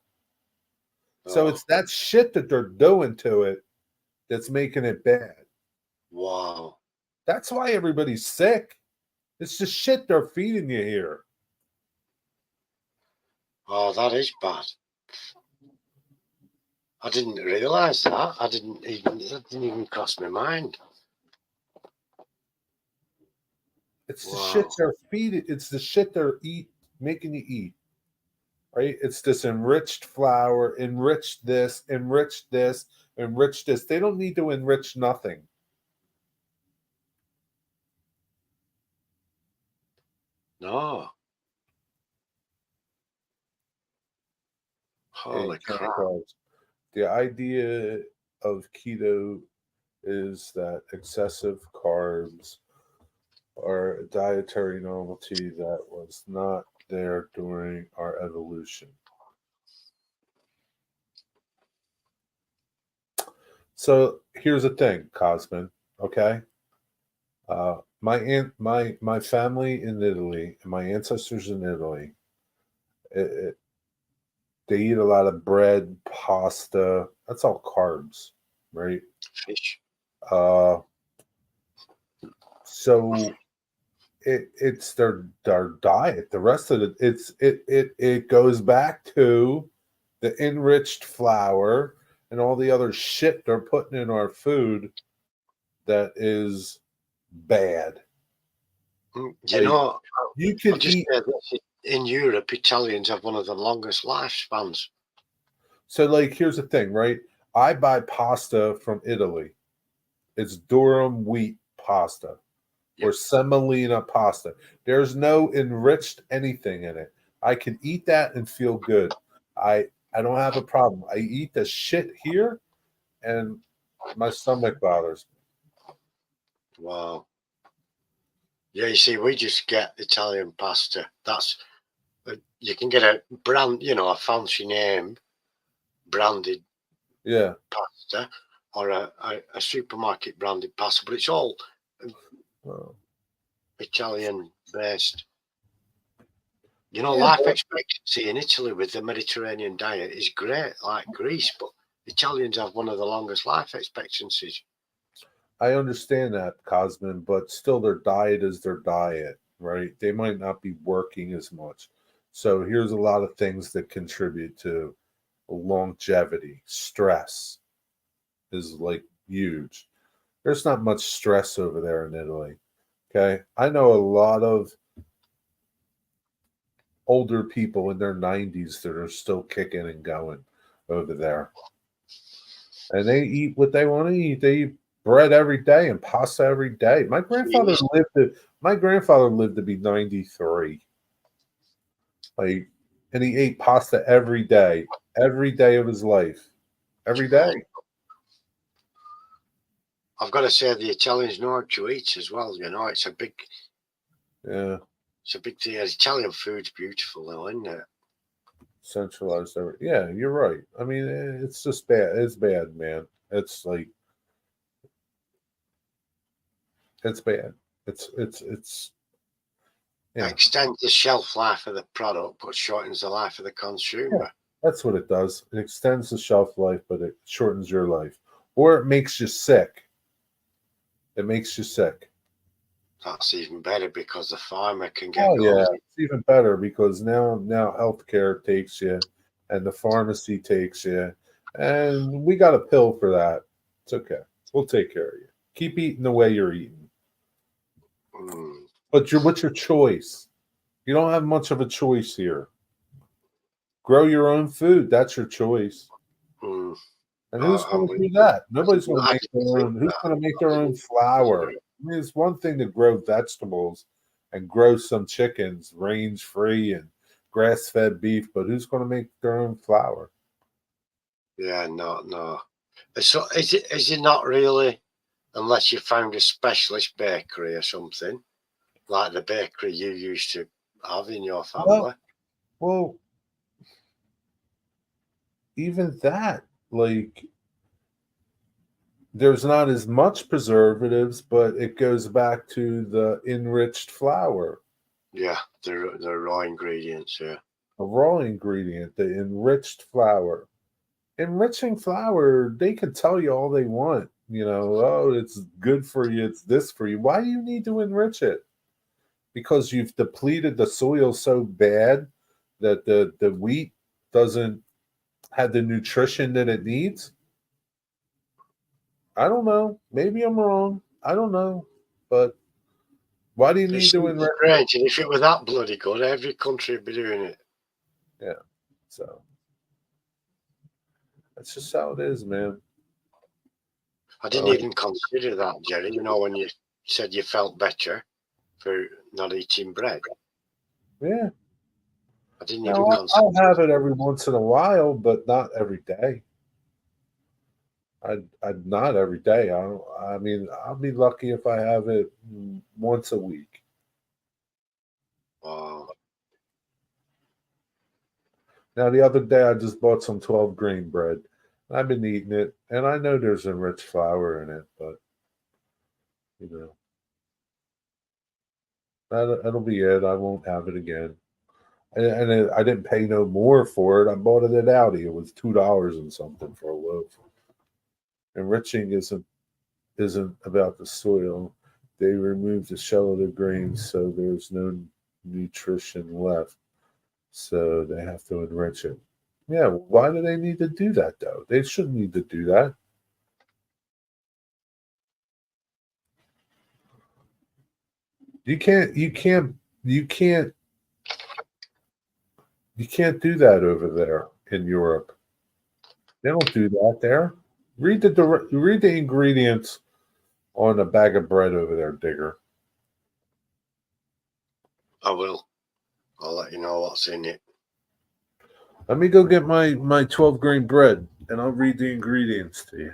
A: So
B: Oh,
A: it's that shit that they're doing to it that's making it bad.
B: Wow.
A: That's why everybody's sick. It's the shit they're feeding you here.
B: Oh, that is bad. I didn't realise that. That didn't even cross my mind.
A: It's the
B: Wow.
A: shit they're feeding. It's the shit they're making you eat. Right? It's this enriched flour, enriched this, enriched this, enriched this. They don't need to enrich nothing.
B: No. Holy crap.
A: The idea of keto is that excessive carbs are a dietary novelty that was not there during our evolution. So here's the thing, Cosmin. Okay, my family in Italy and my ancestors in Italy, they eat a lot of bread, pasta. That's all carbs, right?
B: Fish.
A: So it's their diet. The rest of it goes back to the enriched flour and all the other shit they're putting in our food that is bad.
B: You
A: Like,
B: know,
A: you can eat.
B: In Europe, Italians have one of the longest lifespans.
A: So, like, here's the thing, right? I buy pasta from Italy. It's durum wheat pasta or semolina pasta. There's no enriched anything in it. I can eat that and feel good. I don't have a problem. I eat the shit here, and my stomach bothers me.
B: Wow. Yeah, you see, we just get Italian pasta. That's you can get a brand, a fancy name branded pasta or a supermarket branded pasta, but it's all Italian based. Life expectancy in Italy with the Mediterranean diet is great, like Greece, but Italians have one of the longest life expectancies.
A: I understand that, Cosmin, but still their diet is their diet, right? They might not be working as much. So here's a lot of things that contribute to longevity. Stress is like huge. There's not much stress over there in Italy. Okay. I know a lot of older people in their 90s that are still kicking and going over there. And they eat what they want to eat. They eat bread every day and pasta every day. My grandfather lived to be 93. Like, and he ate pasta every day of his life. Every day.
B: I've got to say the Italians know how to eat as well. It's a big thing. Italian food's beautiful though, isn't it?
A: Centralized yeah, you're right. I mean, it's just bad. It's bad, man. It's like it's bad. It's
B: It extends the shelf life of the product, but shortens the life of the consumer.
A: Yeah, that's what it does. It extends the shelf life, but it shortens your life. Or it makes you sick. It makes you sick.
B: That's even better because the farmer can get
A: it's even better because now healthcare takes you and the pharmacy takes you. And we got a pill for that. It's okay. We'll take care of you. Keep eating the way you're eating. But what's your choice? You don't have much of a choice here. Grow your own food. That's your choice. And who's going to do that? Nobody's going to make their own. Who's going to make their own flour? I mean, it's one thing to grow vegetables and grow some chickens, range free and grass fed beef, but who's going to make their own flour?
B: Yeah, no. So is it not really, unless you found a specialist bakery or something, like the bakery you used to have in your family?
A: Well, even that, like, there's not as much preservatives, but it goes back to the enriched flour.
B: Yeah, the raw ingredients, yeah.
A: A raw ingredient, the enriched flour. Enriching flour, they can tell you all they want. Oh, it's good for you, it's this for you. Why do you need to enrich it? Because you've depleted the soil so bad that the wheat doesn't have the nutrition that it needs? I don't know. Maybe I'm wrong. I don't know. But why do you need
B: It's
A: to enrich it?
B: strange. And if it were that bloody good, every country would be doing it.
A: Yeah. So that's just how it is, man.
B: I didn't even consider that, Jerry. When you said you felt better for not eating bread.
A: Yeah.
B: I didn't
A: Now,
B: even consider
A: I'll have it every once in a while, but not every day. I'd not every day. I mean, I'll be lucky if I have it once a week.
B: Wow.
A: Now, the other day, I just bought some 12 grain bread. I've been eating it, and I know there's enriched flour in it, but you know, that'll be it. I won't have it again. I didn't pay no more for it. I bought it at Aldi. It was $2 and something for a loaf. Enriching isn't about the soil. They remove the shell of the grains, so there's no nutrition left. So they have to enrich it. Yeah, why do they need to do that though? They shouldn't need to do that. You can't do that over there in Europe. They don't do that there. Read the ingredients on a bag of bread over there, Digger.
B: I will. I'll let you know what's in it.
A: Let me go get my 12 grain bread and I'll read the ingredients to you.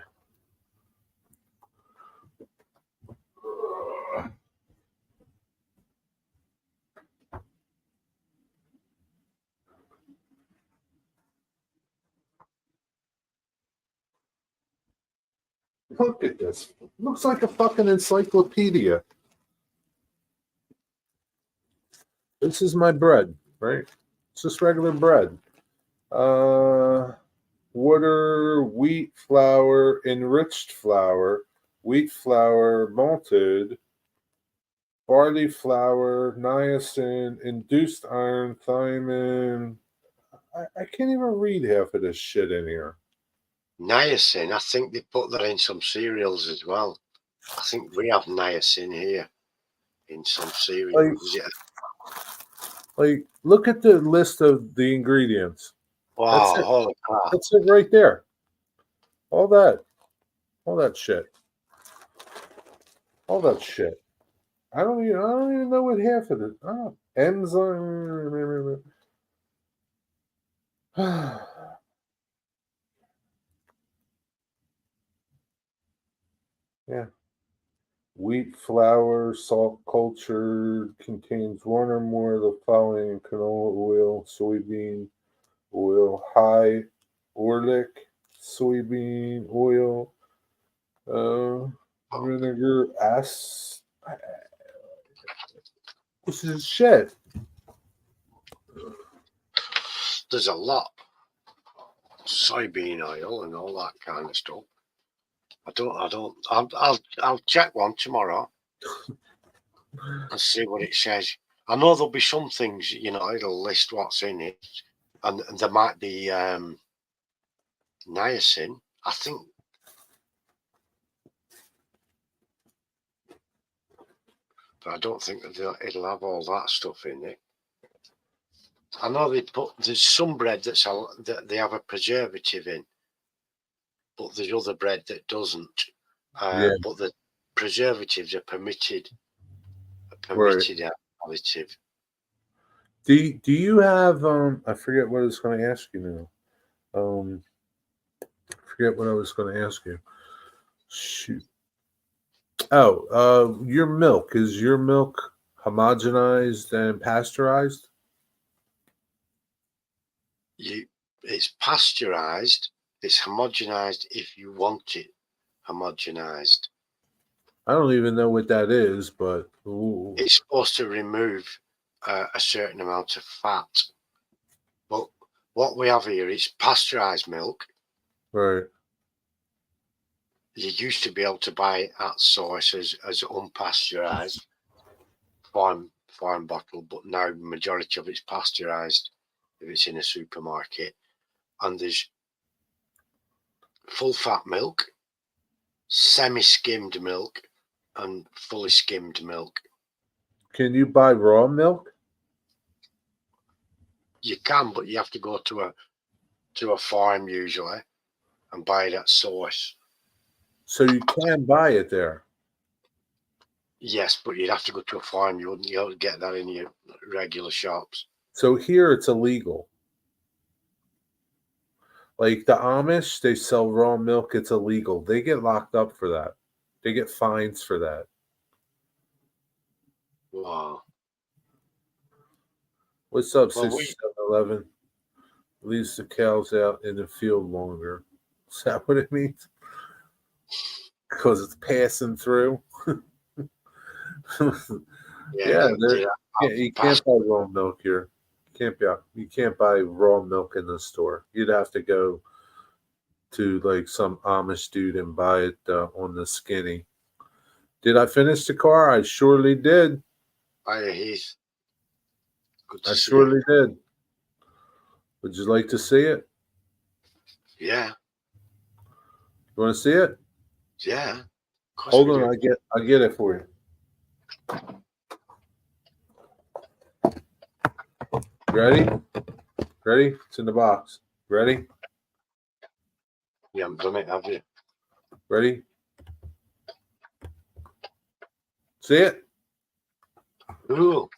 A: Look at this. Looks like a fucking encyclopedia. This is my bread, right? It's just regular bread. Water, wheat flour, enriched flour, wheat flour, malted, barley flour, niacin, induced iron, thiamine. I can't even read half of this shit in here.
B: Niacin, I think they put that in some cereals as well. I think we have niacin here in some cereals.
A: Like, look at the list of the ingredients. That's
B: Wow,
A: it.
B: holy crap.
A: That's it right there. All that shit. All that shit. I don't even know what half of it. Oh, enzyme. Yeah. Wheat flour, salt culture contains one or more of the following: canola oil, soybean oil, high oleic soybean oil, vinegar, this is shit.
B: There's a lot. Soybean oil and all that kind of stuff. I'll check one tomorrow and see what it says. I know there'll be some things, it'll list what's in it, and there might be niacin. I think, but I don't think it'll have all that stuff in it. I know there's some bread that they have a preservative in, but there's other bread that doesn't.
A: Yeah.
B: But the preservatives are permitted.
A: Right.
B: Additive.
A: Do you have I forget what I was going to ask you now. Forget what I was going to ask you. Shoot. Oh, is your milk homogenized and pasteurized?
B: It's pasteurized. It's homogenized if you want it homogenized.
A: I don't even know what that is, but ooh.
B: It's supposed to remove a certain amount of fat. But what we have here is pasteurized milk.
A: Right.
B: you used to be able to buy it at source as unpasteurized farm bottle, but now the majority of it's pasteurized if it's in a supermarket. And there's full fat milk, semi-skimmed milk, and fully skimmed milk.
A: Can you buy raw milk?
B: You can, but you have to go to a farm usually and buy it at source.
A: So you can buy it there.
B: Yes, but you'd have to go to a farm. You wouldn't get that in your regular shops.
A: So here it's illegal. Like the Amish, they sell raw milk. It's illegal. They get locked up for that. They get fines for that.
B: Wow.
A: What's up,
B: Well,
A: 6711? Leaves the cows out in the field longer. Is that what it means? Because it's passing through. Yeah, you can't buy raw milk here. You can't buy raw milk in the store. You'd have to go to like some Amish dude and buy it on the skinny. Did I finish the car? I surely did.
B: Hiya, Heath. Good to
A: I
B: see
A: surely
B: you.
A: did. Would you like to see it?
B: Yeah.
A: You want to see it?
B: Yeah.
A: Hold on, I get it for you. Ready? Ready? It's in the box. Ready?
B: You haven't done it, have you?
A: Ready? See it?
B: Ooh.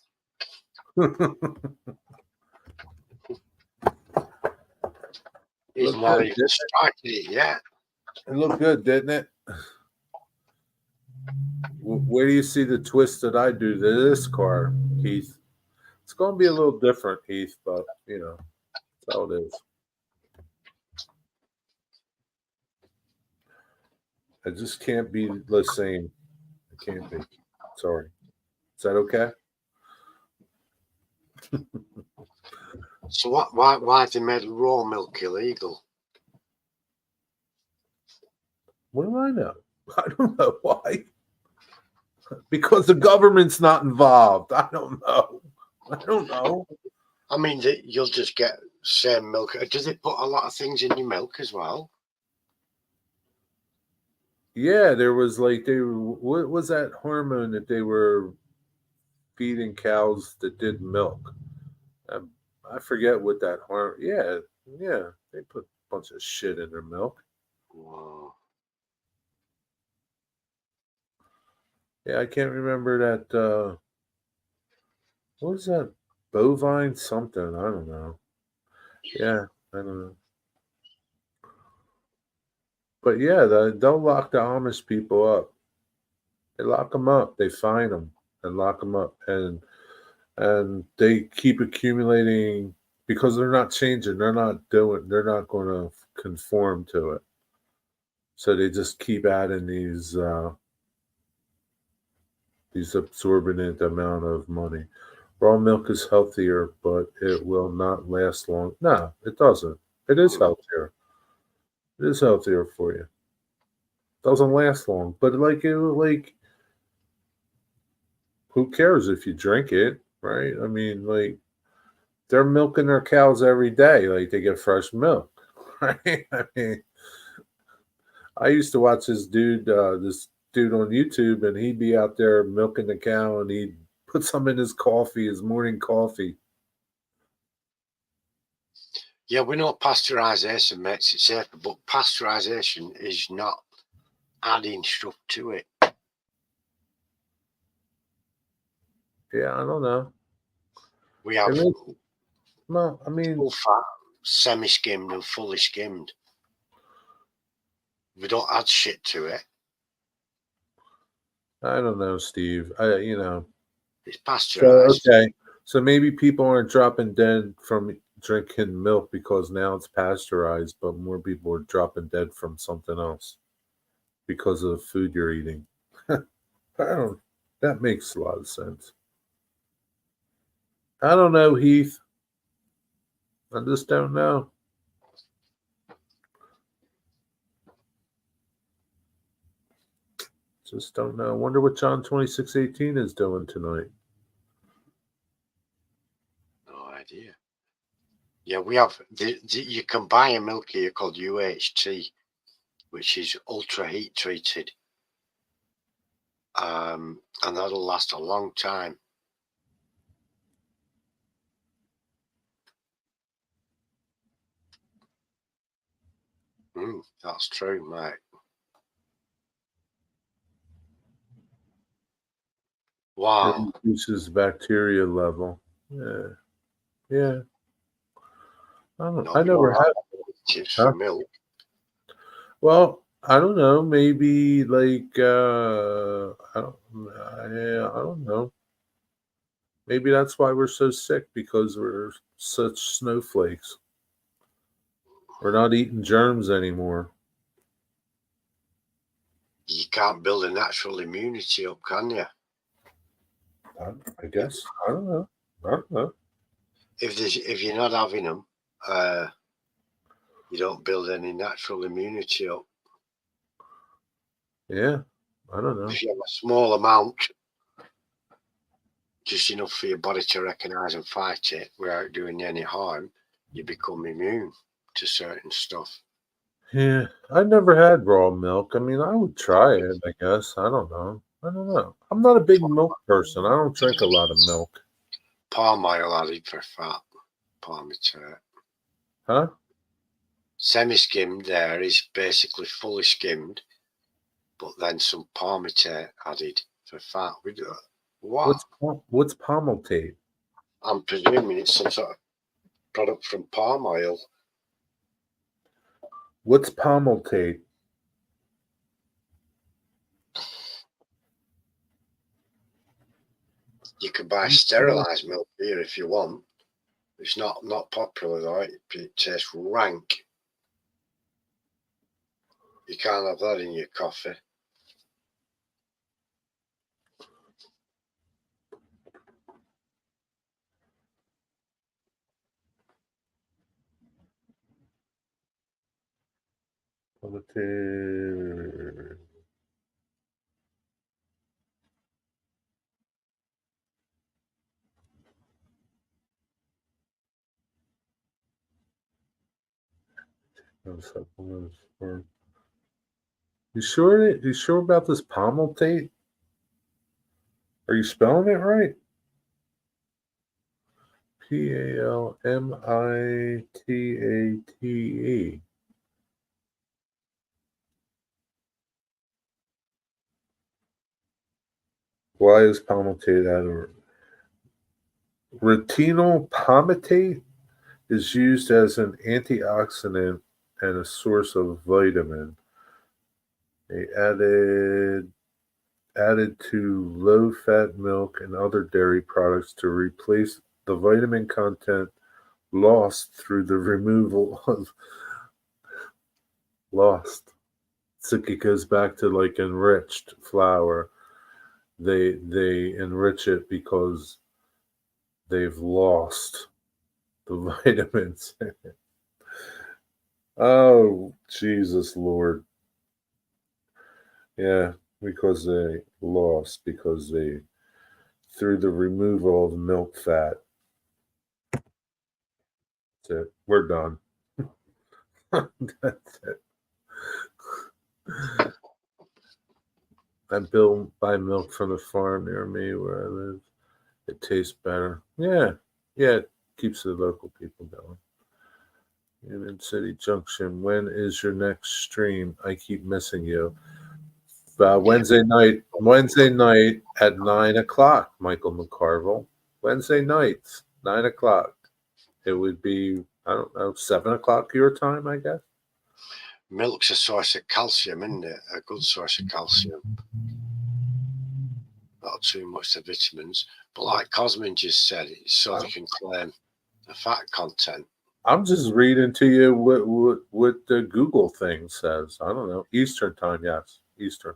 B: He's not even started it yet.
A: It looked good, didn't it? Where do you see the twist that I do to this car, Heath? It's going to be a little different, Heath, but, that's how it is. I just can't be the same. I can't be. Sorry. Is that okay?
B: So why have they made raw milk illegal?
A: What do I know? I don't know why. Because the government's not involved. I don't know.
B: I mean, you'll just get same milk. Does it put a lot of things in your milk as well?
A: Yeah, there was like what was that hormone that they were feeding cows that did milk? I forget what that hormone. Yeah, they put a bunch of shit in their milk.
B: Wow.
A: Yeah, I can't remember that. What was that? Bovine something? I don't know. Yeah, I don't know. But yeah, they'll lock the Amish people up. They lock them up. They fine them and lock them up, and they keep accumulating because they're not changing. They're not going to conform to it. So they just keep adding these absorbent amount of money. Raw milk is healthier, but it will not last long. No, it doesn't. It is healthier. It is healthier for you. Doesn't last long, but who cares if you drink it, right? I mean, like they're milking their cows every day, like they get fresh milk, right? I mean, I used to watch this dude on YouTube, and he'd be out there milking the cow, and he'd put some in his coffee, his morning coffee.
B: Yeah, we know pasteurization makes it safer, but pasteurization is not adding stuff to it.
A: Yeah, I don't know.
B: We have
A: well, I mean,
B: full fat, semi-skimmed, and fully skimmed. We don't add shit to it.
A: I don't know, Steve.
B: It's pasteurized.
A: Okay, so maybe people aren't dropping dead from drinking milk because now it's pasteurized, but more people are dropping dead from something else because of the food you're eating. That makes a lot of sense. I don't know, Heath. I just don't know. Just don't know. I wonder what John 2618 is doing tonight.
B: No idea. Yeah, we have. You can buy a milk here called UHT, which is ultra heat treated, and that'll last a long time. That's true, mate. Wow.
A: It reduces bacteria level. Yeah. I never had
B: tips for milk.
A: Well, I don't know. Maybe like I don't know. Maybe that's why we're so sick, because we're such snowflakes. We're not eating germs anymore.
B: You can't build a natural immunity up, can you?
A: I guess. I don't know.
B: If you're not having them, you don't build any natural immunity up.
A: Yeah, I don't know.
B: If you have a small amount, just enough for your body to recognise and fight it without doing you any harm, you become immune to certain stuff.
A: Yeah, I never had raw milk. I mean, I would try it, I guess. I don't know. I'm not a big milk person. I don't drink a lot of milk.
B: Palm oil added for fat. Palmitate.
A: Huh?
B: Semi-skimmed there is basically fully skimmed, but then some palmitate added for fat. What?
A: What's palmitate?
B: I'm presuming it's some sort of product from palm oil.
A: What's palmitate?
B: You can buy sterilised milk here if you want. It's not popular though. It tastes rank. You can't have that in your coffee.
A: No supplements for. You sure? You sure about this palmitate? Are you spelling it right? Palmitate. Why is palmitate added? Retinol palmitate is used as an antioxidant and a source of vitamin. They added to low-fat milk and other dairy products to replace the vitamin content lost through the removal of lost. So it goes back to like enriched flour. They enrich it because they've lost the vitamins. Oh, Jesus Lord. Yeah, because they lost, because they, through the removal of milk fat. That's it. We're done. That's it. I buy milk from the farm near me where I live. It tastes better. Yeah, it keeps the local people going. Union City Junction. When is your next stream? I keep missing you. Wednesday night at 9:00. Michael McCarville. Wednesday nights, 9:00. It would be, I don't know, 7:00 your time, I guess.
B: Milk's a source of calcium, isn't it? A good source of calcium. Not too much of vitamins, but like Cosmin just said, it's so they can claim the fat content.
A: I'm just reading to you what the Google thing says. I don't know. Eastern time, yes. Eastern.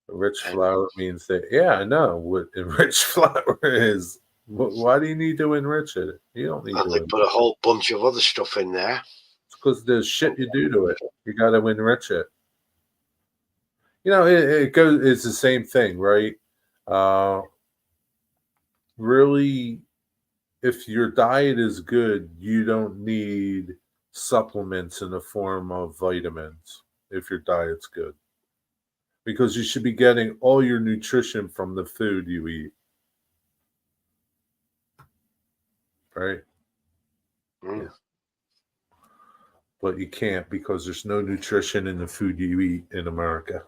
A: Enriched flour means that, yeah, I know what enriched flour is. Why do you need to enrich it? You don't need to.
B: They put a whole bunch of other stuff in there.
A: It's because there's shit you do to it. You got to enrich it. it goes. It's the same thing, right? Really, if your diet is good, you don't need supplements in the form of vitamins if your diet's good. Because you should be getting all your nutrition from the food you eat. Right?
B: Mm.
A: Yeah. But you can't because there's no nutrition in the food you eat in America.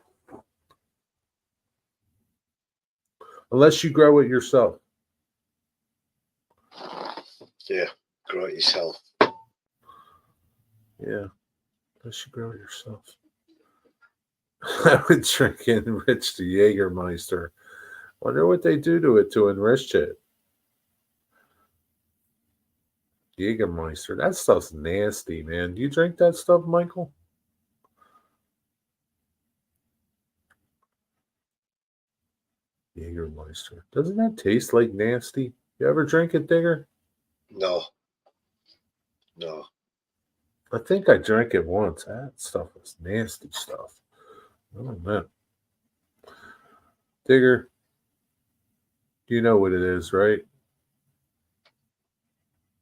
A: Unless you grow it yourself.
B: Yeah, grow it yourself.
A: Yeah. Unless you grow it yourself. I would drink enriched Jägermeister. Wonder what they do to it to enrich it. Jägermeister. That stuff's nasty, man. Do you drink that stuff, Michael? Jägermeister. Doesn't that taste like nasty? You ever drink it, Digger?
B: No.
A: I think I drank it once. That stuff was nasty stuff. I don't know. Digger, you know what it is, right?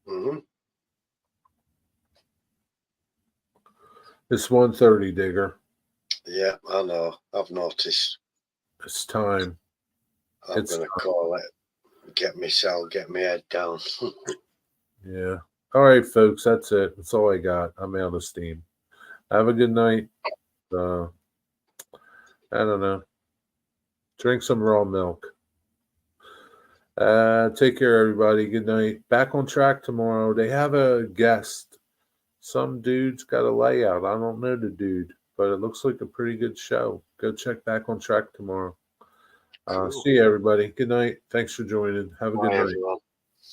B: Mm-hmm.
A: It's 1:30, Digger.
B: Yeah, I know. I've noticed.
A: It's time.
B: I'm going to call it. Get my head down.
A: Yeah. All right, folks. That's it. That's all I got. I'm out of steam. Have a good night. I don't know. Drink some raw milk. Take care, everybody. Good night. Back on track tomorrow. They have a guest. Some dude's got a layout. I don't know the dude, but it looks like a pretty good show. Go check Back on Track tomorrow.
B: Cool.
A: See you, everybody. Good night. Thanks for joining. Have a good night.
B: Everyone.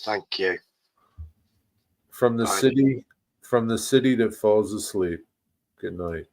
B: Thank you.
A: From the city that falls asleep. Good night.